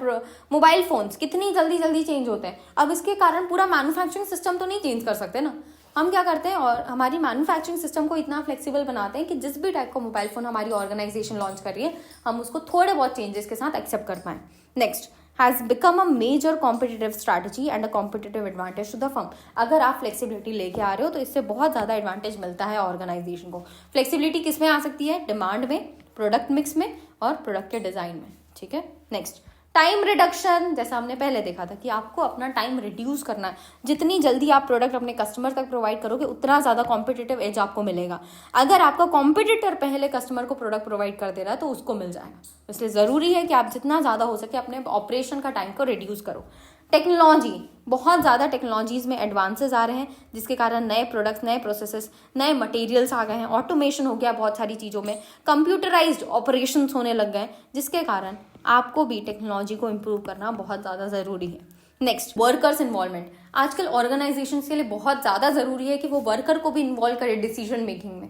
मोबाइल फोन्स कितनी जल्दी चेंज होते हैं, अब इसके कारण पूरा मैन्युफैक्चरिंग सिस्टम तो नहीं चेंज कर सकते ना। हम क्या करते हैं और हमारी मैन्युफैक्चरिंग सिस्टम को इतना फ्लेक्सिबल बनाते हैं कि जिस भी टाइप का मोबाइल फोन हमारी ऑर्गेनाइजेशन लॉन्च कर रही है, हम उसको थोड़े बहुत चेंजेस के साथ एक्सेप्ट कर पाएं। Next, has become a major competitive strategy and a competitive advantage to the firm। अगर आप फ्लेक्सिबिलिटी लेके आ रहे हो तो इससे बहुत ज़्यादा एडवांटेज मिलता है ऑर्गेनाइजेशन को। फ्लेक्सिबिलिटी किस में आ सकती है, डिमांड में, प्रोडक्ट मिक्स में और प्रोडक्ट के डिज़ाइन में। ठीक है, नेक्स्ट, टाइम रिडक्शन। जैसा हमने पहले देखा था कि आपको अपना टाइम रिड्यूस करना है, जितनी जल्दी आप प्रोडक्ट अपने कस्टमर तक प्रोवाइड करोगे उतना ज़्यादा कॉम्पिटिटिव एज आपको मिलेगा। अगर आपका कॉम्पिटिटर पहले कस्टमर को प्रोडक्ट प्रोवाइड कर दे रहा है तो उसको मिल जाएगा, इसलिए ज़रूरी है कि आप जितना ज़्यादा हो सके अपने ऑपरेशन का टाइम को रिड्यूस करो। टेक्नोलॉजी, बहुत ज़्यादा टेक्नोलॉजीज़ में एडवांसेस आ रहे हैं जिसके कारण नए प्रोडक्ट्स, नए प्रोसेसेस, नए मटेरियल्स आ गए हैं, ऑटोमेशन हो गया बहुत सारी चीज़ों में, कंप्यूटराइज्ड ऑपरेशंस होने लग गए जिसके कारण आपको भी टेक्नोलॉजी को इम्प्रूव करना बहुत ज़्यादा ज़रूरी है। Next, workers involvement. आजकल ऑर्गेनाइजेशंस के लिए बहुत ज़्यादा ज़रूरी है कि वो वर्कर को भी इन्वॉल्व करे डिसीजन मेकिंग में,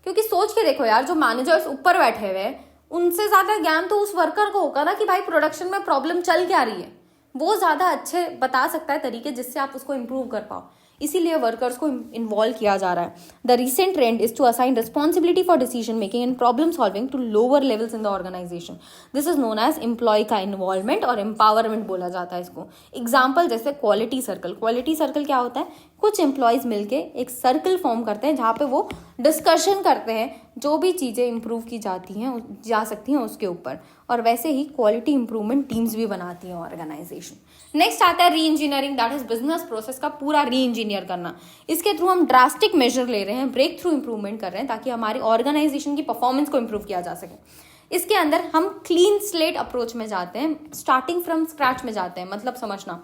क्योंकि सोच के देखो यार, जो मैनेजर्स ऊपर बैठे हुए हैं उनसे ज़्यादा ज्ञान तो उस वर्कर को होगा ना कि भाई प्रोडक्शन में प्रॉब्लम चल क्या रही है। वो ज़्यादा अच्छे बता सकता है तरीके जिससे आप उसको इम्प्रूव कर पाओ, इसीलिए वर्कर्स को इन्वॉल्व किया जा रहा है। The recent trend is to assign responsibility for decision making and problem solving to lower levels in the organisation. This is known as employ का इन्वॉल्वमेंट और एम्पावरमेंट बोला जाता है इसको। एग्जाम्पल जैसे क्वालिटी सर्कल। क्वालिटी सर्कल क्या होता है? कुछ एम्प्लॉयज मिलके एक सर्कल फॉर्म करते हैं जहाँ पे वो डिस्कशन करते हैं जो भी चीज़ें इंप्रूव की जा सकती हैं उसके ऊपर, और वैसे ही क्वालिटी इंप्रूवमेंट टीम्स भी बनाती हैं ऑर्गेनाइजेशन। नेक्स्ट आता है री engineering, that is business process का पूरा री इंजीनियर करना। इसके थ्रू हम ड्रास्टिक मेजर ले रहे हैं, ब्रेक थ्रू इंप्रूवमेंट कर रहे हैं ताकि हमारी ऑर्गेनाइजेशन की परफॉर्मेंस को इंप्रूव किया जा सके। इसके अंदर हम क्लीन स्लेट अप्रोच में जाते हैं, स्टार्टिंग फ्रॉम स्क्रैच में जाते हैं। मतलब समझना,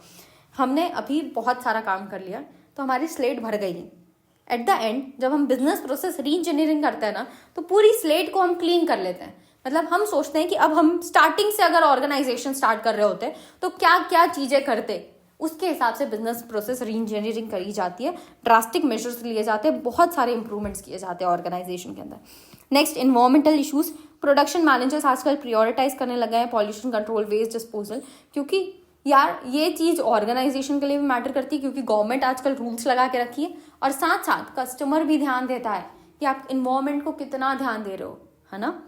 हमने अभी बहुत सारा काम कर लिया तो हमारी स्लेट भर गई। एट द एंड जब हम बिजनेस प्रोसेस री इंजीनियरिंग करते हैं ना, तो पूरी स्लेट को हम क्लीन कर लेते हैं। मतलब हम सोचते हैं कि अब हम स्टार्टिंग से अगर ऑर्गेनाइजेशन स्टार्ट कर रहे होते तो क्या क्या चीज़ें करते, उसके हिसाब से बिजनेस प्रोसेस री इंजीनियरिंग करी जाती है। ड्रास्टिक मेजर्स लिए जाते हैं, बहुत सारे इंप्रूवमेंट्स किए जाते हैं ऑर्गेनाइजेशन के अंदर। Next, environmental issues. Production managers आजकल प्रायोरिटाइज करने लगे हैं पॉल्यूशन कंट्रोल, वेस्ट डिस्पोजल, क्योंकि यार ये चीज़ ऑर्गेनाइजेशन के लिए भी मैटर करती है, क्योंकि गवर्नमेंट आजकल रूल्स लगा के रखी है, और साथ साथ कस्टमर भी ध्यान देता है कि आप इन्वायरमेंट को कितना ध्यान दे रहे हो, है ना।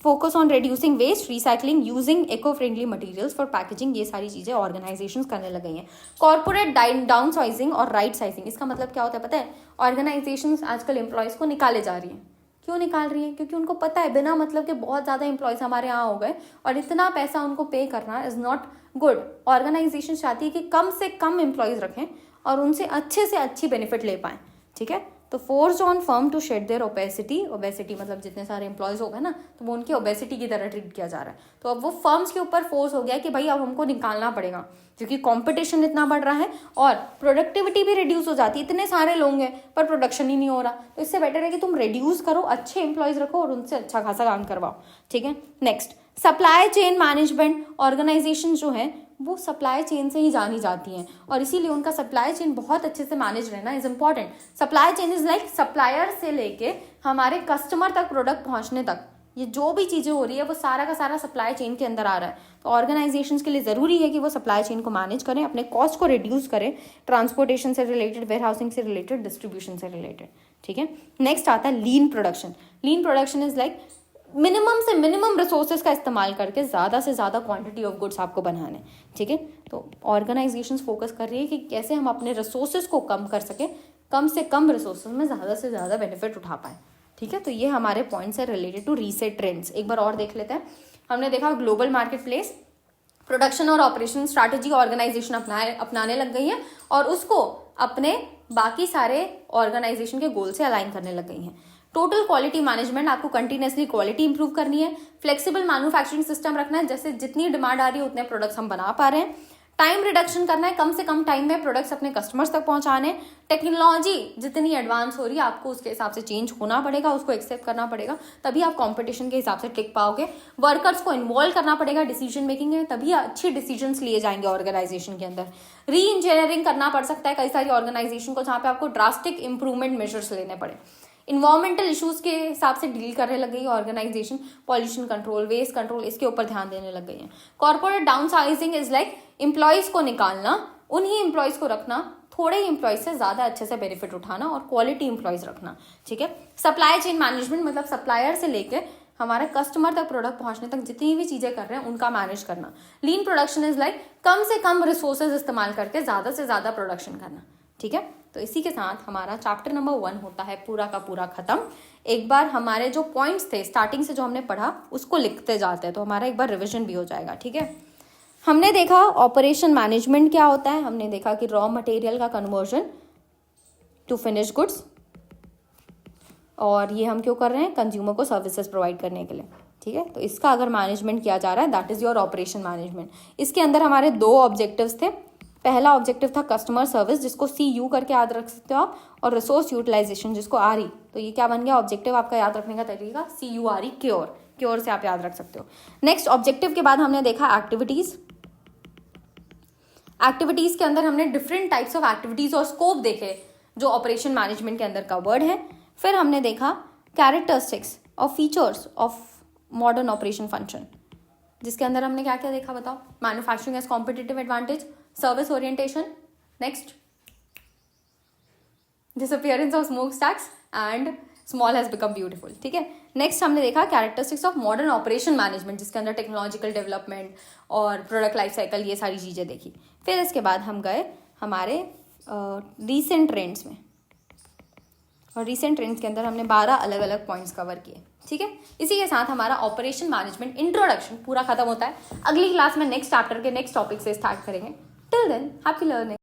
Focus on reducing waste, recycling, using eco friendly materials for packaging, ये सारी चीज़ें ऑर्गेनाइजेशंस करने लग गई हैं। कॉर्पोरेट डाउन साइजिंग और राइट साइजिंग, इसका मतलब क्या होता है पता है? ऑर्गेनाइजेशंस आजकल एम्प्लॉयज़ को निकाले जा रही हैं। क्यों निकाल रही है? क्योंकि उनको पता है बिना मतलब के बहुत ज़्यादा एम्प्लॉयज़ हमारे यहाँ हो गए और इतना पैसा उनको पे करना इज़ नॉट गुड। ऑर्गेनाइजेशन चाहती है कि कम से कम एम्प्लॉयज़ रखें और उनसे अच्छे से अच्छी बेनिफिट ले पाएँ, ठीक है। तो force on firm to shed their obesity मतलब जितने सारे एम्प्लॉयज़ हो गए ना, तो वो उनकी ओबेसिटी की तरह ट्रीट किया जा रहा है। तो अब वो फर्म्स के ऊपर फोर्स हो गया कि भाई अब हमको निकालना पड़ेगा, क्योंकि कंपटीशन इतना बढ़ रहा है और प्रोडक्टिविटी भी रिड्यूस हो जाती है। इतने सारे लोग हैं पर प्रोडक्शन ही नहीं हो रहा, तो इससे बेटर है कि तुम रिड्यूस करो, अच्छे एम्प्लॉयज़ रखो और उनसे अच्छा खासा काम करवाओ, ठीक है। Next, supply chain management. Organisation जो है वो सप्लाई चेन से ही जानी जाती हैं और इसीलिए उनका सप्लाई चेन बहुत अच्छे से मैनेज रहना is important. Supply chain is like supplier से लेके हमारे कस्टमर तक प्रोडक्ट पहुंचने तक, ये जो भी चीज़ें हो रही है वो सारा का सारा सप्लाई चेन के अंदर आ रहा है। तो ऑर्गेनाइजेशंस के लिए ज़रूरी है कि वो सप्लाई चेन को मैनेज करें, अपने कॉस्ट को रिड्यूस करें, ट्रांसपोर्टेशन से रिलेटेड, वेयर हाउसिंग से रिलेटेड, डिस्ट्रीब्यूशन से रिलेटेड, ठीक है। नेक्स्ट आता है lean production. Lean production is like minimum से मिनिमम रिसोर्सेज का इस्तेमाल करके ज़्यादा से ज़्यादा क्वांटिटी ऑफ गुड्स आपको बनाने, ठीक है। तो ऑर्गेनाइजेशंस फोकस कर रही है कि कैसे हम अपने रिसोर्सेज को कम कर सकें, कम से कम रिसोर्सेज में ज़्यादा से ज़्यादा बेनिफिट उठा पाएँ, ठीक है। तो ये हमारे पॉइंट्स है रिलेटेड टू रीसेट ट्रेंड्स। एक बार और देख लेते हैं। हमने देखा ग्लोबल मार्केट प्लेस, प्रोडक्शन और ऑपरेशन स्ट्रैटेजी ऑर्गेनाइजेशन अपनाने लग गई है और उसको अपने बाकी सारे ऑर्गेनाइजेशन के गोल से अलाइन करने लग गई हैं। टोटल क्वालिटी मैनेजमेंट, आपको कंटिन्यूसली क्वालिटी इंप्रूव करनी है। फ्लेक्सिबल मैन्युफैक्चरिंग सिस्टम रखना है, जैसे जितनी डिमांड आ रही है उतने प्रोडक्ट्स हम बना पा रहे हैं। टाइम रिडक्शन करना है, कम से कम टाइम में प्रोडक्ट्स अपने कस्टमर्स तक पहुंचाने। टेक्नोलॉजी जितनी एडवांस हो रही है आपको उसके हिसाब से चेंज होना पड़ेगा, उसको एक्सेप्ट करना पड़ेगा, तभी आप कंपटीशन के हिसाब से टिक पाओगे। वर्कर्स को इन्वॉल्व करना पड़ेगा डिसीजन मेकिंग में, तभी अच्छी डिसीजंस लिए जाएंगे ऑर्गेनाइजेशन के अंदर। री इंजीनियरिंग करना पड़ सकता है कई सारी ऑर्गेनाइजेशन को, जहाँ पे आपको ड्रास्टिक इंप्रूवमेंट मेजर्स लेने पड़े। इन्वायरमेंटल इश्यूज के हिसाब से डील करने लग गई है organisation, pollution control, waste control, इसके ऊपर ध्यान देने लग गई है। Corporate downsizing is like employees को निकालना, उन्हीं एम्प्लॉयज को रखना, थोड़े एम्प्लॉयज से ज्यादा अच्छे से बेनिफिट उठाना और क्वालिटी एम्प्लॉयज रखना, ठीक है। सप्लाई चेन मैनेजमेंट मतलब सप्लायर से लेके हमारे कस्टमर तक प्रोडक्ट पहुंचने तक जितनी भी चीजें कर रहे हैं उनका मैनेज करना। लीन प्रोडक्शन इज लाइक कम से कम रिसोर्सेज इस्तेमाल करके ज्यादा से ज्यादा प्रोडक्शन करना, ठीक है। तो इसी के साथ हमारा चैप्टर नंबर 1 होता है पूरा का पूरा खत्म। एक बार हमारे जो पॉइंट्स थे स्टार्टिंग से जो हमने पढ़ा उसको लिखते जाते हैं, तो हमारा एक बार रिवीजन भी हो जाएगा, ठीक है। हमने देखा ऑपरेशन मैनेजमेंट क्या होता है, हमने देखा कि रॉ मटेरियल का कन्वर्जन टू फिनिश गुड्स, और ये हम क्यों कर रहे हैं, कंज्यूमर को सर्विसेज प्रोवाइड करने के लिए, ठीक है। तो इसका अगर मैनेजमेंट किया जा रहा है that is your operation management. इसके अंदर हमारे 2 ऑब्जेक्टिव्स थे। पहला ऑब्जेक्टिव था कस्टमर सर्विस, जिसको CU करके याद रख सकते हो आप, और रिसोर्स यूटिलाइजेशन जिसको RE। तो ये क्या बन गया ऑब्जेक्टिव आपका याद रखने का तरीका, CURE, क्योर से आप याद रख सकते हो। नेक्स्ट ऑब्जेक्टिव के बाद हमने देखा एक्टिविटीज। एक्टिविटीज़ के अंदर हमने डिफरेंट टाइप्स ऑफ एक्टिविटीज़ और स्कोप देखे जो ऑपरेशन मैनेजमेंट के अंदर कवर्ड है। फिर हमने देखा कैरेक्टरिस्टिक्स और features of modern operation function, जिसके अंदर हमने क्या क्या देखा बताओ? Manufacturing as competitive advantage, service orientation, next disappearance of smoke stacks and small has become beautiful. ठीक है, नेक्स्ट हमने देखा characteristics of modern operation management, जिसके अंदर टेक्नोलॉजिकल डेवलपमेंट और प्रोडक्ट लाइफ साइकिल, ये सारी चीज़ें देखी। फिर इसके बाद हम गए हमारे रीसेंट ट्रेंड्स में, और रीसेंट ट्रेंड्स के अंदर हमने 12 अलग अलग पॉइंट्स कवर किए। ठीक है, इसी के साथ हमारा ऑपरेशन मैनेजमेंट इंट्रोडक्शन पूरा खत्म होता है। अगली क्लास में नेक्स्ट चैप्टर के नेक्स्ट टॉपिक से स्टार्ट करेंगे। Till than happy learning.